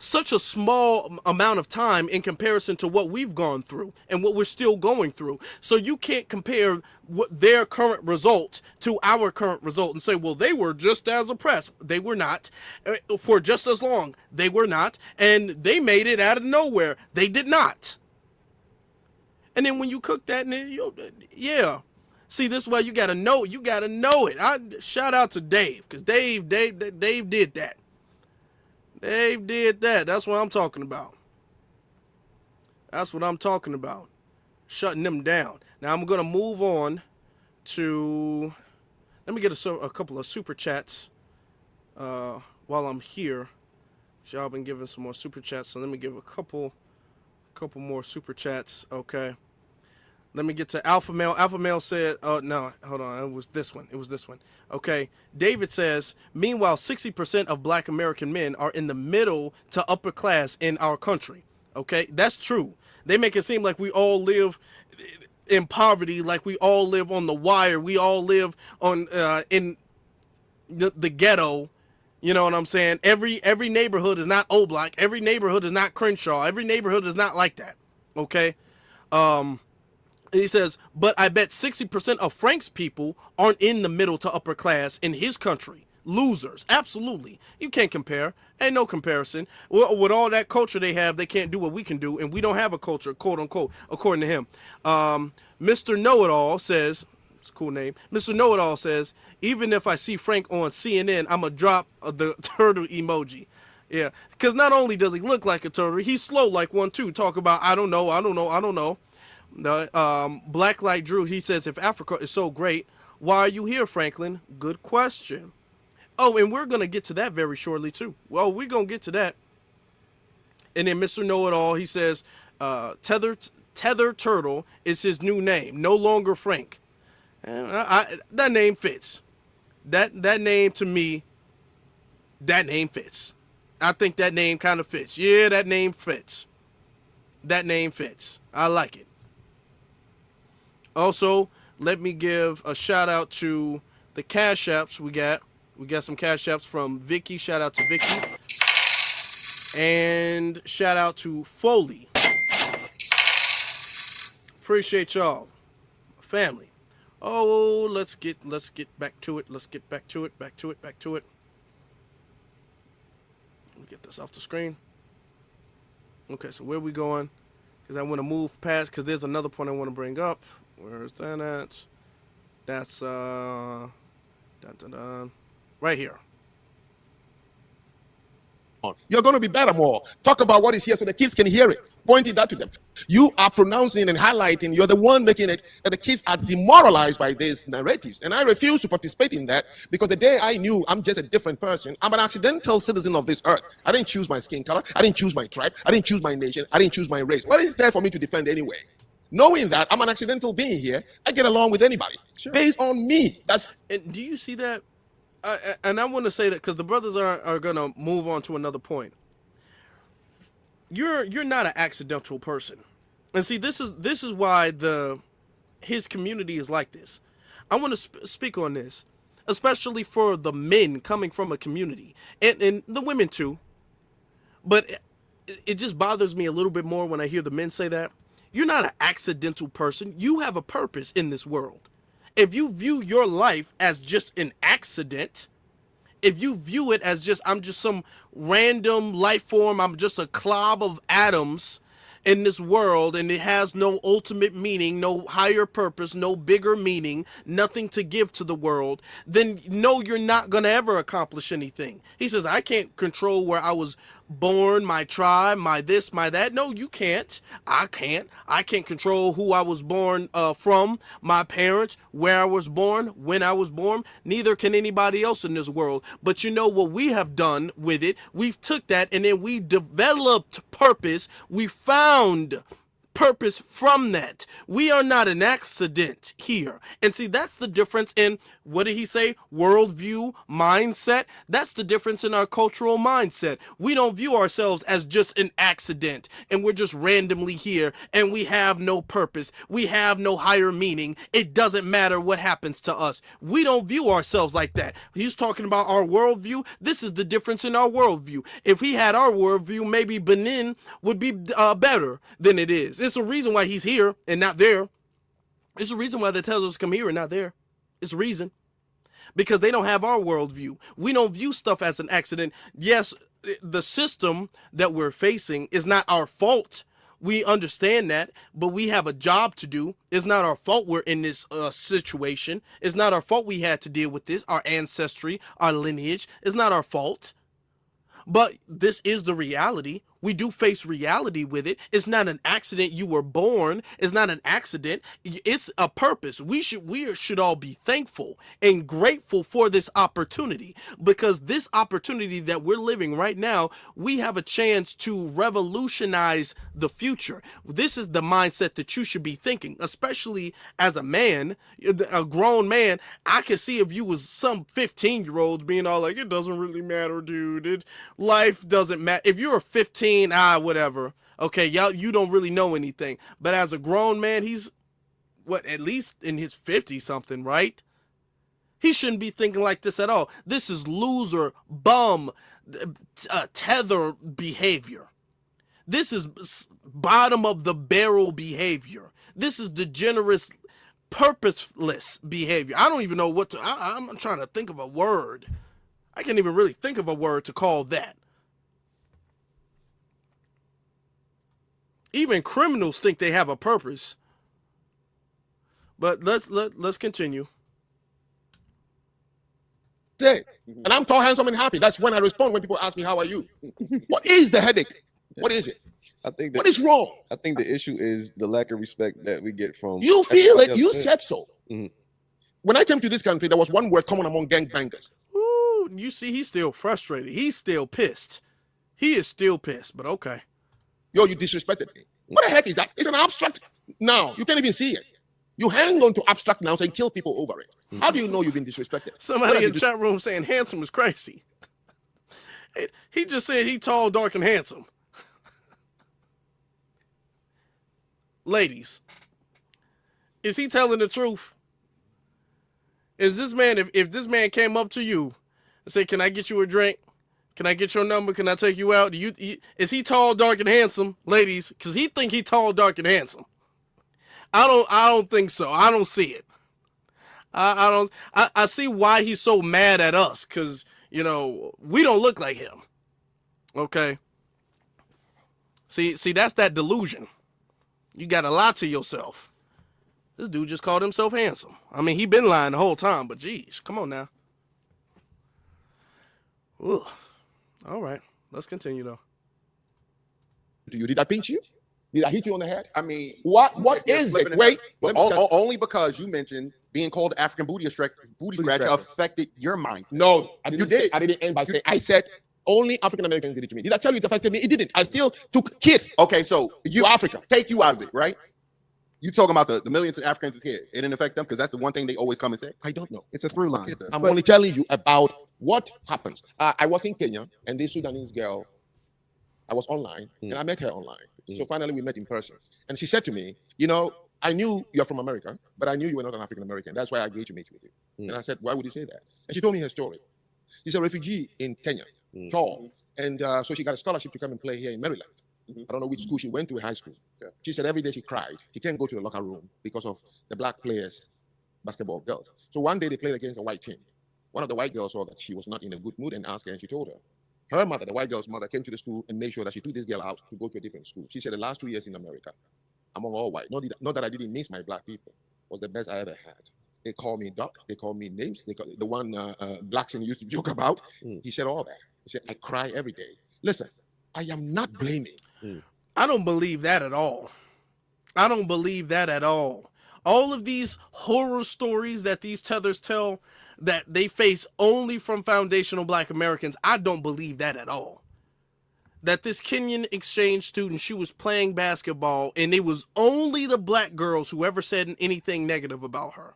such a small amount of time in comparison to what we've gone through and what we're still going through. So you can't compare their current result to our current result and say, well, they were just as oppressed. They were not. For just as long, they were not. And they made it out of nowhere. They did not. And then when you cook that, yeah. See, this is why you gotta know it. Shout out to Dave, because Dave did that. Dave did that. That's what I'm talking about. Shutting them down. Now I'm gonna move on to, let me get a couple of super chats while I'm here. Y'all been giving some more super chats, so let me give a couple more super chats. Okay. Let me get to Alpha Male. Alpha Male said, no, hold on. It was this one. Okay. David says, meanwhile, 60% of black American men are in the middle to upper class in our country. Okay. That's true. They make it seem like we all live in poverty, like we all live on the wire. We all live on, in the ghetto. You know what I'm saying? Every neighborhood is not O-Block. Every neighborhood is not Crenshaw. Every neighborhood is not like that. Okay. And he says, but I bet 60% of Frank's people aren't in the middle to upper class in his country. Losers. Absolutely. You can't compare. Ain't no comparison. With all that culture they have, they can't do what we can do. And we don't have a culture, quote unquote, according to him. Mr. Know-It-All says, it's a cool name. Mr. Know-It-All says, even if I see Frank on CNN, I'm going to drop the turtle emoji. Yeah. Because not only does he look like a turtle, he's slow like one too. Talk about, I don't know. Blacklight Drew, he says, if Africa is so great, why are you here, Franklin? Good question. Oh, and we're going to get to that very shortly, too. Well, we're going to get to that. And then Mr. Know-It-All, he says, Tether Turtle is his new name, no longer Frank. And that name fits. That name, to me, that name fits. I think that name kind of fits. Yeah, that name fits. I like it. Also, let me give a shout out to the Cash Apps we got. We got some Cash Apps from Vicky. Shout out to Vicky. And shout out to Foley. Appreciate y'all. Family. Oh, let's get back to it. Back to it. Let me get this off the screen. Okay, so where are we going? Because I want to move past, because there's another point I want to bring up. Where is that at? That's right here. You're going to be better more. Talk about what is here so the kids can hear it. Pointing that to them. You are pronouncing and highlighting. You're the one making it that the kids are demoralized by these narratives. And I refuse to participate in that, because the day I knew I'm just a different person, I'm an accidental citizen of this earth. I didn't choose my skin color. I didn't choose my tribe. I didn't choose my nation. I didn't choose my race. What is there for me to defend anyway? Knowing that I'm an accidental being here, I get along with anybody. Sure. Based on me. And do you see that? And I want to say that because the brothers are going to move on to another point. You're not an accidental person. And see, this is why his community is like this. I want to speak on this, especially for the men coming from a community, and the women too. But it just bothers me a little bit more when I hear the men say that. You're not an accidental person. You have a purpose in this world. If you view your life as just an accident, if you view it as I'm just some random life form, I'm just a cloud of atoms in this world, and it has no ultimate meaning, no higher purpose, no bigger meaning, nothing to give to the world, then no, you're not going to ever accomplish anything. He says, I can't control where I was born, my tribe, my this, my that. No, you can't. I can't. I can't control who I was born from, my parents, where I was born, when I was born. Neither can anybody else in this world. But you know what we have done with it? We've took that and then we developed purpose. We found purpose from that. We are not an accident here. And see, that's the difference in, what did he say? Worldview, mindset. That's the difference in our cultural mindset. We don't view ourselves as just an accident and we're just randomly here and we have no purpose. We have no higher meaning. It doesn't matter what happens to us. We don't view ourselves like that. He's talking about our worldview. This is the difference in our worldview. If he had our worldview, maybe Benin would be better than it is. It's a reason why he's here and not there. It's a reason why the tethers come here and not there. It's a reason. Because they don't have our worldview. We don't view stuff as an accident. Yes, the system that we're facing is not our fault. We understand that, but we have a job to do. It's not our fault we're in this situation. It's not our fault we had to deal with this. Our ancestry, our lineage. It's not our fault. But this is the reality. We do face reality with it. It's not an accident you were born. It's not an accident. It's a purpose. We should all be thankful and grateful for this opportunity, because this opportunity that we're living right now, we have a chance to revolutionize the future. This is the mindset that you should be thinking, especially as a man, a grown man. I could see if you was some 15-year-olds being all like, it doesn't really matter, dude. Life doesn't matter. If you're a 15, whatever. Okay, y'all, you don't really know anything. But as a grown man, he's what, at least in his 50 something, right? He shouldn't be thinking like this at all. This is loser, bum, tether behavior. This is bottom of the barrel behavior. This is degenerate, purposeless behavior. I don't even know what to, I'm trying to think of a word. I can't even really think of a word to call that. Even criminals think they have a purpose. But let's continue. Say, and I'm tall, handsome, and happy. That's when I respond when people ask me, "How are you?" What is the headache? What is it? I think that, what is wrong? I think the issue is the lack of respect that we get from. You feel it. You said so. Mm-hmm. When I came to this country, there was one word common among gangbangers. Ooh, you see, he's still frustrated. He's still pissed. He is still pissed, but okay. Yo, you disrespected me. What the heck is that? It's an abstract now. You can't even see it. You hang on to abstract nouns and kill people over it. How do you know you've been disrespected? Somebody in the chat room saying handsome is crazy. He just said he tall, dark, and handsome. Ladies, is he telling the truth? Is this man, if this man came up to you and said, can I get you a drink? Can I get your number? Can I take you out? Is he tall, dark, and handsome, ladies? Because he think he tall, dark, and handsome. I don't think so. I don't see it. I see why he's so mad at us, because, you know, we don't look like him. Okay. See, that's that delusion. You got to lie to yourself. This dude just called himself handsome. I mean, he been lying the whole time, but geez, come on now. Ugh. All right, let's continue though. Did I pinch you? Did I hit you on the head? I mean, what is it? Wait, only because you mentioned being called African booty scratcher affected your mind. No, I didn't. You did. I didn't end by saying. I said only African Americans did it to me. Did I tell you it affected me? It didn't. I still took kids. Okay, so you Africa take you out of it, right? You talking about the millions of Africans here? It didn't affect them because that's the one thing they always come and say. I don't know. It's a through line. I'm only telling you about what happens. I was in Kenya, and this Sudanese girl, I was online, and I met her online. So finally, we met in person. And she said to me, you know, I knew you're from America, but I knew you were not an African American. That's why I agreed to meet with you. And I said, why would you say that? And she told me her story. She's a refugee in Kenya, tall. And so she got a scholarship to come and play here in Maryland. I don't know which school she went to, high school. Yeah. She said every day she cried. She can't go to the locker room because of the black players, basketball girls. So one day they played against a white team. One of the white girls saw that she was not in a good mood and asked her, and she told her. Her mother, the white girl's mother, came to the school and made sure that she took this girl out to go to a different school. She said the last 2 years in America, among all white, not that I didn't miss my black people, was the best I ever had. They call me Doc. They call me names. The one Blackson used to joke about. He said all that. He said, I cry every day. Listen, I am not blaming. I don't believe that at all. I don't believe that at all. All of these horror stories that these tethers tell that they face only from foundational black Americans, I don't believe that at all. That this Kenyan exchange student, she was playing basketball and it was only the black girls who ever said anything negative about her.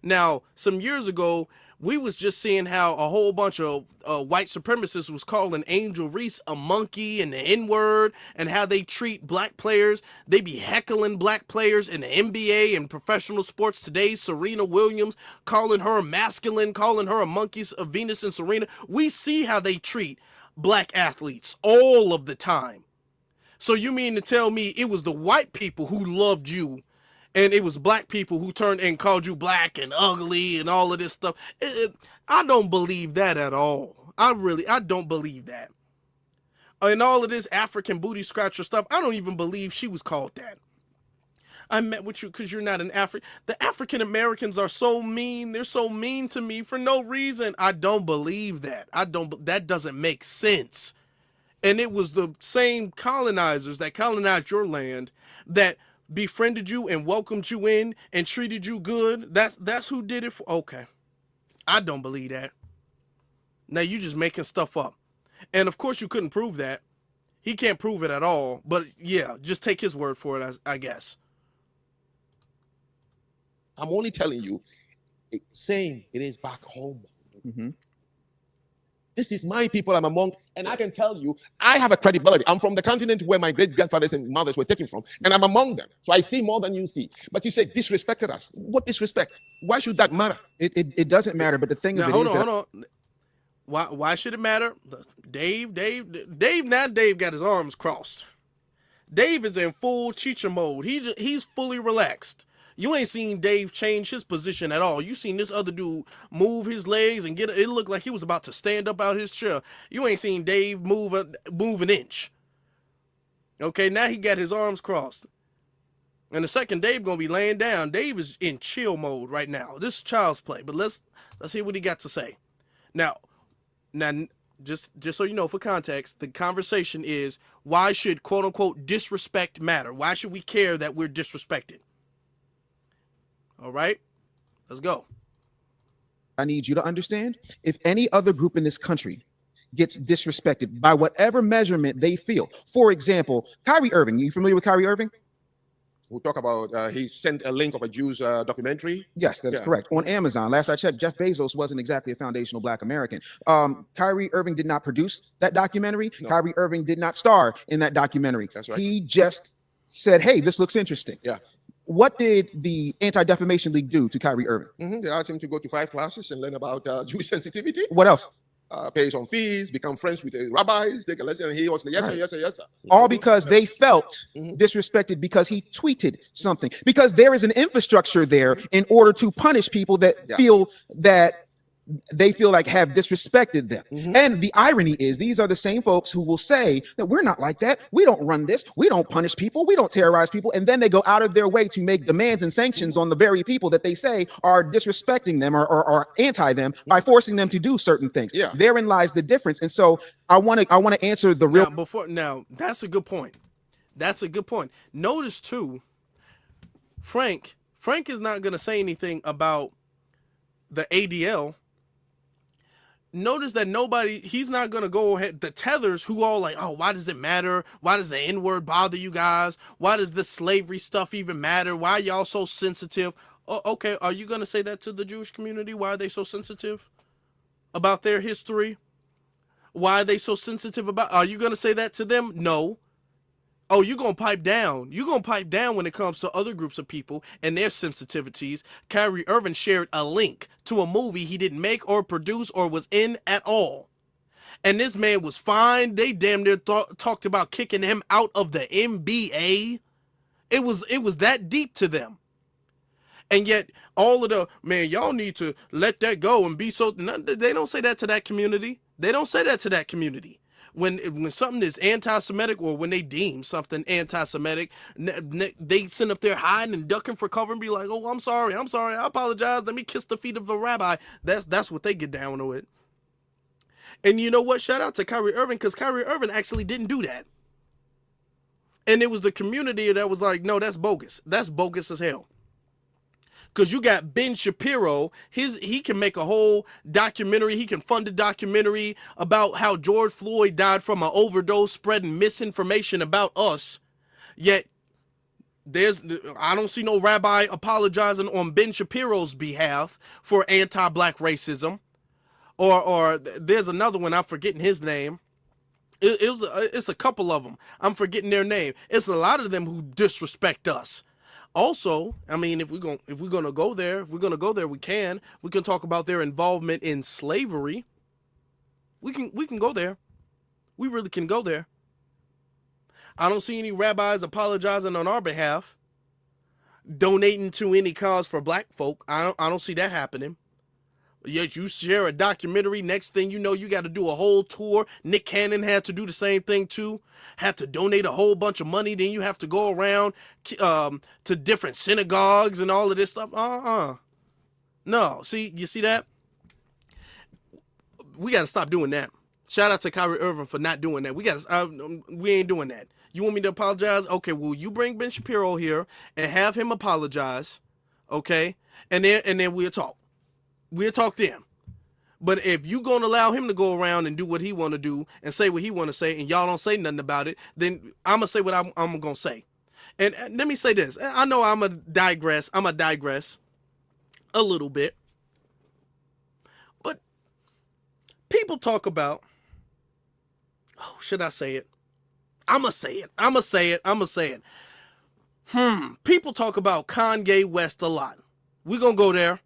Now, some years ago, we was just seeing how a whole bunch of white supremacists was calling Angel Reese a monkey and the N-word, and how they treat black players. They be heckling black players in the NBA and professional sports today. Serena Williams calling her masculine, calling her a monkey, of Venus and Serena. We see how they treat black athletes all of the time. So you mean to tell me it was the white people who loved you, and it was black people who turned and called you black and ugly and all of this stuff? I don't believe that at all. I don't believe that. And all of this African booty scratcher stuff, I don't even believe she was called that. I met with you because you're not an African. The African Americans are so mean. They're so mean to me for no reason. I don't believe that. That doesn't make sense. And it was the same colonizers that colonized your land that befriended you and welcomed you in and treated you good. That's who did it for. Okay. I don't believe that. Now you just making stuff up. And of course you couldn't prove that. He can't prove it at all. But yeah, just take his word for it, I guess. I'm only telling you, saying it is back home. This is my people I'm among, and I can tell you, I have a credibility. I'm from the continent where my great-grandfathers and mothers were taken from, and I'm among them. So I see more than you see. But you say disrespected us. What disrespect? Why should that matter? It doesn't matter, but the thing now, of it hold is on, hold on. Why should it matter? Dave got his arms crossed. Dave is in full teacher mode. He's fully relaxed. You ain't seen Dave change his position at all. You seen this other dude move his legs and it looked like he was about to stand up out his chair. You ain't seen Dave move an inch. Okay, now he got his arms crossed. And the second Dave gonna be laying down. Dave is in chill mode right now. This is child's play, but let's hear what he got to say. Now, just so you know, for context, the conversation is, why should quote unquote disrespect matter? Why should we care that we're disrespected? All right, let's go. I need you to understand, if any other group in this country gets disrespected by whatever measurement they feel. For example, Kyrie Irving. You familiar with Kyrie Irving? We'll talk about, he sent a link of a Jews documentary. Yes, that is correct. On Amazon. Last I checked, Jeff Bezos wasn't exactly a foundational black American. Kyrie Irving did not produce that documentary. No. Kyrie Irving did not star in that documentary. That's right. He just said, hey, this looks interesting. Yeah. What did the Anti-Defamation League do to Kyrie Irving? They asked him to go to 5 classes and learn about Jewish sensitivity. What else? Pay some fees, become friends with the rabbis, take a lesson, and he was like, yes, sir, yes, sir, yes, sir. All because they felt disrespected because he tweeted something. Because there is an infrastructure there in order to punish people that feel that they feel like have disrespected them. And the irony is, these are the same folks who will say that we're not like that. We don't run this. We don't punish people. We don't terrorize people. And then they go out of their way to make demands and sanctions on the very people that they say are disrespecting them or anti them by forcing them to do certain things. Yeah. Therein lies the difference. And so I want to answer the real. Now, that's a good point. That's a good point. Notice too, Frank is not going to say anything about the ADL. Notice that he's not going to go ahead. The tethers who all like, oh, why does it matter? Why does the N-word bother you guys? Why does this slavery stuff even matter? Why are y'all so sensitive? Oh, okay, are you going to say that to the Jewish community? Why are they so sensitive about their history? Why are they so sensitive are you going to say that to them? No. Oh, you're going to pipe down. You're going to pipe down when it comes to other groups of people and their sensitivities. Kyrie Irving shared a link to a movie he didn't make or produce or was in at all. And this man was fine. They damn near talked about kicking him out of the NBA. It was that deep to them. And yet all of the, man, y'all need to let that go and be so, they don't say that to that community. They don't say that to that community. When something is anti-Semitic or when they deem something anti-Semitic, they sit up there hiding and ducking for cover and be like, oh, I'm sorry, I apologize, let me kiss the feet of the rabbi. That's what they get down with. And you know what? Shout out to Kyrie Irving, because Kyrie Irving actually didn't do that. And it was the community that was like, no, that's bogus. That's bogus as hell. Because you got Ben Shapiro, he can make a whole documentary. He can fund a documentary about how George Floyd died from an overdose, spreading misinformation about us. Yet, I don't see no rabbi apologizing on Ben Shapiro's behalf for anti-black racism. Or there's another one, I'm forgetting his name. It's a couple of them. I'm forgetting their name. It's a lot of them who disrespect us. Also, I mean, if we're gonna go there, we can talk about their involvement in slavery. We can go there. We really can go there. I don't see any rabbis apologizing on our behalf, donating to any cause for black folk. I don't see that happening. Yet you share a documentary, next thing you know, you got to do a whole tour. Nick Cannon had to do the same thing too. Had to donate a whole bunch of money. Then you have to go around to different synagogues and all of this stuff. No, see, you see that? We got to stop doing that. Shout out to Kyrie Irving for not doing that. We ain't doing that. You want me to apologize? Okay, well, you bring Ben Shapiro here and have him apologize, okay? And then we'll talk. We'll talk then. But if you gonna allow him to go around and do what he want to do and say what he want to say, and y'all don't say nothing about it, then I'm gonna say what I'm gonna say. And let me say this. I know I'm gonna digress a little bit. But people talk about, oh, should I say it? I'm gonna say it. People talk about Kanye West a lot. We're gonna go there.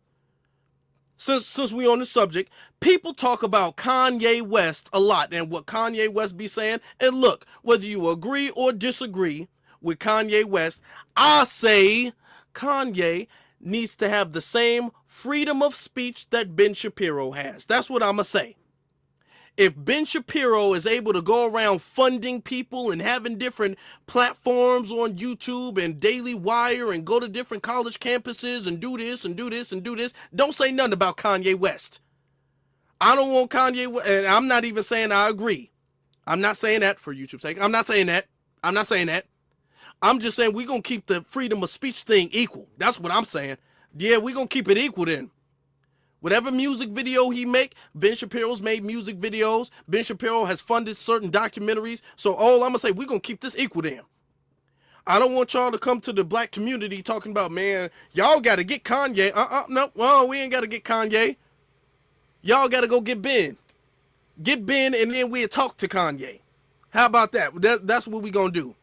Since we on the subject, people talk about Kanye West a lot and what Kanye West be saying. And look, whether you agree or disagree with Kanye West, I say Kanye needs to have the same freedom of speech that Ben Shapiro has. That's what I'm going to say. If Ben Shapiro is able to go around funding people and having different platforms on YouTube and Daily Wire and go to different college campuses and do this and do this and do this, don't say nothing about Kanye West. I don't want Kanye West, and I'm not even saying I agree. I'm not saying that for YouTube's sake. I'm not saying that. I'm just saying we're going to keep the freedom of speech thing equal. That's what I'm saying. Yeah, we're going to keep it equal then. Whatever music video he make, Ben Shapiro's made music videos. Ben Shapiro has funded certain documentaries. So all I'm going to say, we're going to keep this equal then. I don't want y'all to come to the black community talking about, man, y'all got to get Kanye. No, well, we ain't got to get Kanye. Y'all got to go get Ben. Get Ben and then we'll talk to Kanye. How about that? That's what we going to do.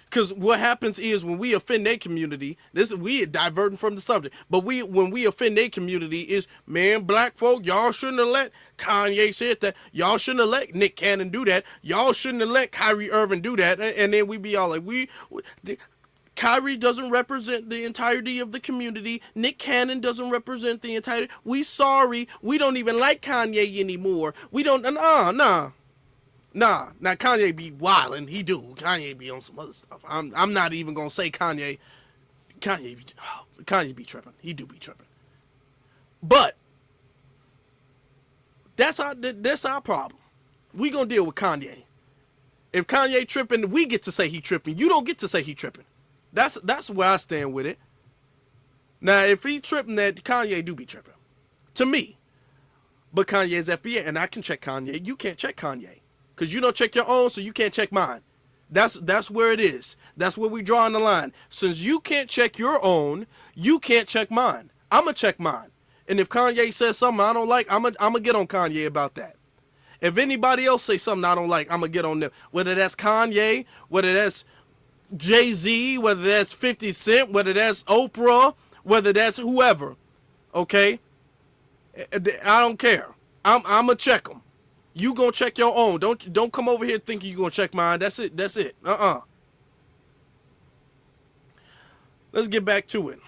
Because what happens is when we offend their community, we are diverting from the subject, but when we offend their community is, man, black folk, y'all shouldn't have let Kanye said that. Y'all shouldn't have let Nick Cannon do that. Y'all shouldn't have let Kyrie Irving do that. And then we be all like, Kyrie doesn't represent the entirety of the community. Nick Cannon doesn't represent the entirety. We sorry. We don't even like Kanye anymore. We don't, Nah, now Kanye be wildin', he do. Kanye be on some other stuff. I'm not even gonna say Kanye be tripping. He do be tripping. But that's our problem. We gonna deal with Kanye. If Kanye tripping, we get to say he tripping. You don't get to say he tripping. That's where I stand with it. Now, if he tripping, that Kanye do be tripping. To me. But Kanye's FBA, and I can check Kanye. You can't check Kanye. Because you don't check your own, so you can't check mine. That's where it is. That's where we drawing the line. Since you can't check your own, you can't check mine. I'm going to check mine. And if Kanye says something I don't like, I'm going to get on Kanye about that. If anybody else say something I don't like, I'm going to get on them. Whether that's Kanye, whether that's Jay-Z, whether that's 50 Cent, whether that's Oprah, whether that's whoever. Okay? I don't care. I'm going to check them. You gonna check your own. Don't come over here thinking you gonna check mine. That's it. Let's get back to it.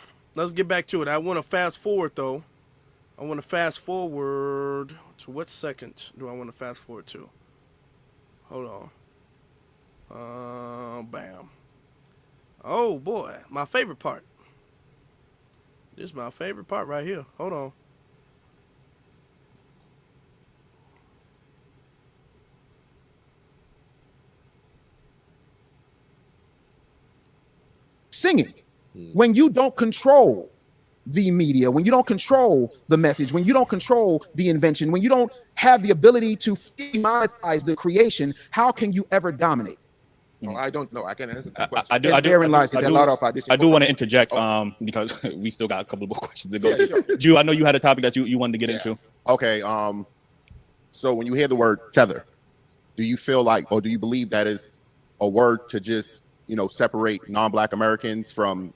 I want to fast forward though. I want to fast forward to what second do I want to fast forward to? Hold on. Bam. Oh boy, my favorite part. This is my favorite part right here. Hold on. singing. When you don't control the media, when you don't control the message, when you don't control the invention, when you don't have the ability to monetize the creation, how can you ever dominate? No, I don't know. I can't answer that question. I do want to interject because we still got a couple more questions to go. Yeah, sure. Jew, I know you had a topic that you wanted to get into. Okay. So when you hear the word tether, do you feel like, or do you believe that is a word to just, separate non-Black Americans from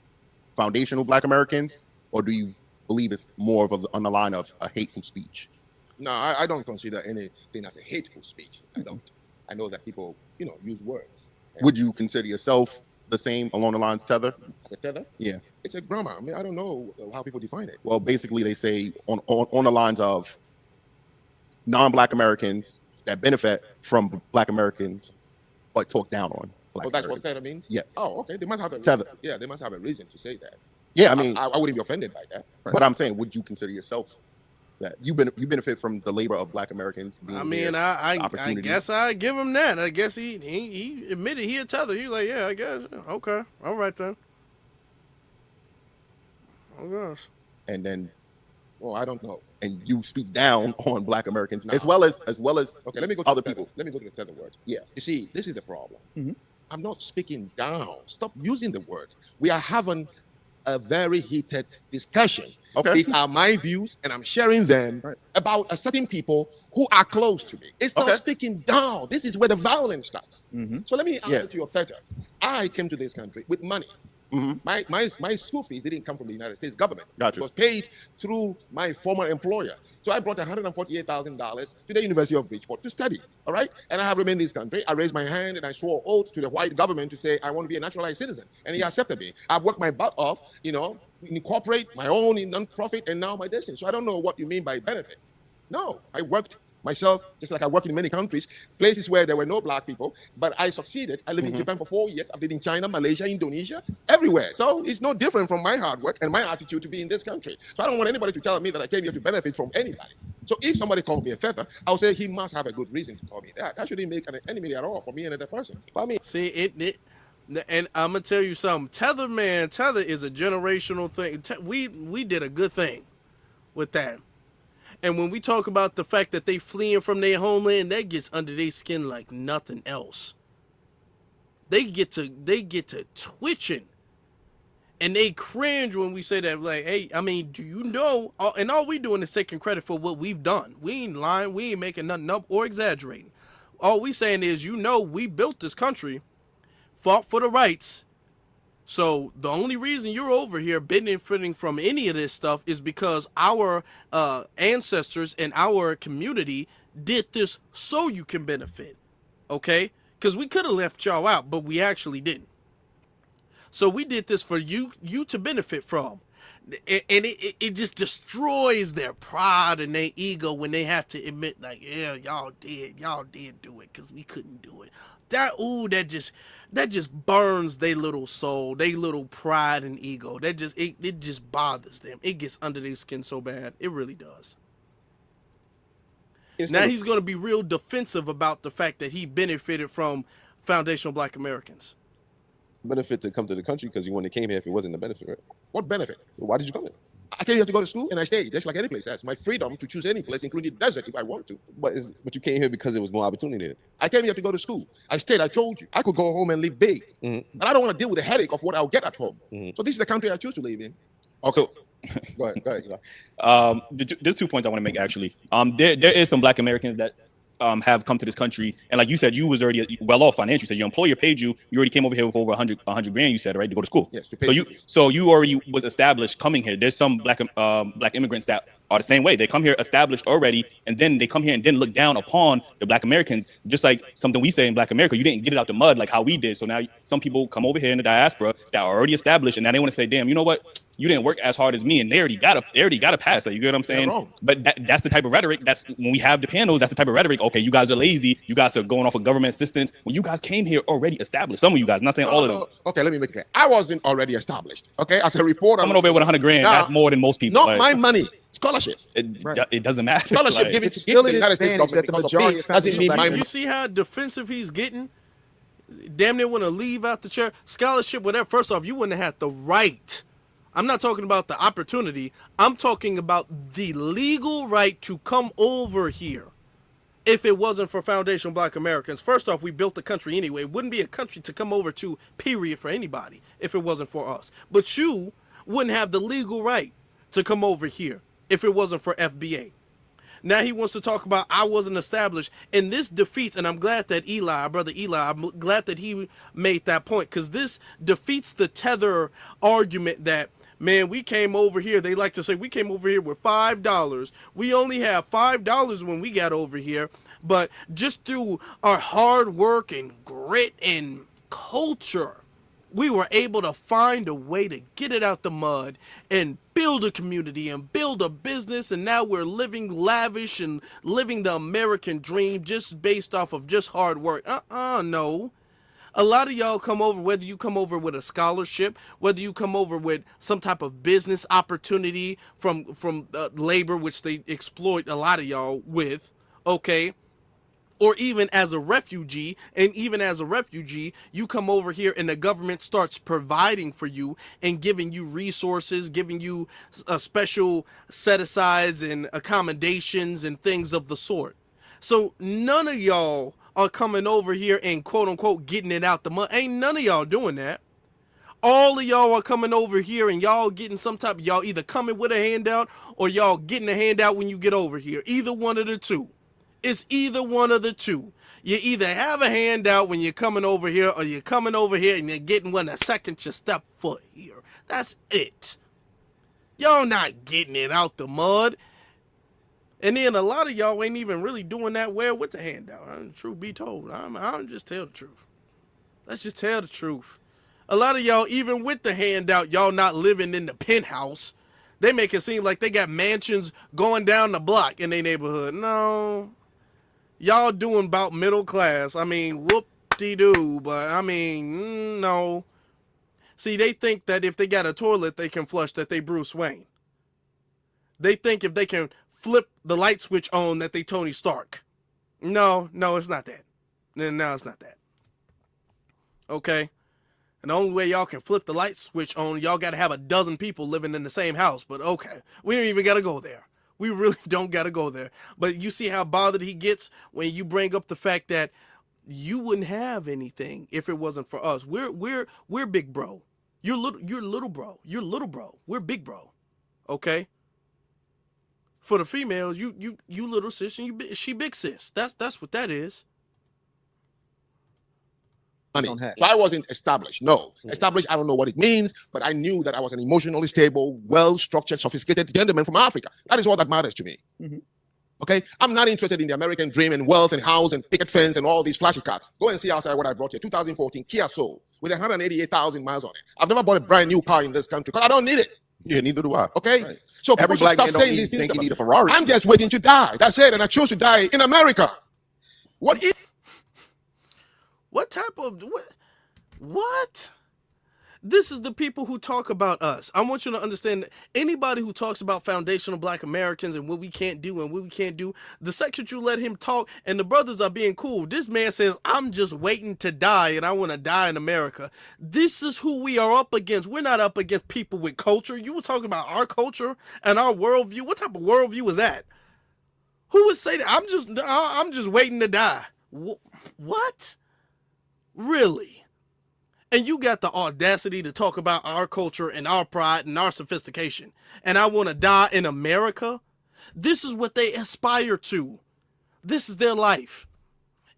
foundational Black Americans, or do you believe it's more of on the line of a hateful speech? No, I don't consider anything as a hateful speech. I don't. I know that people, use words. Would you consider yourself the same along the lines tether? As a tether? Yeah. It's a grammar. I mean, I don't know how people define it. Well, basically they say on the lines of non-Black Americans that benefit from Black Americans, but talk down on Black that's Americans. what tether means? Yeah. Oh, okay. They must have a tether. Yeah, they must have a reason to say that. Yeah, I mean, I wouldn't be offended by that. But I'm saying, would you consider yourself that you benefit from the labor of Black Americans? I mean, I guess I give him that. I guess he admitted he a tether. He's like, yeah, I guess. Okay, all right then. Oh gosh. And then, well, I don't know. And you speak down on Black Americans as well as okay. Let me go to other people. Let me go to the tether words. Yeah. You see, this is the problem. I'm not speaking down. Stop using the words. We are having a very heated discussion. Okay. These are my views, and I'm sharing them about a certain people who are close to me. It's not speaking down. This is where the violence starts. So let me answer to your theta. I came to this country with money. My school fees didn't come from the United States government. Gotcha. It was paid through my former employer. So I brought $148,000 to the University of Bridgeport to study. All right. And I have remained in this country. I raised my hand and I swore oath to the white government to say I want to be a naturalized citizen. And he accepted me. I've worked my butt off, incorporate my own non-profit and now my destiny. So I don't know what you mean by benefit. No, I worked myself, just like I work in many countries, places where there were no Black people, but I succeeded. I lived in Japan for 4 years. I've lived in China, Malaysia, Indonesia, everywhere. So it's no different from my hard work and my attitude to be in this country. So I don't want anybody to tell me that I came here to benefit from anybody. So if somebody called me a tether, I'll say he must have a good reason to call me that. That shouldn't make an enemy at all for me and another person. But I mean, see and I'm gonna tell you something. Tether is a generational thing. We did a good thing with that. And when we talk about the fact that they fleeing from their homeland, that gets under their skin like nothing else. They get to twitching, and they cringe when we say that. Like, hey, I mean, do you know? And all we doing is taking credit for what we've done. We ain't lying. We ain't making nothing up or exaggerating. All we saying is, we built this country, fought for the rights. So the only reason you're over here benefiting from any of this stuff is because our ancestors and our community did this so you can benefit, okay? Because we could have left y'all out, but we actually didn't. So we did this for you to benefit from. And it just destroys their pride and their ego when they have to admit, like, yeah, y'all did do it because we couldn't do it. That just burns their little soul, their little pride and ego. It just bothers them. It gets under their skin so bad. It really does. Now he's going to be real defensive about the fact that he benefited from foundational Black Americans. Benefit to come to the country because you wouldn't have came here if it wasn't a benefit, right? What benefit? Why did you come here? I came here to go to school and I stayed. Just like any place. That's my freedom to choose any place, including the desert if I want to. But you came here because there was more opportunity there. I came here to go to school. I stayed. I told you. I could go home and live big. But I don't want to deal with the headache of what I'll get at home. So this is the country I choose to live in. Okay. So, go ahead. There's 2 points I want to make, actually. There is some Black Americans that have come to this country, and like you said, you was already well off financially. So your employer paid you. You already came over here with over 100 grand. You said, right, to go to school. Yes. So you already was established coming here. There's some black immigrants that are the same way. They come here established already, and then they come here and then look down upon the Black Americans, just like something we say in Black America. You didn't get it out the mud like how we did. So now some people come over here in the diaspora that are already established, and now they want to say, damn, you know what? You didn't work as hard as me, and they already got a pass. You get what I'm saying? But that's the type of rhetoric. That's when we have the panels. That's the type of rhetoric. Okay, you guys are lazy. You guys are going off of government assistance. When you guys came here already established, some of you guys, not saying all of them. Okay, let me make it clear. I wasn't already established. Okay, as a reporter, coming over here with 100 grand, that's more than most people. Not my money. Scholarship. It doesn't matter. Scholarship given to the United States government because of me doesn't mean my money. You see how defensive he's getting? damn near want to leave out the chair. Scholarship, whatever. First off, you wouldn't have had the right. I'm not talking about the opportunity. I'm talking about the legal right to come over here. If it wasn't for foundational Black Americans, first off, we built the country anyway. It wouldn't be a country to come over to, period, for anybody if it wasn't for us. But you wouldn't have the legal right to come over here if it wasn't for FBA. Now he wants to talk about I wasn't established, and this defeats, and I'm glad that our brother Eli, I'm glad that he made that point, because this defeats the tether argument that, man, we came over here. They like to say we came over here with $5. We only have $5 when we got over here. But just through our hard work and grit and culture, we were able to find a way to get it out the mud and build a community and build a business. And now we're living lavish and living the American dream just based off of just hard work. No. A lot of y'all come over, whether you come over with a scholarship, whether you come over with some type of business opportunity from labor, which they exploit a lot of y'all with, okay? Or even as a refugee, and even as a refugee, you come over here and the government starts providing for you and giving you resources, giving you a special set-asides and accommodations and things of the sort. So none of y'all are coming over here and quote unquote getting it out the mud. Ain't none of y'all doing that. All of y'all are coming over here and y'all getting some type, y'all either coming with a handout or y'all getting a handout when you get over here. Either one of the two. It's either one of the two. You either have a handout when you're coming over here or you're coming over here and you're getting one the second you step foot here. That's it. Y'all not getting it out the mud. And then a lot of y'all ain't even really doing that well with the handout. Truth be told, I'm just tell the truth. Let's just tell the truth. A lot of y'all, even with the handout, y'all not living in the penthouse. They make it seem like they got mansions going down the block in their neighborhood. No. Y'all doing about middle class. I mean, whoop-de-doo, but I mean, no. See, they think that if they got a toilet they can flush, that they Bruce Wayne. They think if they can flip the light switch on that they Tony Stark. No, it's not that. No, it's not that. Okay? And the only way y'all can flip the light switch on, y'all got to have a dozen people living in the same house. But okay, we don't even got to go there. We really don't got to go there. But you see how bothered he gets when you bring up the fact that you wouldn't have anything if it wasn't for us. We're big bro. You're little bro. You're little bro. We're big bro. Okay? For the females, you little sis and she big sis. That's what that is. Money. So I wasn't established. No. Established, I don't know what it means, but I knew that I was an emotionally stable, well-structured, sophisticated gentleman from Africa. That is all that matters to me. Okay? I'm not interested in the American dream and wealth and house and picket fence and all these flashy cars. Go and see outside what I brought here. 2014 Kia Soul with 188,000 miles on it. I've never bought a brand new car in this country because I don't need it. Yeah, neither do I. Okay? Right. So every black man don't think you need a Ferrari. I'm just waiting to die. That's it. And I chose to die in America. What type of what? This is the people who talk about us. I want you to understand that anybody who talks about foundational Black Americans and what we can't do and what we can't do, the second you let him talk and the brothers are being cool, this man says, I'm just waiting to die and I want to die in America. This is who we are up against. We're not up against people with culture. You were talking about our culture and our worldview. What type of worldview is that? Who would say that? I'm just waiting to die. What? Really? And you got the audacity to talk about our culture and our pride and our sophistication. And I want to die in America? This is what they aspire to. This is their life.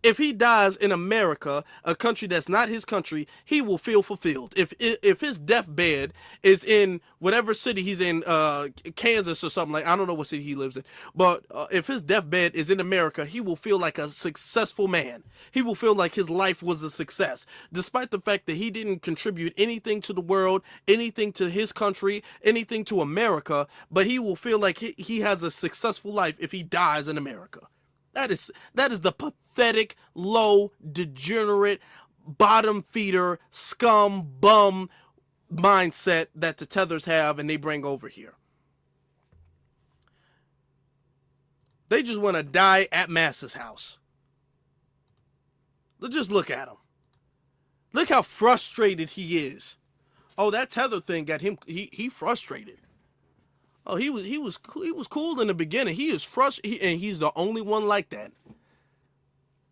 If he dies in America, a country that's not his country, he will feel fulfilled. If his deathbed is in whatever city he's in, Kansas or something, like, I don't know what city he lives in, but if his deathbed is in America, he will feel like a successful man. He will feel like his life was a success, despite the fact that he didn't contribute anything to the world, anything to his country, anything to America, but he will feel like he has a successful life if he dies in America. That is the pathetic, low, degenerate, bottom feeder, scum, bum mindset that the tethers have and they bring over here. They just want to die at Mass's house. Just look at them. Look how frustrated he is. Oh, that tether thing got him. He frustrated. Oh, he was cool in the beginning. He is frustrated, and he's the only one like that.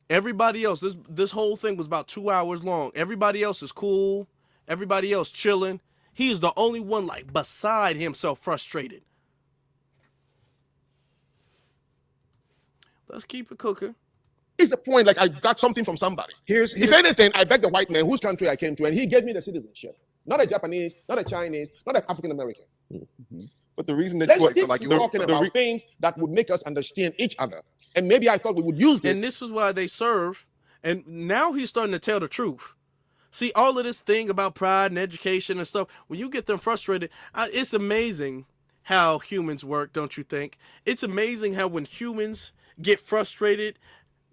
Everybody else, this whole thing was about 2 hours long. Everybody else is cool. Everybody else chilling. He is the only one like beside himself frustrated. Let's keep it cooking. It's the point, like I got something from somebody. If anything, I begged the white man whose country I came to, and he gave me the citizenship. Not a Japanese, not a Chinese, not an African American. But the reason that Let's keep talking about things that would make us understand each other. And maybe I thought we would use this. And this is why they serve. And now he's starting to tell the truth. See, all of this thing about pride and education and stuff, when you get them frustrated, it's amazing how humans work, don't you think? It's amazing how when humans get frustrated,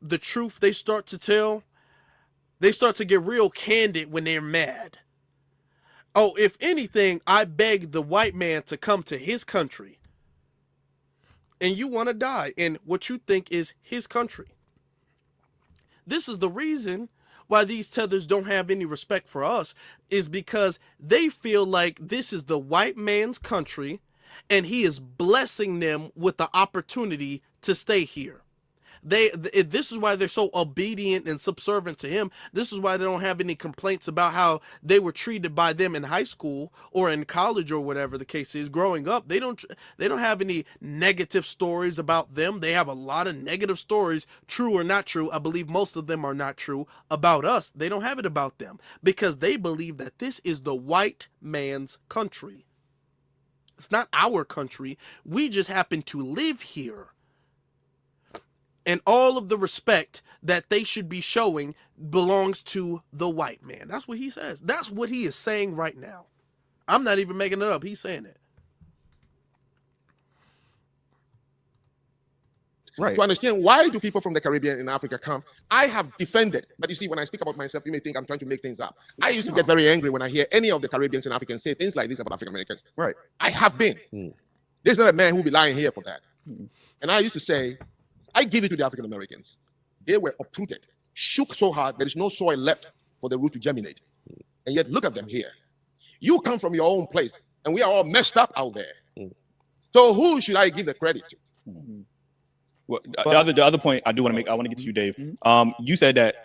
the truth they start to tell, they start to get real candid when they're mad. Oh, if anything, I beg the white man to come to his country. And you want to die in what you think is his country. This is the reason why these tethers don't have any respect for us, is because they feel like this is the white man's country and he is blessing them with the opportunity to stay here. This is why they're so obedient and subservient to him. This is why they don't have any complaints about how they were treated by them in high school or in college or whatever the case is. Growing up, they don't have any negative stories about them. They have a lot of negative stories, true or not true. I believe most of them are not true about us. They don't have it about them because they believe that this is the white man's country. It's not our country. We just happen to live here. And all of the respect that they should be showing belongs to the white man. That's what he says. That's what he is saying right now. I'm not even making it up. He's saying it. Right. To understand why do people from the Caribbean and Africa come, I have defended. But you see, when I speak about myself, you may think I'm trying to make things up. I used to get very angry when I hear any of the Caribbeans and Africans say things like this about African Americans. Right. I have been. There's not a man who'll be lying here for that. And I used to say, I give it to the African Americans. They were uprooted, shook so hard, there is no soil left for the root to germinate. And yet, look at them here. You come from your own place, and we are all messed up out there. So who should I give the credit to? Well, the other point I want to get to you, Dave. You said that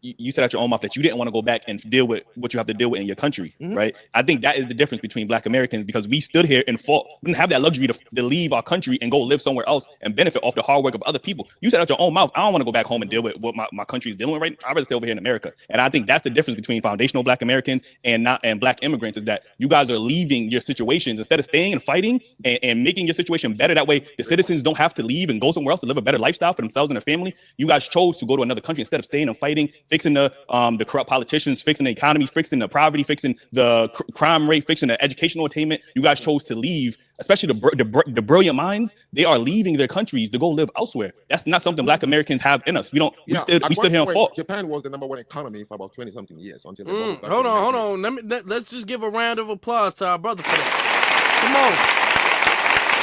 you said out your own mouth that you didn't want to go back and deal with what you have to deal with in your country, right? I think that is the difference between Black Americans, because we stood here and fought. We didn't have that luxury to leave our country and go live somewhere else and benefit off the hard work of other people. You said out your own mouth, I don't want to go back home and deal with what my country is dealing with right now. I'd rather stay over here in America. And I think that's the difference between foundational Black Americans and Black immigrants, is that you guys are leaving your situations instead of staying and fighting and making your situation better. That way the citizens don't have to leave and go somewhere else to live a better lifestyle for themselves and their family. You guys chose to go to another country instead of staying and fighting, fixing the corrupt politicians, fixing the economy, fixing the poverty, fixing the crime rate, fixing the educational attainment. You guys chose to leave, especially the brilliant minds. They are leaving their countries to go live elsewhere. That's not something Black Americans have in us. We stood here and fought. Japan was the #1 economy for about 20-something years until they hold on. Let's just give a round of applause to our brother for that.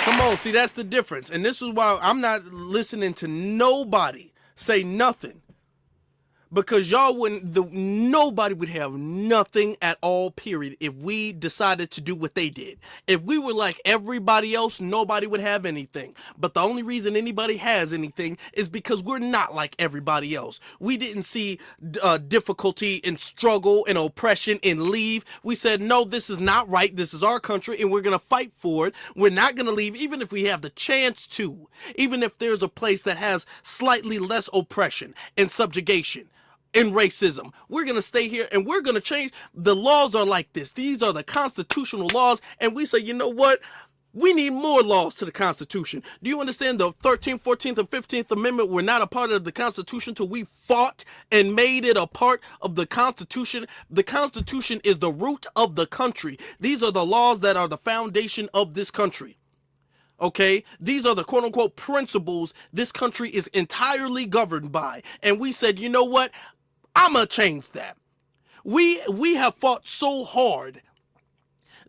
Come on. See, that's the difference. And this is why I'm not listening to nobody say nothing. Because nobody would have nothing at all, period, if we decided to do what they did. If we were like everybody else, nobody would have anything. But the only reason anybody has anything is because we're not like everybody else. We didn't see difficulty and struggle and oppression and leave. We said, no, this is not right. This is our country, and we're going to fight for it. We're not going to leave, even if we have the chance to. Even if there's a place that has slightly less oppression and subjugation and racism. We're going to stay here and we're going to change. The laws are like this. These are the constitutional laws. And we say, you know what? We need more laws to the Constitution. Do you understand the 13th, 14th, and 15th Amendment were not a part of the Constitution till we fought and made it a part of the Constitution? The Constitution is the root of the country. These are the laws that are the foundation of this country. Okay, these are the quote unquote principles this country is entirely governed by. And we said, you know what? I'm going to change that. We have fought so hard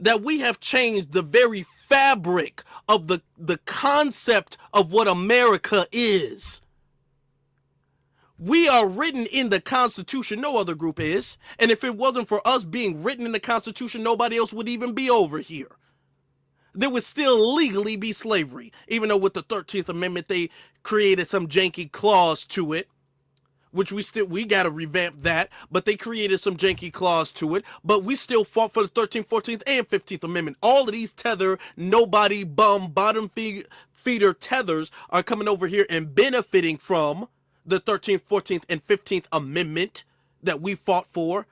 that we have changed the very fabric of the concept of what America is. We are written in the Constitution. No other group is. And if it wasn't for us being written in the Constitution, nobody else would even be over here. There would still legally be slavery, even though with the 13th Amendment, they created some janky clause to it, which we got to revamp that, but they created some janky clause to it, but we still fought for the 13th, 14th, and 15th Amendment. All of these tether, nobody, bum, bottom feeder tethers are coming over here and benefiting from the 13th, 14th, and 15th Amendment that we fought for.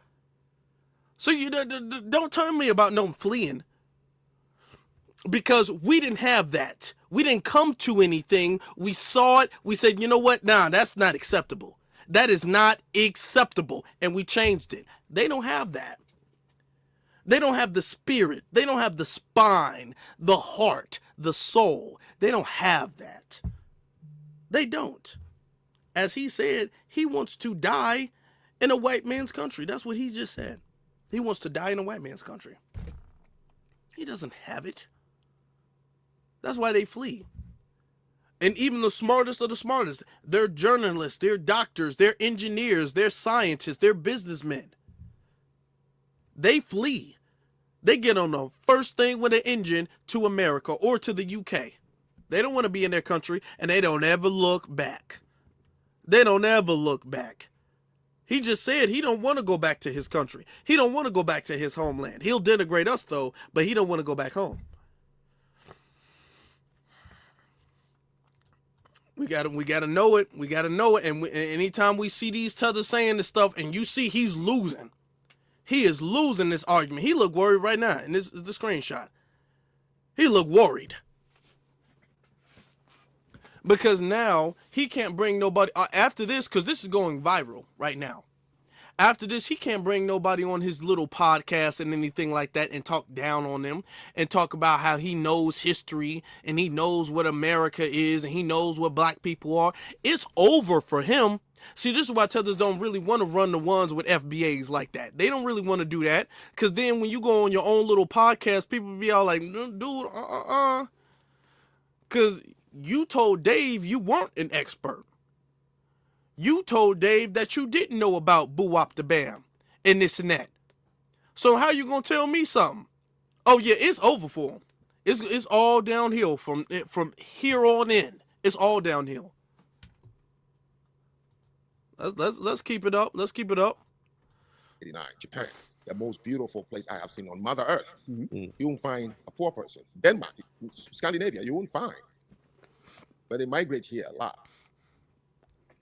So you don't tell me about no fleeing. Because we didn't have that. We didn't come to anything. We saw it. We said, you know what? Nah, that's not acceptable. That is not acceptable. And we changed it. They don't have that. They don't have the spirit. They don't have the spine, the heart, the soul. They don't have that. They don't. As he said, he wants to die in a white man's country. That's what he just said. He wants to die in a white man's country. He doesn't have it. That's why they flee. And even the smartest of the smartest, they're journalists, they're doctors, they're engineers, they're scientists, they're businessmen. They flee. They get on the first thing with an engine to America or to the UK. They don't want to be in their country, and they don't ever look back. They don't ever look back. He just said he don't want to go back to his country. He don't want to go back to his homeland. He'll denigrate us, though, but he don't want to go back home. We gotta know it. We gotta know it. And anytime we see these tethers saying this stuff, and you see he's losing, he is losing this argument. He look worried right now, and this is the screenshot. He look worried because now he can't bring nobody after this, because this is going viral right now. After this, he can't bring nobody on his little podcast and anything like that and talk down on them and talk about how he knows history and he knows what America is and he knows what black people are. It's over for him. See, this is why tethers don't really want to run the ones with FBAs like that. They don't really want to do that, because then when you go on your own little podcast, people be all like, dude, because you told Dave you weren't an expert. You told Dave that you didn't know about Boo Wop the Bam and this and that. So how you gonna tell me something? Oh yeah, it's over for him. It's all downhill from here on in. It's all downhill. Let's keep it up. Let's keep it up. 89, Japan, the most beautiful place I have seen on Mother Earth. You won't find a poor person. Denmark, Scandinavia, you won't find. But they migrate here a lot.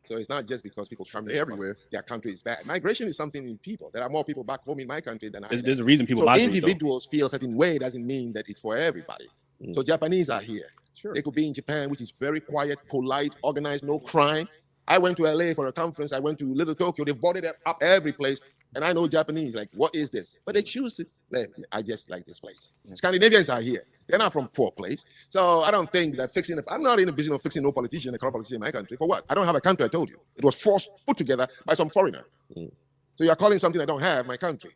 So it's not just because people travel everywhere, their country is bad. Migration is something in people. There are more people back home in my country than there's a reason people migrate. Individuals feel a certain way doesn't mean that it's for everybody. So Japanese are here. Sure. They could be in Japan, which is very quiet, polite, organized, no crime. I went to LA for a conference. I went to Little Tokyo. They've bought it up every place. And I know Japanese, like, what is this? But they choose it. I just like this place. Scandinavians are here. They're not from poor place. So I don't think that I'm not in the business of fixing no politician, a corrupt politician in my country. For what? I don't have a country, I told you. It was put together by some foreigner. So you're calling something I don't have, my country.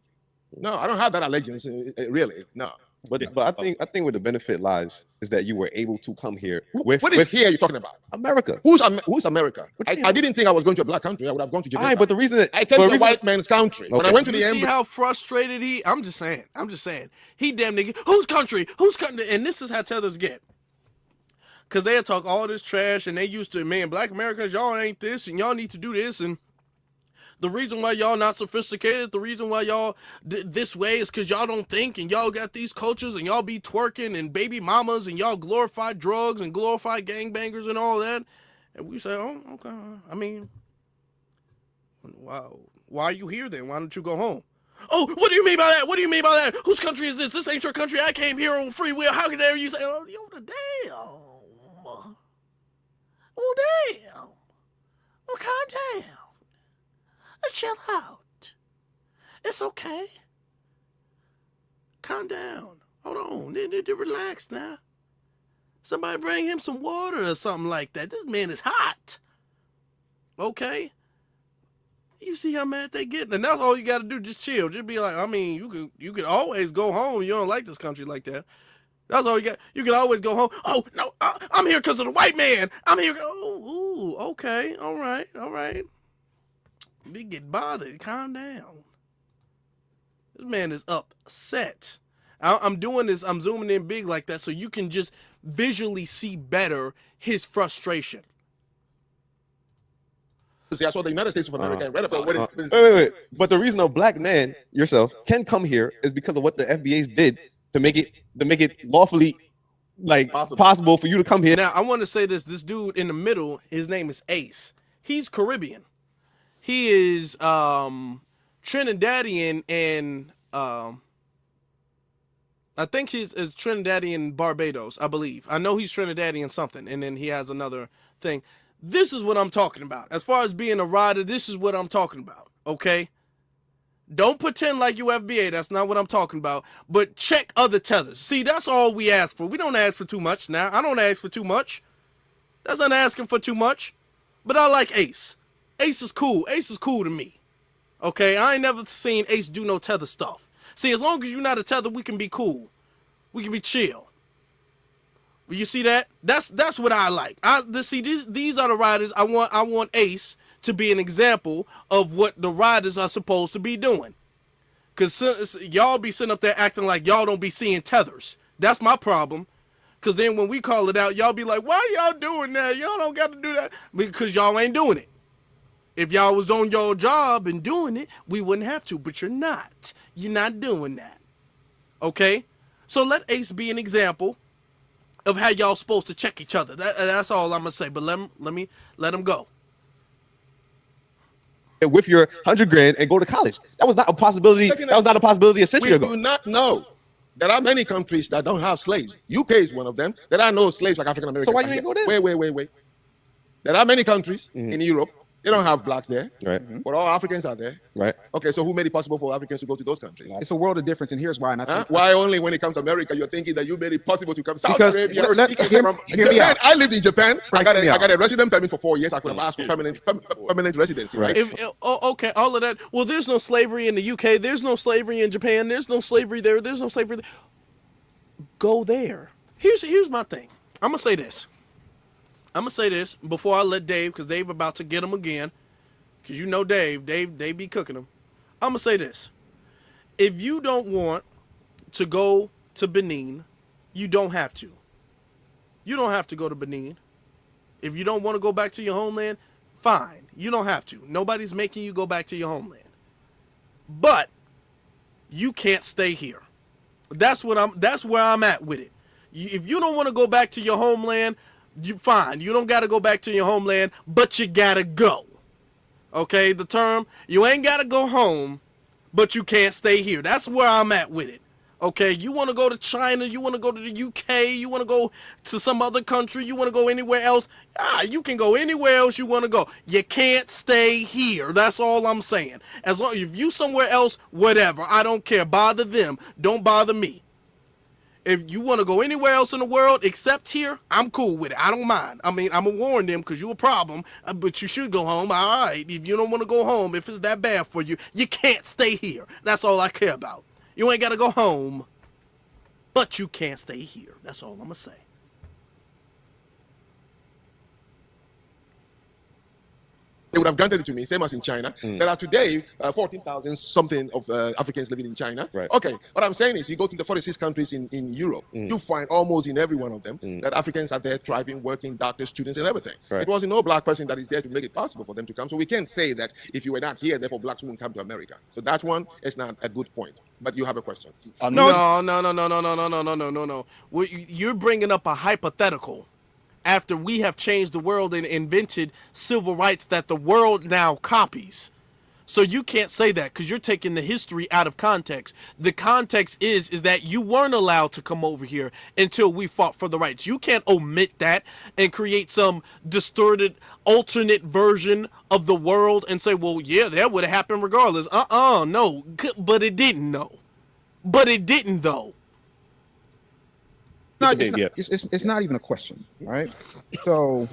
No, I don't have that allegiance, really, no. But I think where the benefit lies is that you were able to come here with here you're talking about? America. Who's America? I didn't think I was going to a black country. I would have gone to Japan. Right, but the reason I came to a white man's country. Okay. When I went to the embassy, see how frustrated I'm just saying. He damn nigga, whose country? And this is how tethers get. Cause they'll talk all this trash and they used to, man, black Americans, y'all ain't this and y'all need to do this, and the reason why y'all not sophisticated, the reason why y'all this way is because y'all don't think, and y'all got these cultures, and y'all be twerking and baby mamas, and y'all glorify drugs and glorify gangbangers and all that. And we say, oh, okay. I mean, wow, why are you here then? Why don't you go home? Oh, what do you mean by that? What do you mean by that? Whose country is this? This ain't your country. I came here on free will. How can dare you say, oh, damn. Well, damn. Well, calm down. Chill out. It's okay. Calm down. Hold on. Relax now. Somebody bring him some water or something like that. This man is hot. Okay? You see how mad they get? And that's all you got to do. Just chill. Just be like, I mean, you can always go home. You don't like this country like that. That's all you got. You can always go home. Oh, no, I'm here because of the white man. I'm here. Oh, ooh, okay. All right. They get bothered. Calm down. This man is upset. I'm doing this. I'm zooming in big like that so you can just visually see better his frustration. See, I saw the United States of America and read about what it is. Wait. But the reason a black man, yourself, can come here is because of what the FBAs did to make it lawfully possible for you to come here. Now, I want to say this. This dude in the middle, his name is Ace. He's Caribbean. He is Trinidadian and I think he's Trinidadian Barbados, I believe. I know he's Trinidadian something, and then he has another thing. This is what I'm talking about. As far as being a rider, this is what I'm talking about, okay? Don't pretend like you FBA. That's not what I'm talking about. But check other tethers. See, that's all we ask for. We don't ask for too much now. I don't ask for too much. That's not asking for too much. But I like Ace. Ace is cool. Ace is cool to me. Okay? I ain't never seen Ace do no tether stuff. See, as long as you're not a tether, we can be cool. We can be chill. You see that? That's what I like. These are the riders I want Ace to be an example of what the riders are supposed to be doing. Because y'all be sitting up there acting like y'all don't be seeing tethers. That's my problem. Because then when we call it out, y'all be like, why y'all doing that? Y'all don't got to do that. Because y'all ain't doing it. If y'all was on your job and doing it, we wouldn't have to. But you're not. You're not doing that. Okay? So let Ace be an example of how y'all supposed to check each other. That's all I'm going to say. But let him go. With your $100,000 and go to college. That was not a possibility. That was not a possibility a century ago. We do not know. There are many countries that don't have slaves. UK is one of them. There are no slaves like African Americans. So why you ain't go there? Wait. There are many countries in Europe. They don't have blacks there. Right. But all Africans are there. Right. Okay, so who made it possible for Africans to go to those countries? It's a world of difference, and here's why. And I think why only when it comes to America, you're thinking that you made it possible to come South Because Arabia? hear me out. I lived in Japan. I got me out. a resident permit for 4 years. I could have asked for permanent residency, right? Okay, all of that. Well, there's no slavery in the UK. There's no slavery in Japan. There's no slavery there. There's no slavery there. Go there. Here's my thing. I'm going to say this before I let Dave, because Dave about to get him again. Because you know Dave be cooking them. I'm going to say this. If you don't want to go to Benin, you don't have to. You don't have to go to Benin. If you don't want to go back to your homeland, fine. You don't have to. Nobody's making you go back to your homeland. But you can't stay here. That's where I'm at with it. If you don't want to go back to your homeland, fine. You don't got to go back to your homeland, but you got to go. Okay, the term, you ain't got to go home, but you can't stay here. That's where I'm at with it. Okay, you want to go to China, you want to go to the UK, you want to go to some other country, you want to go anywhere else, you can go anywhere else you want to go. You can't stay here. That's all I'm saying. As long if you somewhere else, whatever, I don't care. Bother them. Don't bother me. If you want to go anywhere else in the world except here, I'm cool with it. I don't mind. I mean, I'm going to warn them because you're a problem, but you should go home. All right, if you don't want to go home, if it's that bad for you, you can't stay here. That's all I care about. You ain't got to go home, but you can't stay here. That's all I'm going to say. They would have granted it to me, same as in China. There are today 14,000 something of Africans living in China. Right. Okay, what I'm saying is you go to the 46 countries in Europe, you find almost in every one of them that Africans are there thriving, working, doctors, students, and everything. Right. It wasn't no black person that is there to make it possible for them to come. So we can't say that if you were not here, therefore blacks wouldn't come to America. So that one is not a good point. But you have a question. No. You're bringing up a hypothetical. After we have changed the world and invented civil rights that the world now copies. So you can't say that because you're taking the history out of context. The context is that you weren't allowed to come over here until we fought for the rights. You can't omit that and create some distorted, alternate version of the world and say, well, yeah, that would have happened regardless. No. But it didn't, though. It's not even a question, right? So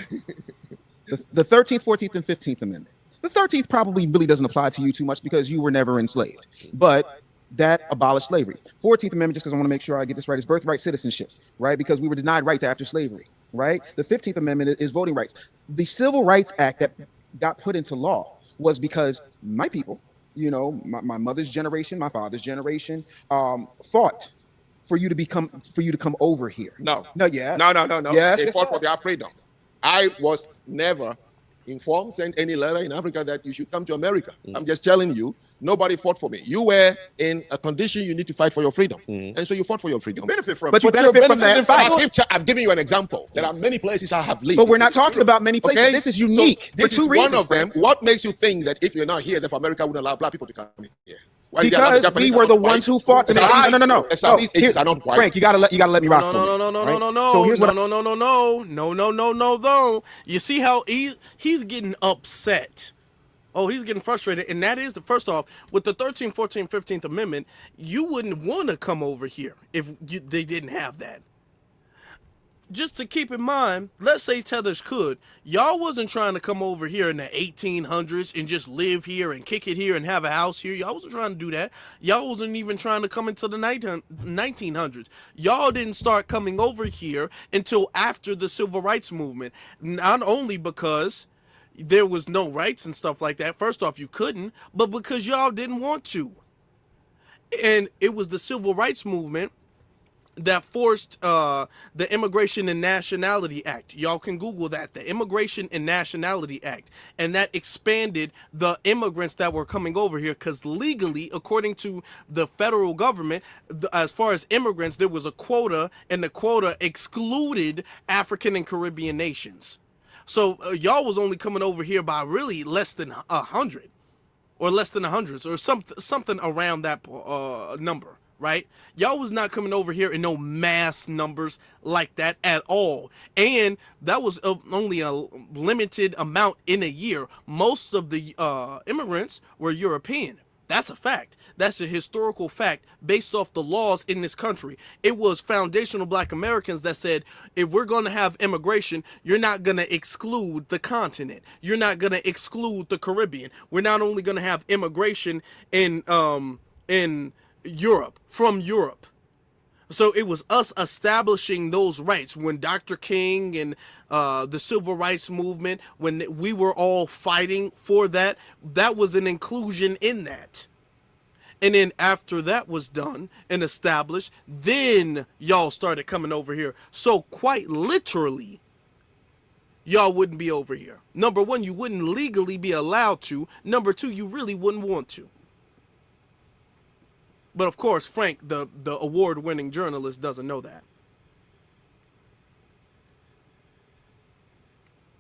the 13th, 14th, and 15th Amendment. The 13th probably really doesn't apply to you too much because you were never enslaved, but that abolished slavery. 14th Amendment, just because I want to make sure I get this right, is birthright citizenship, right? Because we were denied rights after slavery, right? The 15th Amendment is voting rights. The Civil Rights Act that got put into law was because my people, you know, my mother's generation, my father's generation, fought for you to come over here. No. No, yeah. No. Yes, They yes, fought for yes. their freedom. I was never informed, sent any letter in Africa that you should come to America. I'm just telling you, nobody fought for me. You were in a condition you need to fight for your freedom. And so you fought for your freedom. Benefit from But you benefit from that fight. I've given you an example. There are many places I have lived. But we're not talking about many places. Okay? This is unique So this for two is reasons. one of them. What makes you think that if you're not here, that America wouldn't allow black people to come here? Why Because we were the ones who fought to make. No. Southeast Asians are not white. Frank, you gotta let me rock. No. You see how he's getting upset. Oh, he's getting frustrated. And that is first off, with the 13th, 14th, 15th Amendment, you wouldn't want to come over here if they didn't have that. Just to keep in mind, let's say tethers could. Y'all wasn't trying to come over here in the 1800s and just live here and kick it here and have a house here. Y'all wasn't trying to do that. Y'all wasn't even trying to come into the 1900s. Y'all didn't start coming over here until after the Civil Rights Movement. Not only because there was no rights and stuff like that. First off, you couldn't, but because y'all didn't want to. And it was the Civil Rights Movement that forced the Immigration and Nationality Act. Y'all can Google that, the Immigration and Nationality Act. And that expanded the immigrants that were coming over here, because legally, according to the federal government, as far as immigrants, there was a quota, and the quota excluded African and Caribbean nations. So y'all was only coming over here by really less than 100, or less than 100, or something around that number. Right? Y'all was not coming over here in no mass numbers like that at all. And that was only a limited amount in a year. Most of the immigrants were European. That's a fact. That's a historical fact based off the laws in this country. It was foundational black Americans that said, if we're going to have immigration, you're not going to exclude the continent. You're not going to exclude the Caribbean. We're not only going to have immigration in Europe, from Europe. So it was us establishing those rights when Dr. King and the Civil Rights Movement, when we were all fighting for that, that was an inclusion in that. And then after that was done and established, then y'all started coming over here. So quite literally, y'all wouldn't be over here. Number one, you wouldn't legally be allowed to. Number two, you really wouldn't want to. But of course, Frank, the award-winning journalist, doesn't know that.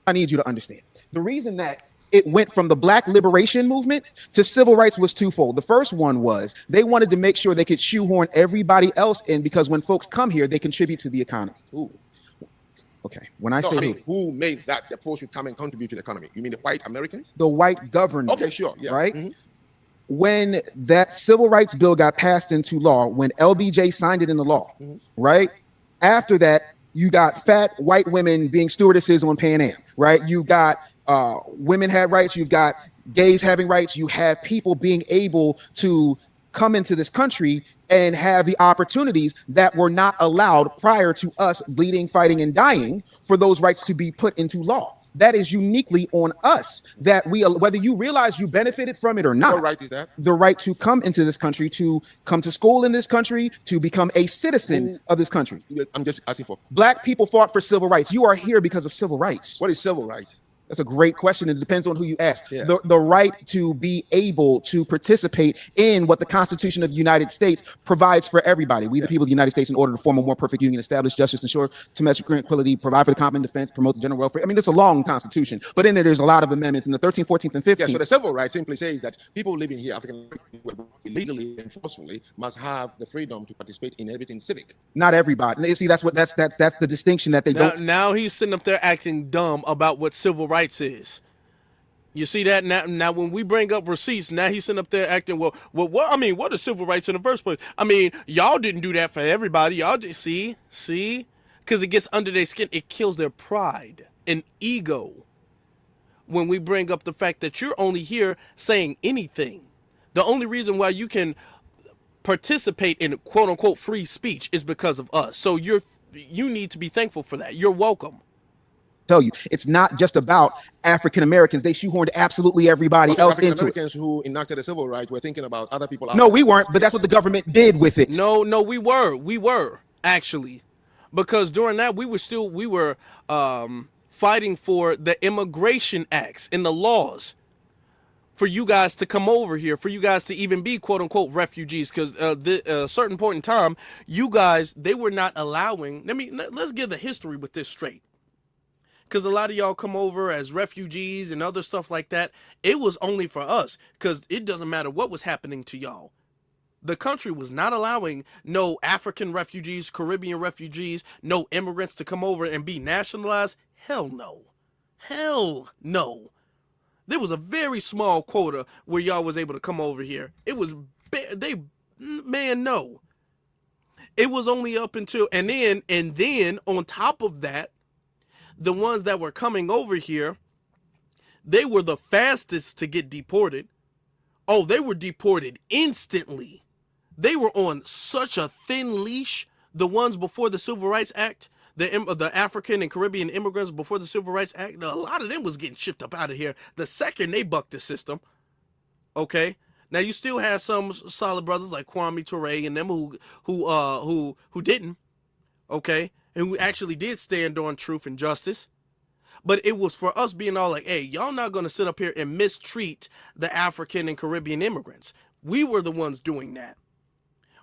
I need you to understand. The reason that it went from the Black Liberation Movement to civil rights was twofold. The first one was they wanted to make sure they could shoehorn everybody else in, because when folks come here, they contribute to the economy. Ooh. Okay, when I say who made that the folks should come and contribute to the economy? You mean the white Americans? The white government. Okay, sure. Yeah. Right? Mm-hmm. When that civil rights bill got passed into law, when LBJ signed it into law, right? After that, you got fat white women being stewardesses on Pan Am, right? You got women had rights. You've got gays having rights. You have people being able to come into this country and have the opportunities that were not allowed prior to us bleeding, fighting, and dying for those rights to be put into law. That is uniquely on us, that we, whether you realize you benefited from it or not. What right is that? The right to come into this country, to come to school in this country, to become a citizen of this country. I'm just asking for. Black people fought for civil rights. You are here because of civil rights. What is civil rights? That's a great question. It depends on who you ask. Yeah. The right to be able to participate in what the Constitution of the United States provides for everybody. We, the people of the United States, in order to form a more perfect union, establish justice, ensure domestic tranquility, provide for the common defense, promote the general welfare. I mean, it's a long Constitution, but in it, there's a lot of amendments in the 13th, 14th, and 15th. Yeah, so the civil rights simply says that people living here, African legally and forcefully, must have the freedom to participate in everything civic. Not everybody. You see, that's the distinction that they don't. Now he's sitting up there acting dumb about what civil rights is. You see that now when we bring up receipts, now he's sitting up there acting, well, what? I mean, what are civil rights in the first place? I mean, y'all didn't do that for everybody. Y'all just see, because it gets under their skin. It kills their pride and ego when we bring up the fact that you're only here saying anything. The only reason why you can participate in quote unquote free speech is because of us. So you need to be thankful for that. You're welcome. tell you, it's not just about African Americans. They shoehorned absolutely everybody else African into it. Americans who enacted the civil rights were thinking about other people. No, we weren't, but that's what the government did with it. No, we were actually, because during that we were fighting for the immigration acts and the laws for you guys to come over here, for you guys to even be quote unquote refugees, because a certain point in time, you guys, they were not allowing. Let's get the history with this straight. Because a lot of y'all come over as refugees and other stuff like that. It was only for us, because it doesn't matter what was happening to y'all. The country was not allowing no African refugees, Caribbean refugees, no immigrants to come over and be nationalized. Hell no. Hell no. There was a very small quota where y'all was able to come over here. It was, no. It was only up until, and then on top of that, the ones that were coming over here, they were the fastest to get deported. Oh, they were deported instantly. They were on such a thin leash. The ones before the Civil Rights Act, the African and Caribbean immigrants before the Civil Rights Act, a lot of them was getting shipped up out of here the second they bucked the system. Okay, now you still have some solid brothers like Kwame Ture and them who didn't. Okay, and who actually did stand on truth and justice. But it was for us being all like, hey, y'all not going to sit up here and mistreat the African and Caribbean immigrants. We were the ones doing that.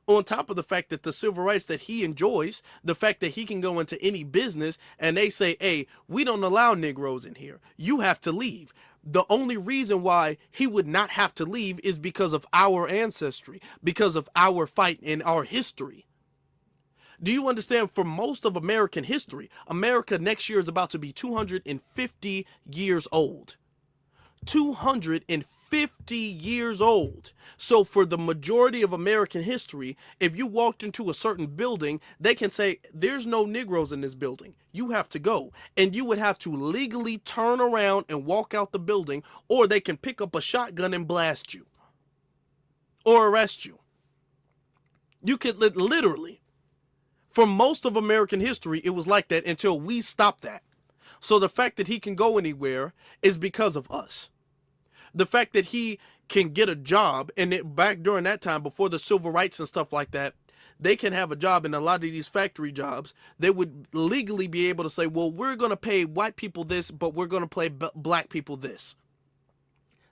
On top of the fact that the civil rights that he enjoys, the fact that he can go into any business and they say, hey, we don't allow Negroes in here. You have to leave. The only reason why he would not have to leave is because of our ancestry, because of our fight and our history. Do you understand? For most of American history, America next year is about to be 250 years old. 250 years old. So for the majority of American history, if you walked into a certain building, they can say, there's no Negroes in this building. You have to go. And you would have to legally turn around and walk out the building, or they can pick up a shotgun and blast you or arrest you. You could literally. For most of American history, it was like that until we stopped that. So the fact that he can go anywhere is because of us. The fact that he can get a job, and back during that time, before the civil rights and stuff like that, they can have a job in a lot of these factory jobs. They would legally be able to say, well, we're going to pay white people this, but we're going to pay black people this.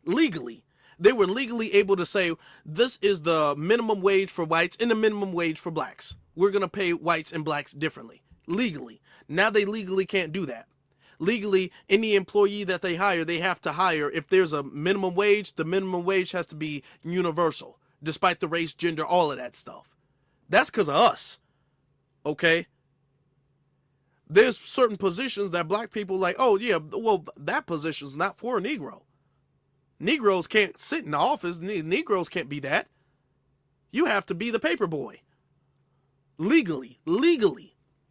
Legally. They were legally able to say, this is the minimum wage for whites and the minimum wage for blacks. We're going to pay whites and blacks differently, legally. Now they legally can't do that. Legally, any employee that they hire, they have to hire. If there's a minimum wage, the minimum wage has to be universal, despite the race, gender, all of that stuff. That's because of us, okay? There's certain positions that black people like, oh yeah, well, that position's not for a Negro. Negroes can't sit in the office. Negroes can't be that. You have to be the paper boy. Legally.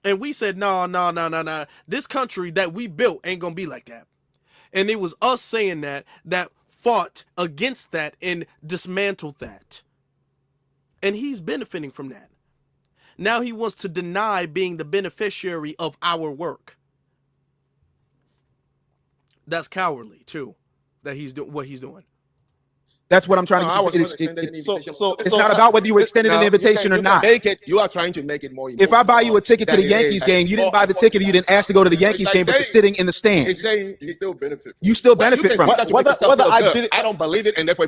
And we said, no. This country that we built ain't gonna be like that. And it was us saying that fought against that and dismantled that. And he's benefiting from that. Now he wants to deny being the beneficiary of our work. That's cowardly too, that he's doing what he's doing. That's what I'm trying to it's not about whether you extended an invitation or not. You are trying to make it more important. If I buy you a ticket to the Yankees game, you didn't buy the ticket, or you didn't ask to go to the Yankees game, but you're sitting in the stands. It's saying you still benefit. You still benefit from it. Whether I did it, I don't believe it, and therefore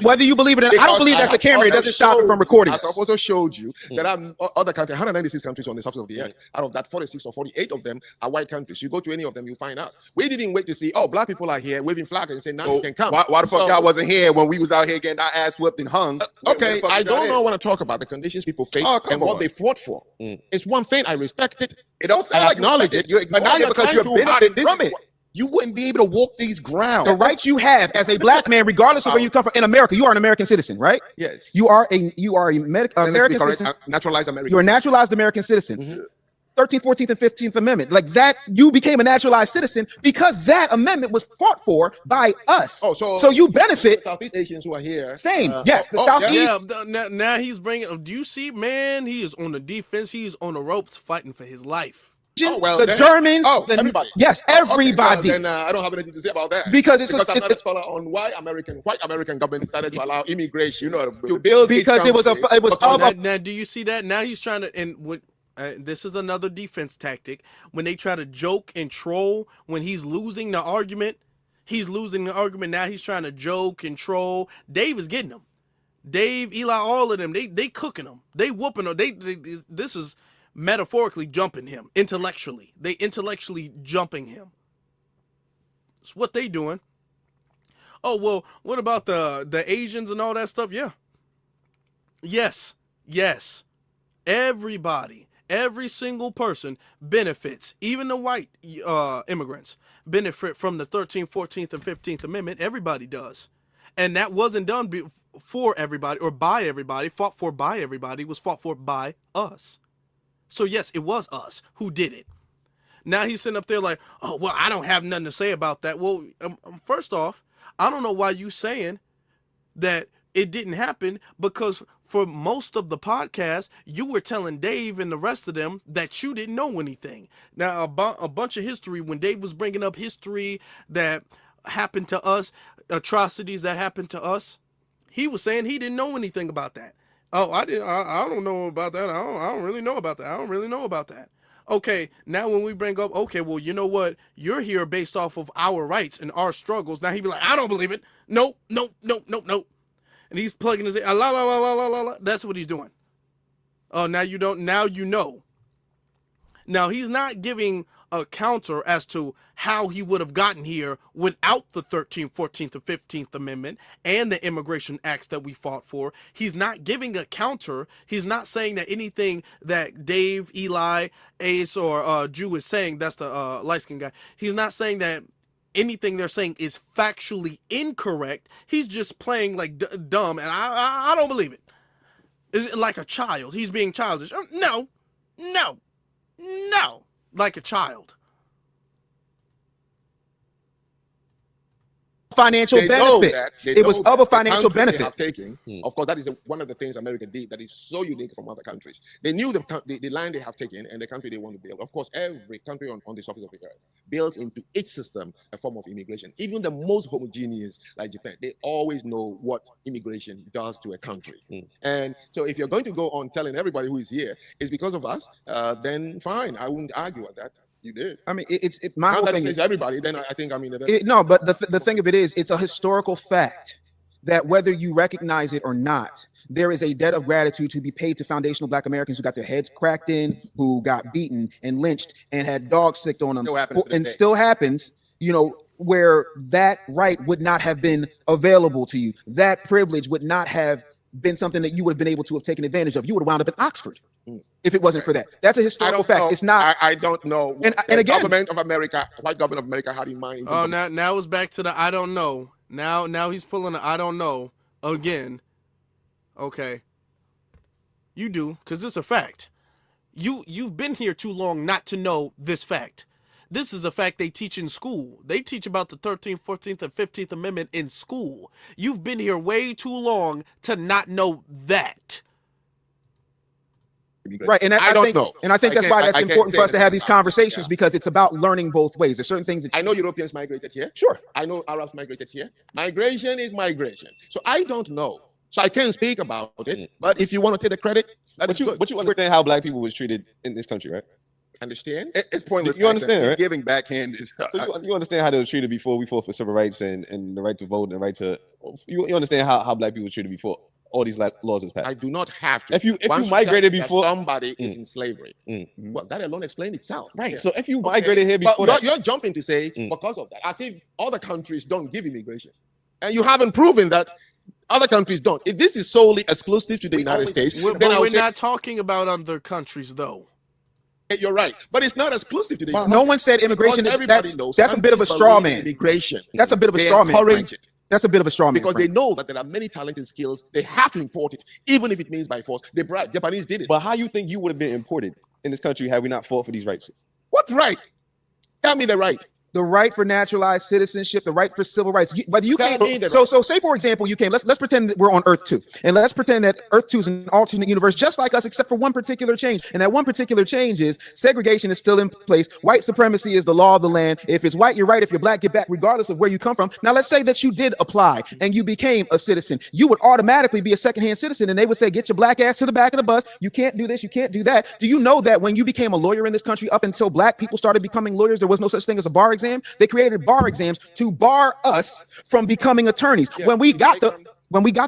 whether you believe it or not, I don't believe that's a camera. It doesn't stop it from recording us. I've also showed you that other countries, 196 countries on the surface of the earth. Out of that, 46 or 48 of them are white countries. You go to any of them, you find out. We didn't wait to see, oh, black people are here waving flags and saying now you can come. Why the fuck y'all wasn't here when we was out here getting our ass whipped and hung? Okay, I don't know want to talk about the conditions people face and what they fought for. It's one thing, I respect it. It don't sound like acknowledge it. But now you're because you're benefiting from it. You wouldn't be able to walk these grounds. The rights you have as a black man, regardless of where you come from in America, you are an American citizen, right? Yes. You are a American citizen. Naturalized American. You're a naturalized American citizen. 13th, 14th, and 15th Amendment. Like that, you became a naturalized citizen because that amendment was fought for by us. Oh, so you benefit. Southeast Asians who are here. Same. Yes. The Southeast. Yeah, now he's bringing. Do you see, man? He is on the defense. He is on the ropes fighting for his life. the then- Germans, everybody. yes, everybody. Okay, then I don't have anything to say about that Because I'm not a scholar on why white American government decided to allow immigration to build because its it was country. now, do you see that? Now he's trying to, and what? This is another defense tactic. When they try to joke and troll, when he's losing the argument, now he's trying to joke and troll. Dave is getting him. Dave, Eli, all of them, they cooking him. They whooping him. This is metaphorically jumping him intellectually. They intellectually jumping him. It's what they doing. Oh, well, what about the Asians and all that stuff? Yeah. Yes. Everybody, every single person benefits. Even the white immigrants benefit from the 13th, 14th, and 15th Amendment. Everybody does. And that wasn't done for everybody or by everybody, fought for by everybody. It was fought for by us. So yes, it was us who did it. Now he's sitting up there like, oh, well, I don't have nothing to say about that. Well, first off, I don't know why you saying that it didn't happen, because for most of the podcast, you were telling Dave and the rest of them that you didn't know anything. Now, a bunch of history, when Dave was bringing up history that happened to us, atrocities that happened to us, he was saying he didn't know anything about that. Oh, I don't know about that. I don't really know about that. I don't really know about that. Okay, now when we bring up, okay, well, you know what? You're here based off of our rights and our struggles. Now he'd be like, I don't believe it. Nope. And he's plugging his, la, la, la, la, la, la, la. That's what he's doing. Oh, now you don't, now you know. Now, he's not giving a counter as to how he would have gotten here without the 13th, 14th, and 15th Amendment and the immigration acts that we fought for. He's not giving a counter. He's not saying that anything that Dave, Eli, Ace, or Jew is saying, that's the light-skinned guy, he's not saying that anything they're saying is factually incorrect. He's just playing like dumb, and I don't believe it. Is it like a child? He's being childish. No. Like a child. Financial benefit. It was of a financial benefit. Of course, that is one of the things America did that is so unique from other countries. They knew the land they have taken and the country they want to build. Of course, every country on the surface of the earth builds into its system a form of immigration. Even the most homogeneous, like Japan, they always know what immigration does to a country. And so if you're going to go on telling everybody who is here it's because of us, then fine, I wouldn't argue at that. You did. I mean, my whole thing is everybody. Then I think no, but the thing of it is, it's a historical fact that whether you recognize it or not, there is a debt of gratitude to be paid to foundational Black Americans who got their heads cracked in, who got beaten and lynched and had dogs sicked on them, still happens. You know, where that right would not have been available to you, that privilege would not have been something that you would have been able to have taken advantage of. You would have wound up in Oxford if it wasn't for that. That's a historical fact. It's not. I don't know. And again, government of America, white government of America, had in mind. Oh, now it's back to the I don't know. Now he's pulling the I don't know again. Okay. You do, because it's a fact. You've been here too long not to know this fact. This is a fact they teach in school. They teach about the 13th, 14th, and 15th Amendment in school. You've been here way too long to not know that. Right, and I think that's why that's important for us to have these conversations, because it's about learning both ways. There's certain things that I know Europeans migrated here. Sure. I know Arabs migrated here. Migration is migration. So I don't know. So I can't speak about it. But if you want to take the credit, but you understand how Black people was treated in this country, right? Understand? It's pointless. You understand, right? Giving backhanded. So you understand how they were treated before we fought for civil rights and the right to vote and the right to. You understand how Black people were treated before all these laws was passed. I do not have to. If you migrated before somebody is in slavery, well, that alone explains itself. Right. Yeah. So if you migrated here before, but you're jumping to say because of that, as if other countries don't give immigration, and you haven't proven that. Other countries don't. If this is solely exclusive to the United States, then we're not talking about other countries, though. You're right, but it's not exclusive to the. No one said immigration. That's a bit of a straw man. Immigration. That's a bit of a straw man. That's a bit of a straw man because they know that there are many talented skills. They have to import it, even if it means by force. They bribe. Japanese did it. But how you think you would have been imported in this country had we not fought for these rights? What right? Tell me the right. the right for naturalized citizenship, the right for civil rights. Whether you Tell came, me the so say for example, you came. Let's pretend that we're on Earth 2, and let's pretend that Earth 2 is an alternate universe, just like us, except for one particular change. And that one particular change is segregation is still in place. White supremacy is the law of the land. If it's white, you're right. If you're black, get back, regardless of where you come from. Now, let's say that you did apply and you became a citizen. You would automatically be a secondhand citizen, and they would say, "Get your black ass to the back of the bus. You can't do this. You can't do that." Do you know that when you became a lawyer in this country, up until black people started becoming lawyers, there was no such thing as a bar exam? They created bar exams to bar us from becoming attorneys. Yes, When we got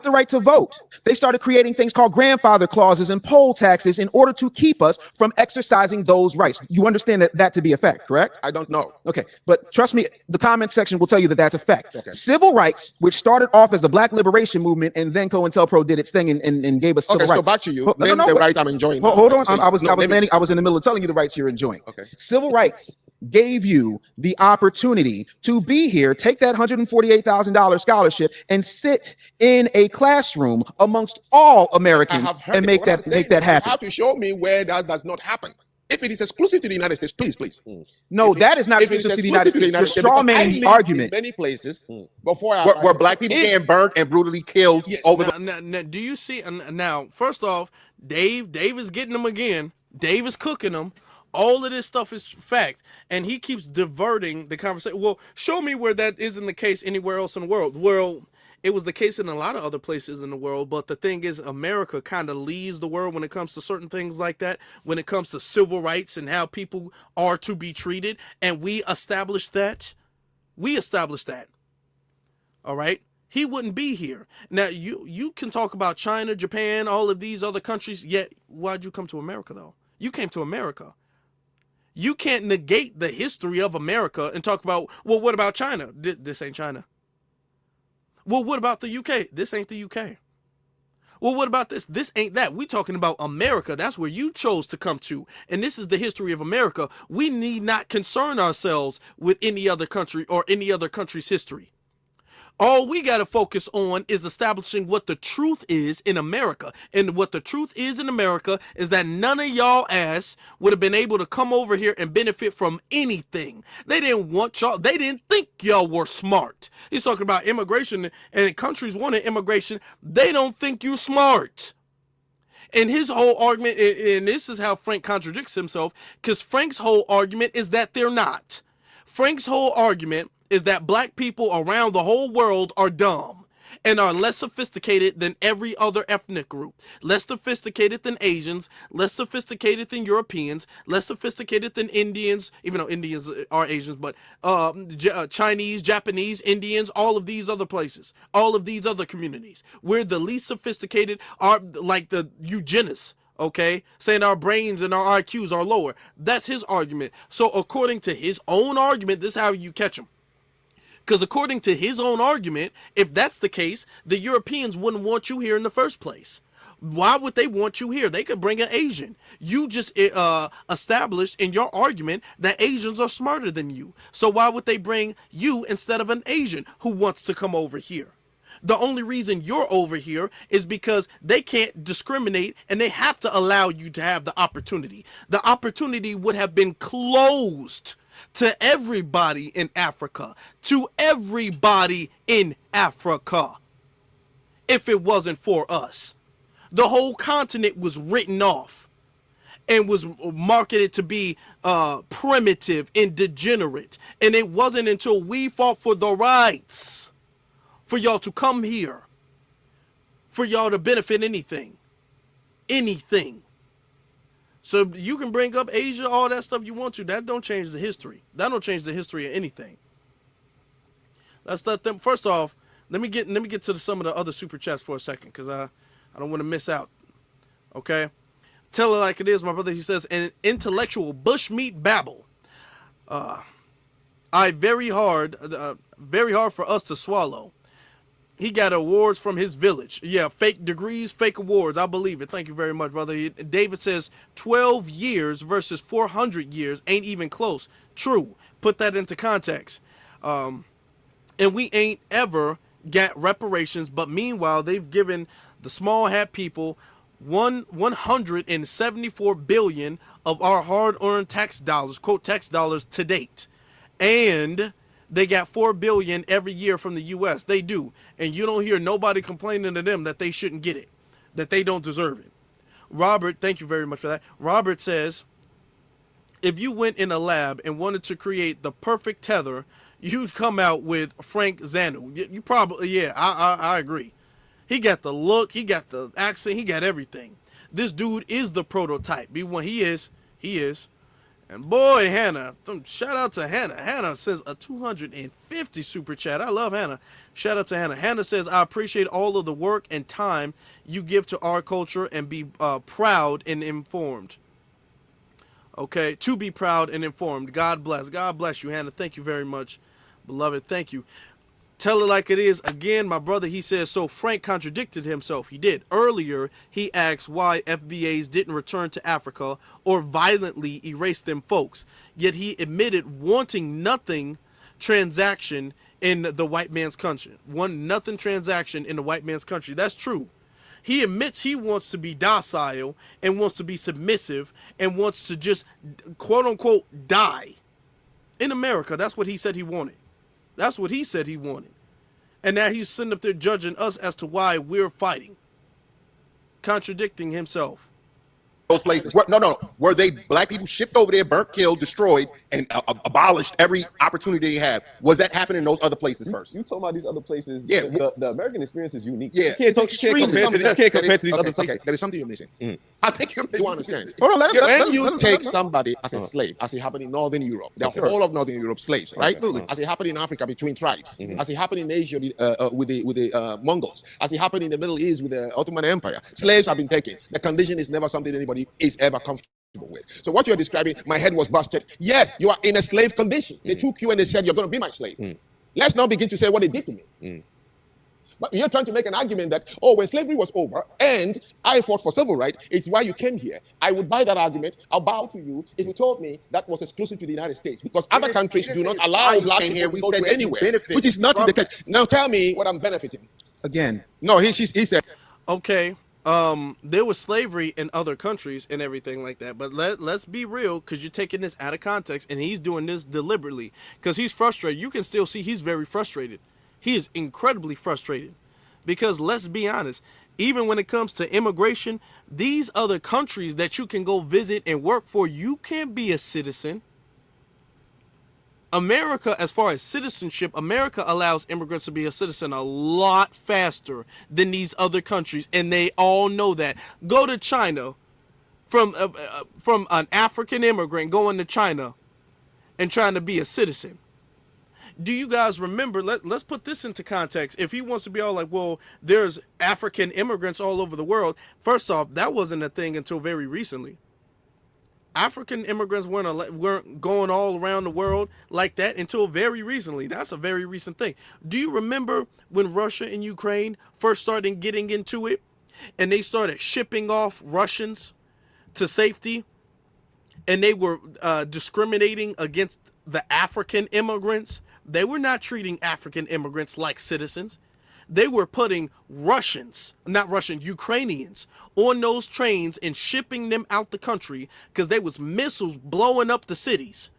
the right to vote, they started creating things called grandfather clauses and poll taxes in order to keep us from exercising those rights. You understand that to be a fact, correct? I don't know. Okay, but trust me, the comment section will tell you that that's a fact. Okay. Civil rights, which started off as the Black Liberation Movement, and then COINTELPRO did its thing and gave us civil Okay, rights. so back to you. No, Name the right I'm enjoying. Hold on, So I was in the middle of telling you the rights you're enjoying. Okay. Civil rights gave you the opportunity to be here, take that $148,000 scholarship, and sit in a classroom amongst all Americans and make that happen. You have to show me where that does not happen. If it is exclusive to the United States, please. No, that is not if it is exclusive to the United States. You're straw manning the because I lived argument. in many places before where black people getting burnt and brutally killed over the. Now, do you see? Now, first off, Dave is getting them again. Dave is cooking them. All of this stuff is fact, and he keeps diverting the conversation. Well, show me where that isn't the case anywhere else in the world. Well, it was the case in a lot of other places in the world, but the thing is, America kind of leads the world when it comes to certain things like that, when it comes to civil rights and how people are to be treated, and we established that. All right? He wouldn't be here. Now, you can talk about China, Japan, all of these other countries, yet why'd you come to America, though? You came to America. You can't negate the history of America and talk about, well, what about China? This ain't China. Well, what about the UK? This ain't the UK. Well, what about this? This ain't that. We talking about America. That's where you chose to come to. And this is the history of America. We need not concern ourselves with any other country or any other country's history. All we got to focus on is establishing what the truth is in America. And what the truth is in America is that none of y'all ass would have been able to come over here and benefit from anything. They didn't want y'all. They didn't think y'all were smart. He's talking about immigration, and countries wanting immigration. They don't think you smart. And his whole argument, and this is how Frank contradicts himself, because Frank's whole argument is that they're not. Frank's whole argument is that black people around the whole world are dumb and are less sophisticated than every other ethnic group, less sophisticated than Asians, less sophisticated than Europeans, less sophisticated than Indians, even though Indians are Asians, but Chinese, Japanese, Indians, all of these other places, all of these other communities. We're the least sophisticated, are like the eugenists. Okay, saying our brains and our IQs are lower. That's his argument. So according to his own argument, this is how you catch him. Because according to his own argument, if that's the case, the Europeans wouldn't want you here in the first place. Why would they want you here? They could bring an Asian. You just established in your argument that Asians are smarter than you. So why would they bring you instead of an Asian who wants to come over here? The only reason you're over here is because they can't discriminate and they have to allow you to have the opportunity. The opportunity would have been closed to everybody in Africa, if it wasn't for us. The whole continent was written off and was marketed to be primitive and degenerate. And it wasn't until we fought for the rights for y'all to come here, for y'all to benefit anything. So you can bring up Asia, all that stuff you want to. That don't change the history. That don't change the history of anything. Let's let them. First off, let me get to some of the other super chats for a second, because I don't want to miss out. Okay, tell it like it is, my brother. He says, an intellectual bushmeat babble. Very hard for us to swallow. He got awards from his village. Yeah, fake degrees, fake awards. I believe it. Thank you very much, brother. David says 12 years versus 400 years ain't even close. True. Put that into context. And we ain't ever got reparations, but meanwhile, they've given the small hat people 174 billion of our hard-earned tax dollars, quote, tax dollars to date. and they got $4 billion every year from the U.S. They do, and you don't hear nobody complaining to them that they shouldn't get it, that they don't deserve it. Robert, thank you very much for that. Robert says, if you went in a lab and wanted to create the perfect tether, you'd come out with Frank Zanu. You probably, yeah, I agree. He got the look, he got the accent, he got everything. This dude is the prototype. He is. And boy, Hannah, shout out to Hannah. Hannah says a 250 super chat. I love Hannah. Shout out to Hannah. Hannah says, I appreciate all of the work and time you give to our culture and be proud and informed. Okay, to be proud and informed. God bless. God bless you, Hannah. Thank you very much, beloved. Thank you. Tell it like it is. Again, my brother, he says, so Frank contradicted himself. He did. Earlier, he asked why FBAs didn't return to Africa or violently erase them folks. Yet he admitted wanting nothing transaction in the white man's country. Nothing transaction in the white man's country. That's true. He admits he wants to be docile and wants to be submissive and wants to just, quote unquote, die. In America, that's what he said he wanted. That's what he said he wanted. And now he's sitting up there judging us as to why we're fighting. Contradicting himself. Those places. No. Were they black people shipped over there, burnt, killed, destroyed, and abolished every opportunity they have? Was that happening in those other places first? You talking about these other places? Yeah. The American experience is unique. Yeah. You can't compare to these other places. Okay. There is something you're missing. I think you understand. Hold on, When you take somebody as a slave, as it happened in Northern Europe, the whole of Northern Europe slaves, right? As it happened in Africa between tribes, as it happened in Asia with the Mongols, as it happened in the Middle East with the Ottoman Empire, slaves have been taken. The condition is never something anybody is ever comfortable with. So what you're describing, my head was busted. Yes, you are in a slave condition. They took you and they said, you're going to be my slave. Let's now begin to say what they did to me. But you're trying to make an argument that, when slavery was over and I fought for civil rights, it's why you came here. I would buy that argument. I'll bow to you if you told me that was exclusive to the United States, because other countries do not allow black people to go to anywhere, which is not in the case. Now tell me what I'm benefiting. Again. No, he said. Okay. There was slavery in other countries and everything like that, but let's be real, because you're taking this out of context, and he's doing this deliberately because he's frustrated. You can still see he's very frustrated. He is incredibly frustrated because, let's be honest, even when it comes to immigration, these other countries that you can go visit and work for, you can't be a citizen. America, as far as citizenship, America allows immigrants to be a citizen a lot faster than these other countries, and they all know that. Go to China, from an African immigrant going to China and trying to be a citizen. Do you guys remember, let's put this into context. If he wants to be all like, well, there's African immigrants all over the world, first off, that wasn't a thing until very recently. African immigrants weren't going all around the world like that until very recently. That's a very recent thing. Do you remember when Russia and Ukraine first started getting into it and they started shipping off Russians to safety, and they were discriminating against the African immigrants? They were not treating African immigrants like citizens. They were putting Ukrainians on those trains and shipping them out the country because there was missiles blowing up the cities.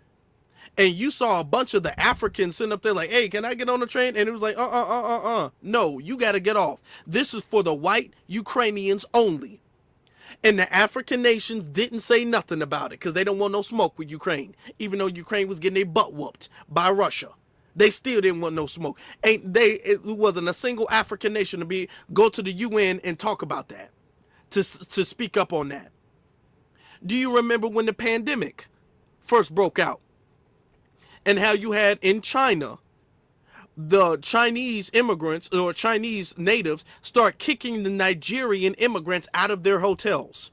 And you saw a bunch of the Africans sitting up there like, hey, can I get on the train? And it was like, no, you got to get off. This is for the white Ukrainians only. And the African nations didn't say nothing about it because they don't want no smoke with Ukraine, even though Ukraine was getting their butt whooped by Russia. They still didn't want no smoke. It wasn't a single African nation to go to the UN and talk about that, to speak up on that. Do you remember when the pandemic first broke out and how you had in China, the Chinese immigrants or Chinese natives start kicking the Nigerian immigrants out of their hotels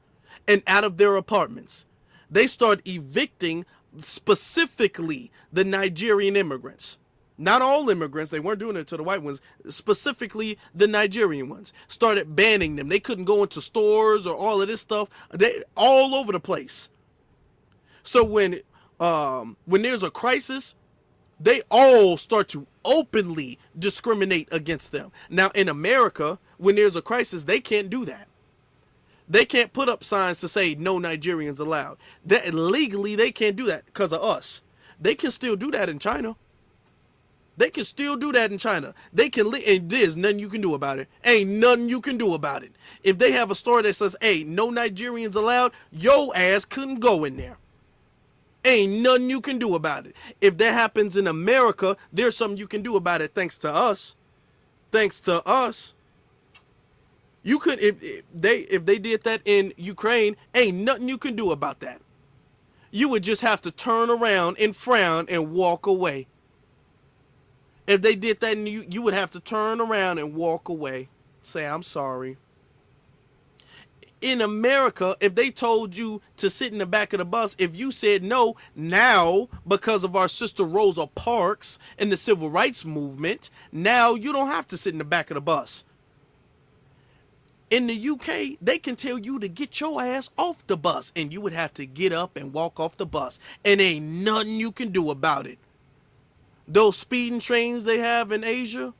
and out of their apartments? They start evicting specifically the Nigerian immigrants. Not all immigrants, they weren't doing it to the white ones, specifically the Nigerian ones. Started banning them. They couldn't go into stores or all of this stuff. They all over the place. So when there's a crisis, they all start to openly discriminate against them. Now in America, when there's a crisis, they can't do that. They can't put up signs to say no Nigerians allowed. Legally, they can't do that because of us. They can still do that in China. They can still do that in China. They can, and there's nothing you can do about it. Ain't nothing you can do about it. If they have a store that says, hey, no Nigerians allowed, your ass couldn't go in there. Ain't nothing you can do about it. If that happens in America, there's something you can do about it thanks to us. Thanks to us. You could, if they did that in Ukraine, ain't nothing you can do about that. You would just have to turn around and frown and walk away. If they did that, you would have to turn around and walk away. Say, I'm sorry. In America, if they told you to sit in the back of the bus, if you said no, now, because of our sister Rosa Parks and the civil rights movement, now you don't have to sit in the back of the bus. In the UK, they can tell you to get your ass off the bus, and you would have to get up and walk off the bus, and ain't nothing you can do about it. Those speeding trains they have in Asia,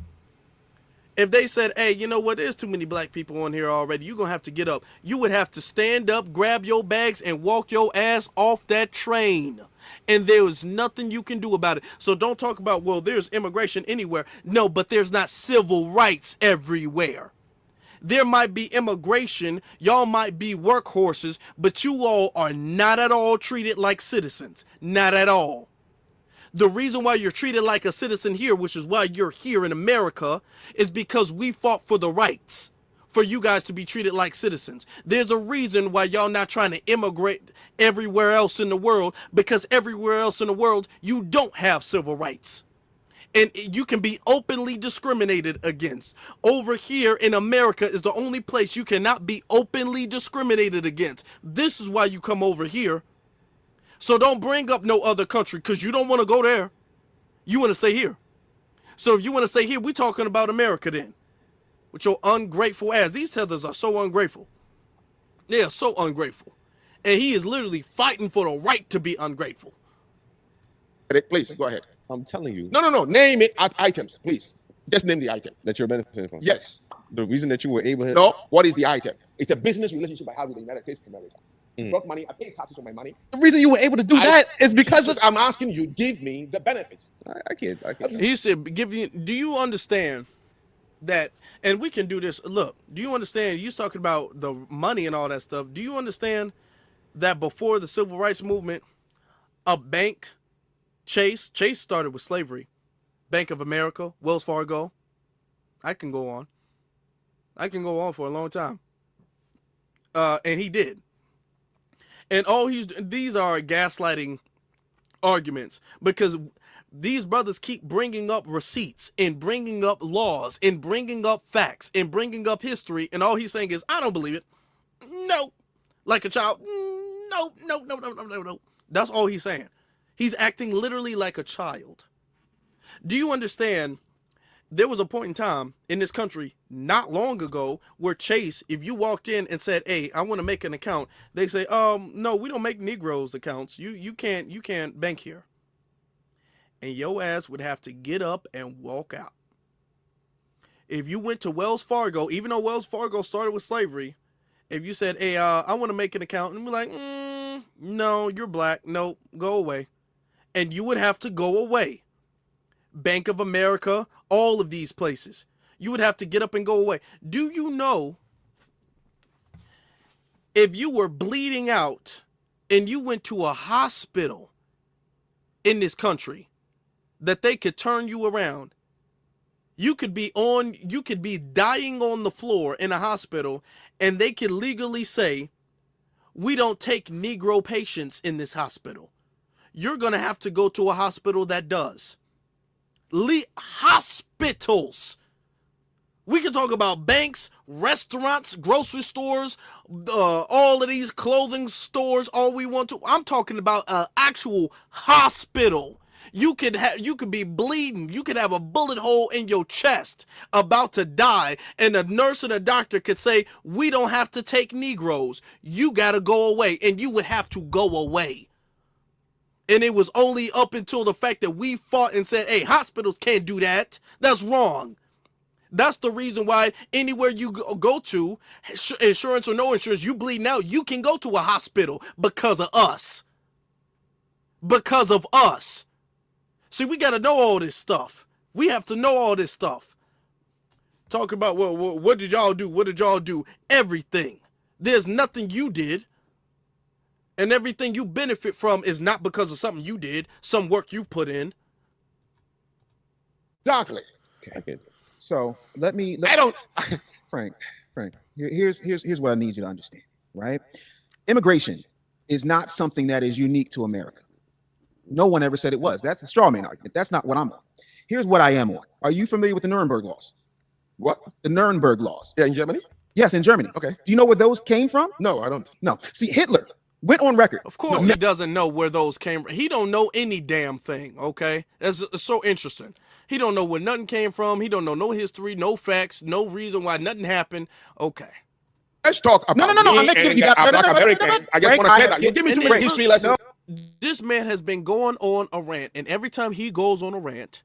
if they said, hey, you know what, there's too many black people on here already, you're going to have to get up. You would have to stand up, grab your bags, and walk your ass off that train. And there is nothing you can do about it. So don't talk about, well, there's immigration anywhere. No, but there's not civil rights everywhere. There might be immigration, y'all might be workhorses, but you all are not at all treated like citizens. Not at all. The reason why you're treated like a citizen here, which is why you're here in America, is because we fought for the rights for you guys to be treated like citizens. There's a reason why y'all not trying to immigrate everywhere else in the world, because everywhere else in the world, you don't have civil rights. And you can be openly discriminated against. Over here in America is the only place you cannot be openly discriminated against. This is why you come over here. So don't bring up no other country, because you don't want to go there. You want to stay here. So if you want to stay here, we're talking about America then. With your ungrateful ass. These tethers are so ungrateful. They are so ungrateful. And he is literally fighting for the right to be ungrateful. Please, go ahead. I'm telling you. No. Name it at items, please. Just name the item. That you're benefiting from. Yes. The reason that you were able to... No, what is the item? It's a business relationship I have with the United States of America. Mm. Brought money, I pay taxes on my money. The reason you were able to do that is because of... I'm asking you, give me the benefits. I can't. He said, do you understand that, and we can do this, look, do you understand, you're talking about the money and all that stuff, do you understand that before the civil rights movement, a bank, Chase started with slavery, Bank of America, Wells Fargo, I can go on for a long time, and he did. And these are gaslighting arguments, because these brothers keep bringing up receipts and bringing up laws and bringing up facts and bringing up history, and all he's saying is, I don't believe it. No. Like a child. No. That's all he's saying. He's acting literally like a child. Do you understand? There was a point in time in this country not long ago where Chase, if you walked in and said, hey, I want to make an account, they say, no, we don't make Negroes accounts. You can't bank here. And your ass would have to get up and walk out. If you went to Wells Fargo, even though Wells Fargo started with slavery, if you said, hey, I want to make an account, and be like, no, you're black. No, go away. And you would have to go away. Bank of America, all of these places. You would have to get up and go away. Do you know, if you were bleeding out and you went to a hospital in this country, that they could turn you around? You could be dying on the floor in a hospital, and they could legally say, we don't take Negro patients in this hospital. You're going to have to go to a hospital that does. Hospitals. We can talk about banks, restaurants, grocery stores, all of these clothing stores, all we want to. I'm talking about an actual hospital. You could be bleeding. You could have a bullet hole in your chest about to die. And a nurse and a doctor could say, we don't have to take Negroes. You got to go away. And you would have to go away. And it was only up until the fact that we fought and said, hey, hospitals can't do that. That's wrong. That's the reason why anywhere you go to, insurance or no insurance, you bleed out, you can go to a hospital because of us. Because of us. See, we got to know all this stuff. We have to know all this stuff. Talk about, well, what did y'all do? What did y'all do? Everything. There's nothing you did. And everything you benefit from is not because of something you did, some work you put in. Exactly. Okay. So let me Frank, here's what I need you to understand, right? Immigration is not something that is unique to America. No one ever said it was. That's a straw man argument. That's not what I'm on. Here's what I am on. Are you familiar with the Nuremberg laws? What? The Nuremberg laws. Yeah, in Germany? Yes, in Germany. Okay. Do you know where those came from? No, I don't. No. See, Hitler went on record. Of course he doesn't know where those came from. He don't know any damn thing, okay? That's so interesting. He don't know where nothing came from. He don't know no history, no facts, no reason why nothing happened. Okay. Let's talk about No. I'm making you got Black Americans. I just want to clear that. You give me too many history lessons. This man has been going on a rant, and every time he goes on a rant,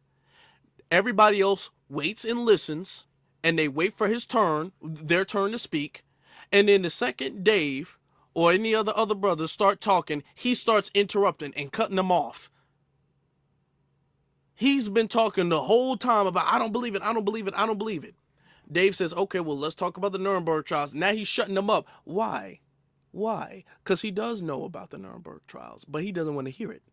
everybody else waits and listens, and they wait for their turn to speak, and then the second Dave or any other brothers start talking, he starts interrupting and cutting them off. He's been talking the whole time about, I don't believe it, I don't believe it, I don't believe it. Dave says, okay, well, let's talk about the Nuremberg trials. Now he's shutting them up. Why? Why? Because he does know about the Nuremberg trials, but he doesn't want to hear it.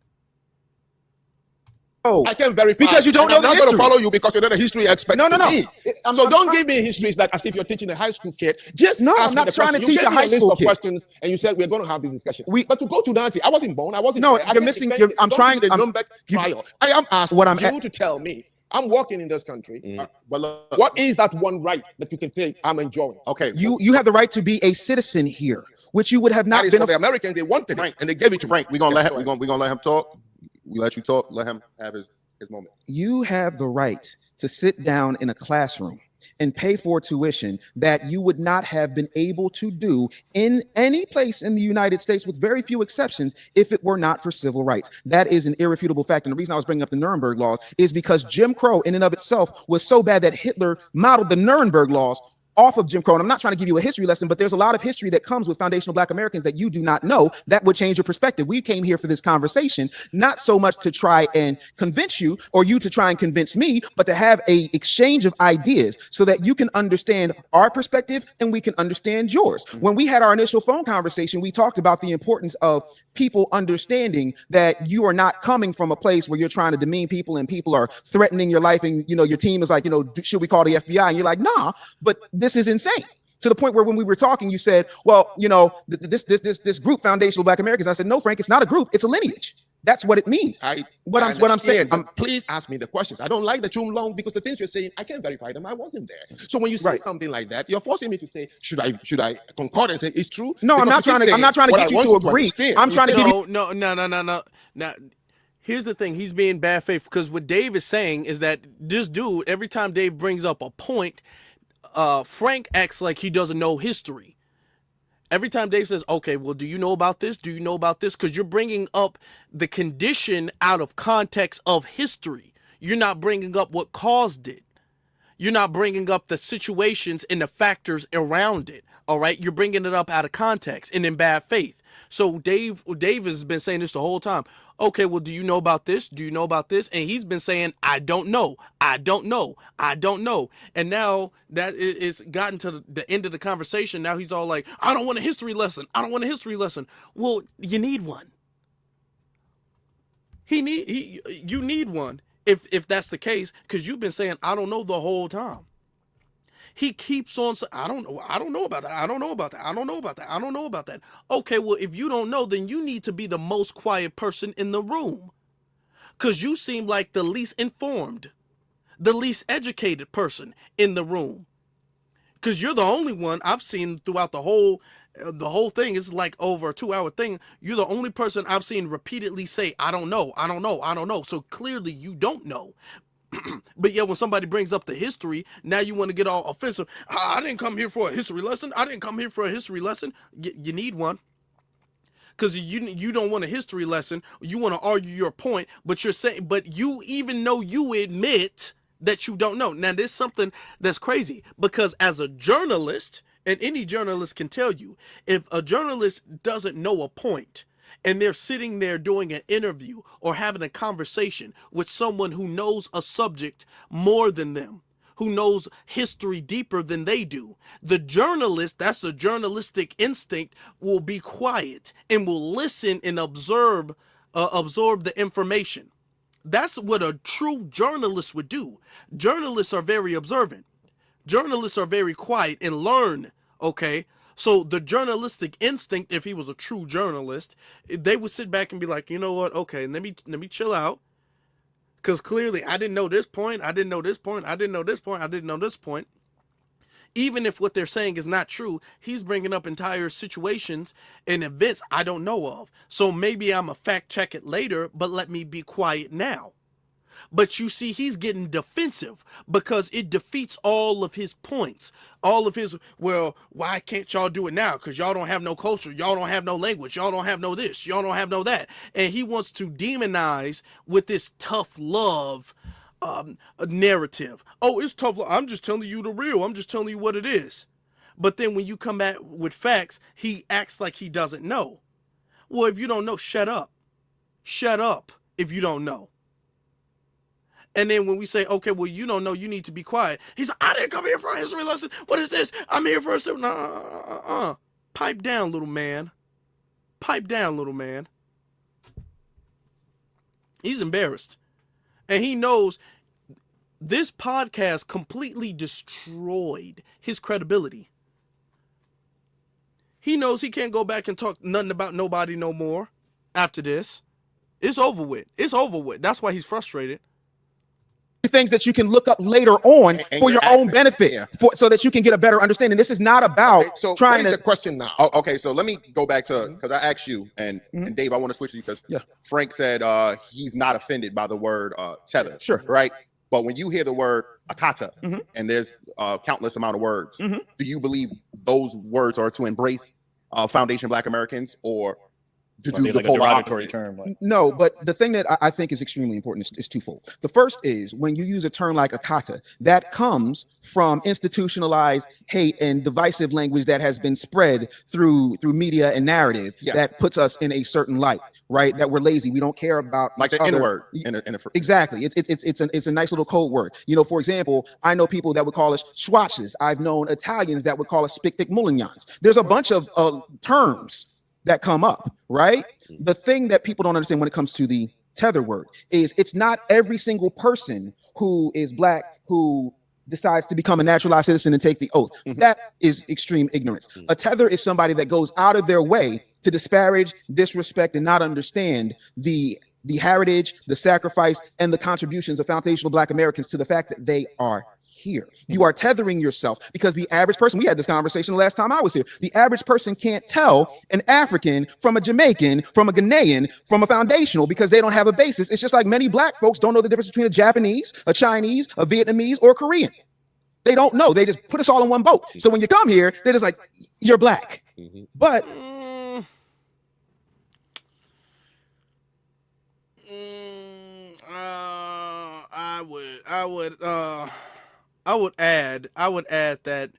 I can verify. Because you don't know the I'm not history. going to follow you because you're not a history expert. No. So don't give me history. It's like as if you're teaching a high school kid. Just No, ask I'm me not the trying to question. You teach gave a me high school list of kid. questions, and you said we're going to have this discussion. But to go to Nancy, I wasn't born. I wasn't. No, there. I you're can't missing. defend you. I'm Don't trying. do the Nuremberg trial. I am asking What I'm you to tell me. I'm working in this country. What is that one right that you can say I'm enjoying? Okay. You have the right to be a citizen here, which you would have not That is been. for the Americans. They wanted it, and they gave it to Frank, we're gonna let him talk. We let you talk. Let him have his moment. You have the right to sit down in a classroom and pay for tuition that you would not have been able to do in any place in the United States, with very few exceptions, if it were not for civil rights. That is an irrefutable fact. And the reason I was bringing up the Nuremberg laws is because Jim Crow in and of itself was so bad that Hitler modeled the Nuremberg laws off of Jim Crow. And I'm not trying to give you a history lesson, but there's a lot of history that comes with foundational Black Americans that you do not know that would change your perspective. We came here for this conversation, not so much to try and convince you or you to try and convince me, but to have a exchange of ideas so that you can understand our perspective and we can understand yours. When we had our initial phone conversation, we talked about the importance of people understanding that you are not coming from a place where you're trying to demean people and people are threatening your life. And, your team is like, should we call the FBI? And you're like, nah, but this is insane. To the point where when we were talking, you said, well, this group, Foundational Black Americans. I said, no, Frank, it's not a group. It's a lineage. That's what it means. What I'm saying. Please ask me the questions. I don't like the too long because the things you're saying, I can't verify them. I wasn't there. So when you say something like that, you're forcing me to say, should I concord and say it's true? No, I'm not trying to get you to agree. I'm trying to give you. No. Now, here's the thing. He's being bad faith because what Dave is saying is that this dude, every time Dave brings up a point, Frank acts like he doesn't know history. Every time Dave says, okay, well, do you know about this? Do you know about this? Because you're bringing up the condition out of context of history. You're not bringing up what caused it. You're not bringing up the situations and the factors around it. All right. You're bringing it up out of context and in bad faith. So Dave has been saying this the whole time. Okay, well, do you know about this? Do you know about this? And he's been saying, I don't know. I don't know. I don't know. And now that it's gotten to the end of the conversation. Now he's all like, I don't want a history lesson. I don't want a history lesson. Well, you need one. You need one if that's the case, because you've been saying, I don't know the whole time. He keeps on saying, I don't know about that. I don't know about that. I don't know about that. I don't know about that. Okay, well, if you don't know, then you need to be the most quiet person in the room. Because you seem like the least informed, the least educated person in the room. Because you're the only one I've seen throughout the whole thing. It's like over a 2-hour thing. You're the only person I've seen repeatedly say, I don't know, I don't know, I don't know. So clearly you don't know. But yeah, when somebody brings up the history, now you want to get all offensive. I didn't come here for a history lesson. I didn't come here for a history lesson. You need one. Because you don't want a history lesson. You want to argue your point, but you even know you admit that you don't know. Now, there's something that's crazy, because as a journalist, and any journalist can tell you, if a journalist doesn't know a point, and they're sitting there doing an interview or having a conversation with someone who knows a subject more than them, who knows history deeper than they do, the journalist, that's a journalistic instinct, will be quiet and will listen and absorb the information. That's what a true journalist would do. Journalists are very observant. Journalists are very quiet and learn, okay? So the journalistic instinct, if he was a true journalist, they would sit back and be like, you know what? Okay, let me chill out. Because clearly I didn't know this point. I didn't know this point. I didn't know this point. I didn't know this point. Even if what they're saying is not true, he's bringing up entire situations and events I don't know of. So maybe I'm a fact check it later, but let me be quiet now. But you see, he's getting defensive because it defeats all of his points. All of his, well, why can't y'all do it now? Because y'all don't have no culture. Y'all don't have no language. Y'all don't have no this. Y'all don't have no that. And he wants to demonize with this tough love narrative. Oh, it's tough. I'm just telling you the real. I'm just telling you what it is. But then when you come back with facts, he acts like he doesn't know. Well, if you don't know, shut up. Shut up if you don't know. And then when we say, okay, well, you don't know, you need to be quiet. He's like, I didn't come here for a history lesson. What is this? I'm here for a student. Pipe down, little man. Pipe down, little man. He's embarrassed. And he knows this podcast completely destroyed his credibility. He knows he can't go back and talk nothing about nobody no more after this. It's over with. It's over with. That's why he's frustrated. Things that you can look up later on for your own benefit, so that you can get a better understanding. This is not about trying to. The question now. Okay, so let me go back to, because I asked you, and Dave, I want to switch to you because Frank said he's not offended by the word tether. Sure. Right. But when you hear the word akata, and there's countless amount of words, do you believe those words are to embrace Foundation Black Americans, or to do the polar opposite? Term? No, but the thing that I think is extremely important is twofold. The first is when you use a term like akata, that comes from institutionalized hate and divisive language that has been spread through media and narrative that puts us in a certain light, right? That we're lazy. We don't care about like the N-word. Exactly. It's a nice little code word. You know, for example, I know people that would call us schwatzes. I've known Italians that would call us spictic mulignans. There's a bunch of terms that come up, right? The thing that people don't understand when it comes to the tether word is it's not every single person who is Black who decides to become a naturalized citizen and take the oath. That is extreme ignorance. A tether is somebody that goes out of their way to disparage, disrespect, and not understand the heritage, the sacrifice, and the contributions of foundational Black Americans to the fact that they are here. You are tethering yourself because the average person, we had this conversation the last time I was here, the average person can't tell an African from a Jamaican, from a Ghanaian, from a foundational because they don't have a basis. It's just like many Black folks don't know the difference between a Japanese, a Chinese, a Vietnamese, or a Korean. They don't know. They just put us all in one boat. So when you come here, they're just like, you're Black. But I would add that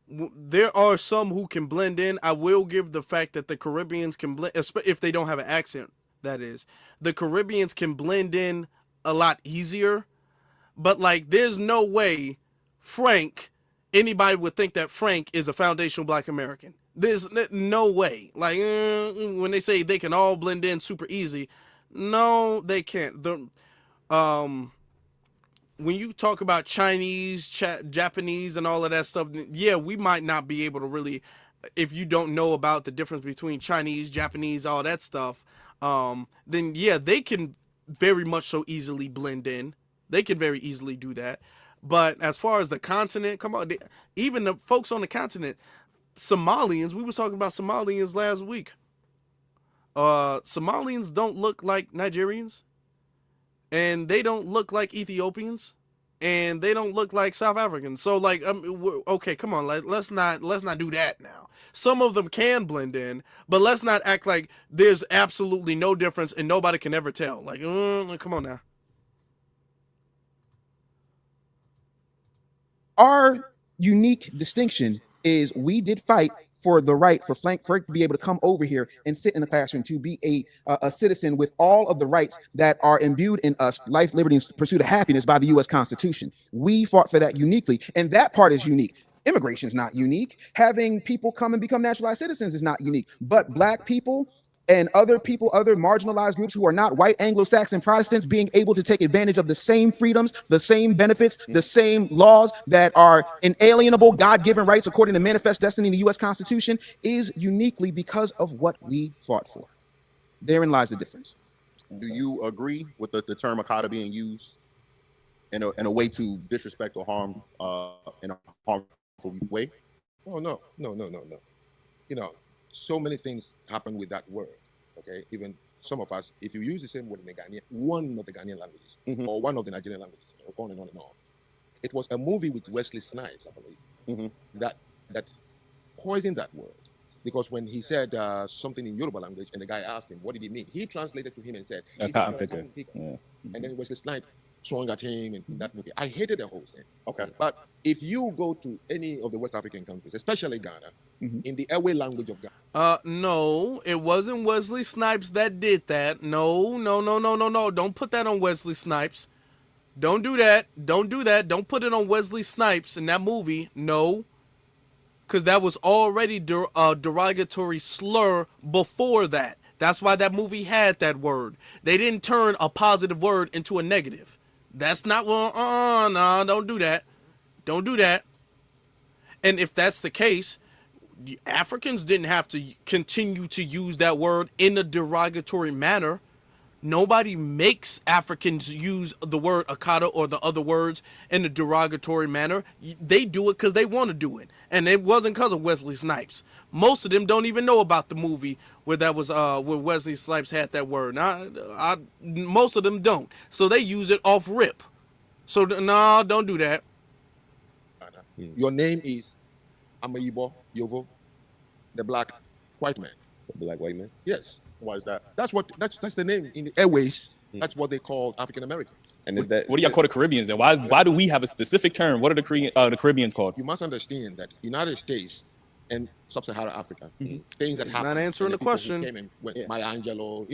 there are some who can blend in. I will give the fact that the Caribbeans can blend, if they don't have an accent, that is. The Caribbeans can blend in a lot easier, but like there's no way anybody would think that Frank is a foundational Black American. There's no way. Like when they say they can all blend in super easy, no, they can't. When you talk about Chinese, Japanese, and all of that stuff, yeah, we might not be able to really, if you don't know about the difference between Chinese, Japanese, all that stuff, then yeah, they can very much so easily blend in. They can very easily do that. But as far as the continent, come on, even the folks on the continent, Somalians, we were talking about Somalians last week. Somalians don't look like Nigerians. And they don't look like Ethiopians, and they don't look like South Africans. So, like, okay, come on, let's not do that now. Some of them can blend in, but let's not act like there's absolutely no difference and nobody can ever tell. Like, come on now. Our unique distinction is we did fight for the right for Frank to be able to come over here and sit in the classroom, to be a citizen with all of the rights that are imbued in us, life, liberty, and pursuit of happiness by the U.S. Constitution. We fought for that uniquely, and that part is unique. Immigration is not unique. Having people come and become naturalized citizens is not unique. But Black people and other people, other marginalized groups who are not white Anglo-Saxon Protestants, being able to take advantage of the same freedoms, the same benefits, the same laws that are inalienable God-given rights according to manifest destiny in the U.S. Constitution is uniquely because of what we fought for. Therein lies the difference. Do you agree with the term Akata being used in a way to disrespect or harm in a harmful way? Oh, no. You know, so many things happen with that word. Okay, even some of us, if you use the same word in the Ghanaian, one of the Ghanaian languages, or one of the Nigerian languages, or on and on and on. It was a movie with Wesley Snipes, I believe, that poisoned that word. Because when he said something in Yoruba language and the guy asked him, what did he mean? He translated to him and said, he's a cotton picker. Yeah. And then Wesley Snipes swung at him in that movie. I hated the whole thing. Okay. But if you go to any of the West African countries, especially Ghana, in the airway language of Ghana. No, it wasn't Wesley Snipes that did that. No. Don't put that on Wesley Snipes. Don't do that. Don't do that. Don't put it on Wesley Snipes in that movie. No. Because that was already a derogatory slur before that. That's why that movie had that word. They didn't turn a positive word into a negative. That's not, no, don't do that. Don't do that. And if that's the case, Africans didn't have to continue to use that word in a derogatory manner. Nobody makes Africans use the word Akata or the other words in a derogatory manner. They do it because they want to do it. And it wasn't because of Wesley Snipes. Most of them don't even know about the movie where that was where Wesley Snipes had that word. Most of them don't. So they use it off rip. So no, don't do that. Your name is Amayibo Yovo, the black white man. The black white man? Yes. Why is that? That's the name in the airways. That's what they call African Americans. And is that what do y'all call the Caribbeans then? Why do we have a specific term? What are the Caribbeans called? You must understand that United States and Sub-Saharan Africa, things that happen. Not answering the question. Came in with Maya Angelou,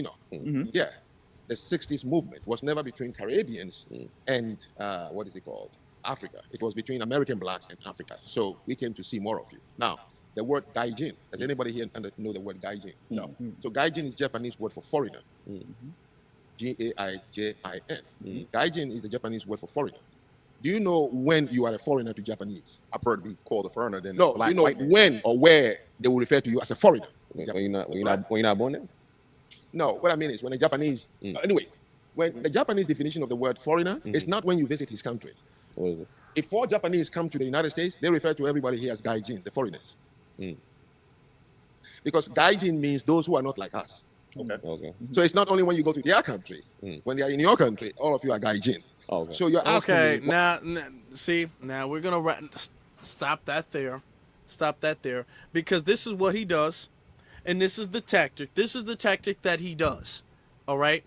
yeah. The 60s movement was never between Caribbeans and what is it called? Africa. It was between American blacks and Africa. So we came to see more of you. Now, the word gaijin. Does anybody here know the word gaijin? No. So gaijin is Japanese word for foreigner. Gaijin. Gaijin is the Japanese word for foreigner. Do you know when you are a foreigner to Japanese? I've heard be called a foreigner. Then no, black, you know when or where they will refer to you as a foreigner. When you're not born there? No, what I mean is when a Japanese. Anyway, when the Japanese definition of the word foreigner is not when you visit his country. What is it? If 4 Japanese come to the United States, they refer to everybody here as gaijin, the foreigners. Because gaijin means those who are not like us. Okay. So it's not only when you go to their country. When they are in your country, all of you are gaijin. Okay. So you're asking me, now we're gonna stop that there. Stop that there, because this is what he does, and this is the tactic. This is the tactic that he does. All right.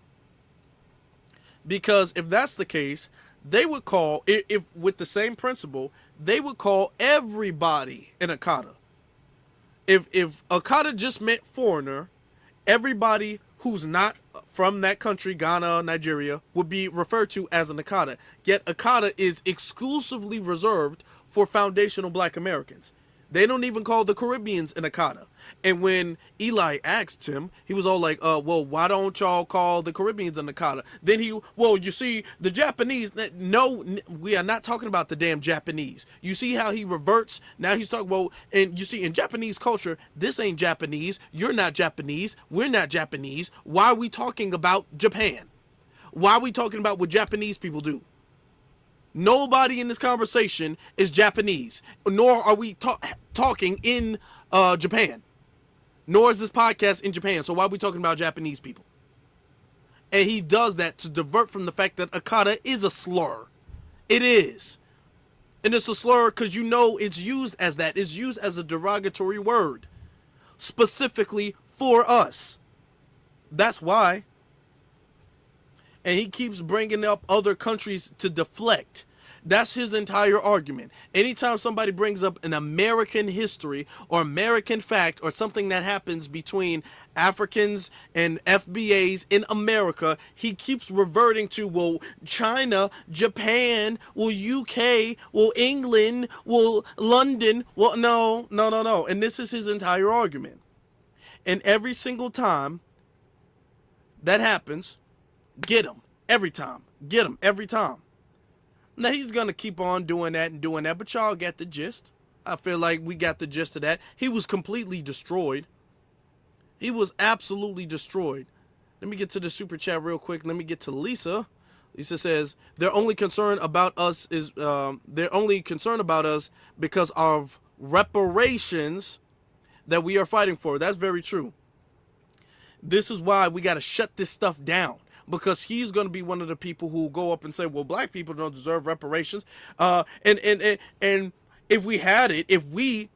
Because if that's the case, they would call, if with the same principle, they would call everybody an Akata. If Akata just meant foreigner, everybody who's not from that country, Ghana, Nigeria, would be referred to as an Akata. Yet Akata is exclusively reserved for foundational black Americans. They don't even call the Caribbeans an Akata. And when Eli asked him, he was all like, well, why don't y'all call the Caribbeans an Akata? Then you see, the Japanese, no, we are not talking about the damn Japanese. You see how he reverts? Now he's talking, well, and you see, in Japanese culture, this ain't Japanese, you're not Japanese, we're not Japanese. Why are we talking about Japan? Why are we talking about what Japanese people do? Nobody in this conversation is Japanese, nor are we talking in Japan, nor is this podcast in Japan. So why are we talking about Japanese people? And he does that to divert from the fact that Akata is a slur. It is. And it's a slur because it's used as that. It's used as a derogatory word, specifically for us. That's why. And he keeps bringing up other countries to deflect. That's his entire argument. Anytime somebody brings up an American history or American fact or something that happens between Africans and FBAs in America, he keeps reverting to, well, China, Japan, well, UK, well, England, well, London. Well, no. And this is his entire argument. And every single time that happens, get him. Every time. Get him. Every time. Now, he's going to keep on doing that, but y'all get the gist. I feel like we got the gist of that. He was completely destroyed. He was absolutely destroyed. Let me get to the super chat real quick. Let me get to Lisa. Lisa says, their only concern about us because of reparations that we are fighting for. That's very true. This is why we got to shut this stuff down. Because he's going to be one of the people who go up and say, well, black people don't deserve reparations. And if we had it,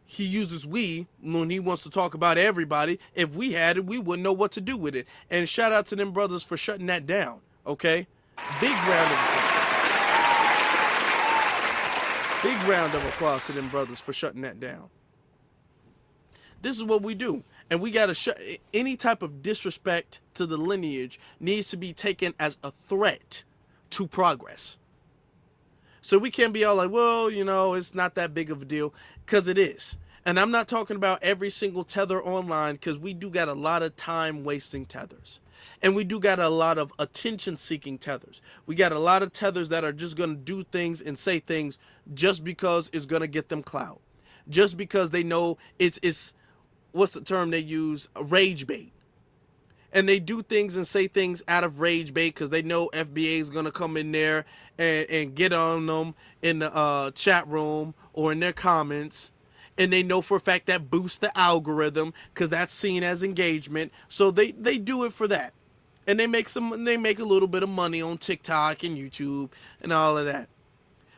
he uses we when he wants to talk about everybody. If we had it, we wouldn't know what to do with it. And shout out to them brothers for shutting that down. Okay? Big round of applause. Big round of applause to them brothers for shutting that down. This is what we do. And we got to shut any type of disrespect to the lineage needs to be taken as a threat to progress. So we can't be all like, well, it's not that big of a deal, because it is. And I'm not talking about every single tether online, because we do got a lot of time wasting tethers. And we do got a lot of attention seeking tethers. We got a lot of tethers that are just going to do things and say things just because it's going to get them clout. Just because they know it's what's the term they use? Rage bait. And they do things and say things out of rage bait because they know FBA is going to come in there and get on them in the chat room or in their comments. And they know for a fact that boosts the algorithm because that's seen as engagement. So they do it for that. And they make a little bit of money on TikTok and YouTube and all of that.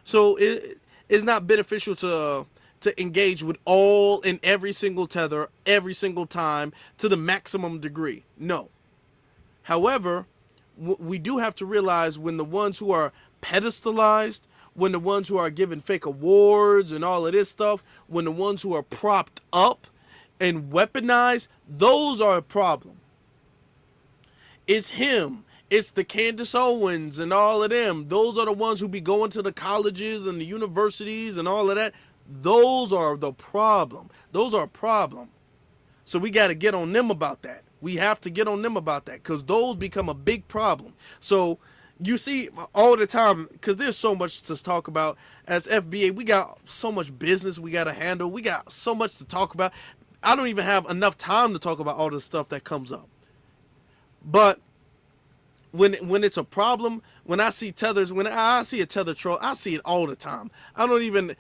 So it's not beneficial to engage with all and every single tether every single time to the maximum degree. No. However, we do have to realize when the ones who are pedestalized, when the ones who are given fake awards and all of this stuff, when the ones who are propped up and weaponized, those are a problem. It's him. It's the Candace Owens and all of them. Those are the ones who be going to the colleges and the universities and all of that. Those are the problem. Those are a problem. So we got to get on them about that. We have to get on them about that because those become a big problem. So you see all the time, because there's so much to talk about as FBA. We got so much business we got to handle. We got so much to talk about. I don't even have enough time to talk about all the stuff that comes up. But when it's a problem, when I see tethers, when I see a tether troll, I see it all the time. I don't even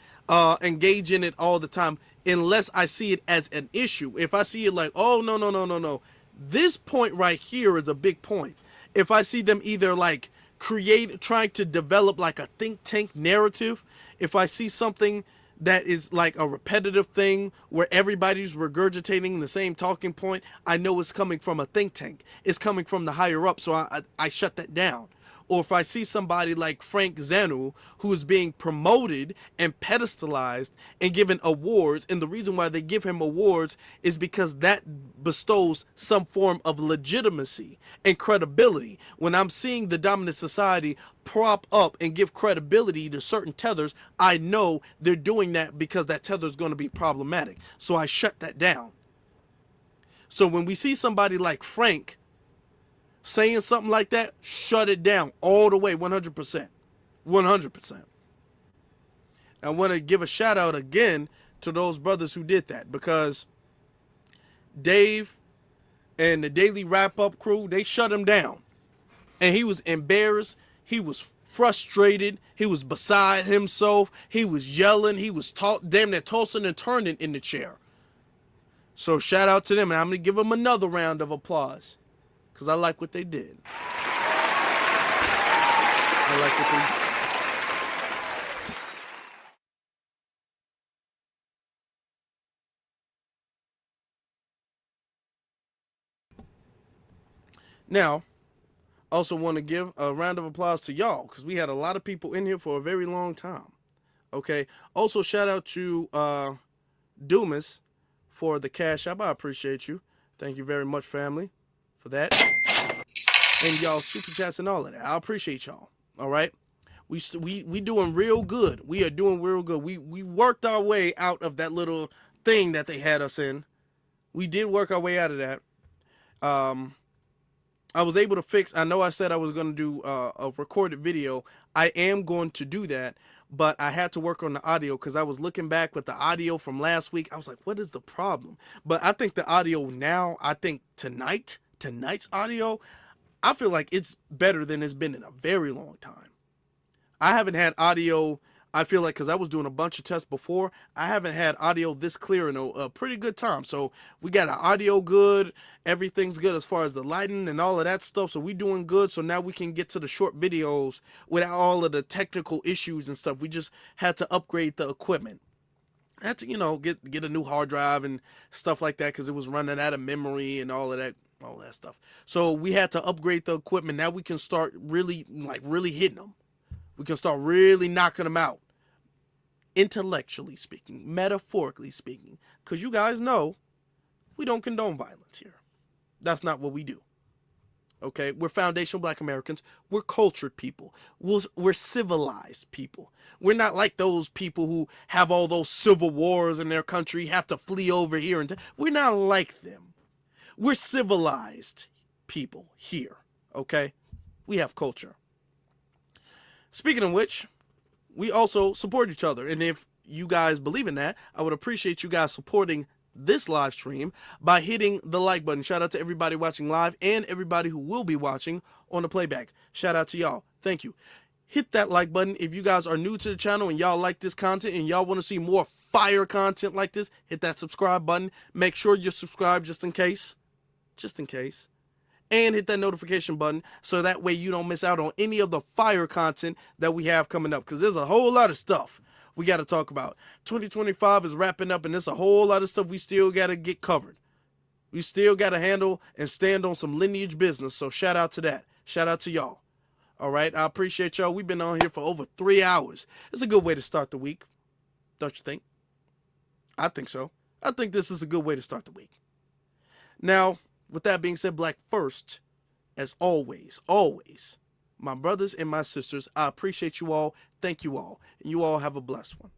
engage in it all the time unless I see it as an issue. If I see it like, oh, no. This point right here is a big point. If I see them either like trying to develop like a think tank narrative, if I see something that is like a repetitive thing where everybody's regurgitating the same talking point, I know it's coming from a think tank. It's coming from the higher up, so I shut that down. Or if I see somebody like Frank Zanu, who is being promoted and pedestalized and given awards, and the reason why they give him awards is because that bestows some form of legitimacy and credibility. When I'm seeing the dominant society prop up and give credibility to certain tethers, I know they're doing that because that tether is going to be problematic. So I shut that down. So when we see somebody like Frank saying something like that, shut it down all the way, 100%. 100%. I want to give a shout out again to those brothers who did that, because Dave and the Daily Wrap Up crew, they shut him down. And he was embarrassed. He was frustrated. He was beside himself. He was yelling. He was damn near tossing and turning in the chair. So shout out to them. And I'm going to give them another round of applause, because I like what they did. I like what they did. Now, Also want to give a round of applause to y'all because we had a lot of people in here for a very long time. Okay. Also, shout out to Dumas for the cash app. I appreciate you. Thank you very much, family, for that. And y'all super chats and all of that. I appreciate y'all. All right. We doing real good. We are doing real good. We worked our way out of that little thing that they had us in. We did work our way out of that. I was able to fix. I know I said I was going to do a recorded video. I am going to do that, but I had to work on the audio because I was looking back with the audio from last week. I was like, what is the problem? But I think the audio now, I think tonight's audio, I feel like it's better than it's been in a very long time. I haven't had audio, I feel like, because I was doing a bunch of tests before, I haven't had audio this clear in a pretty good time. So we got our audio good, everything's good as far as the lighting and all of that stuff. So we doing good. So now we can get to the short videos without all of the technical issues and stuff. We just had to upgrade the equipment. I had to, get a new hard drive and stuff like that because it was running out of memory and all that stuff. So we had to upgrade the equipment. Now we can start really hitting them. We can start really knocking them out. Intellectually speaking, metaphorically speaking, because you guys know we don't condone violence here. That's not what we do. Okay? We're foundational Black Americans. We're cultured people. We're civilized people. We're not like those people who have all those civil wars in their country, have to flee over here. We're not like them. We're civilized people here. Okay? We have culture. Speaking of which, we also support each other. And if you guys believe in that, I would appreciate you guys supporting this live stream by hitting the like button. Shout out to everybody watching live and everybody who will be watching on the playback. Shout out to y'all. Thank you. Hit that like button. If you guys are new to the channel and y'all like this content and y'all want to see more fire content like this, hit that subscribe button. Make sure you're subscribed just in case. Just in case. And hit that notification button so that way you don't miss out on any of the fire content that we have coming up, because there's a whole lot of stuff we got to talk about. 2025 is wrapping up and there's a whole lot of stuff we still got to get covered. We still got to handle and stand on some lineage business, so shout out to that. Shout out to y'all. All right, I appreciate y'all. We've been on here for over 3 hours. It's a good way to start the week, don't you think? I think so. I think this is a good way to start the week. Now, with that being said, Black first, as always, my brothers and my sisters, I appreciate you all. Thank you all. And you all have a blessed one.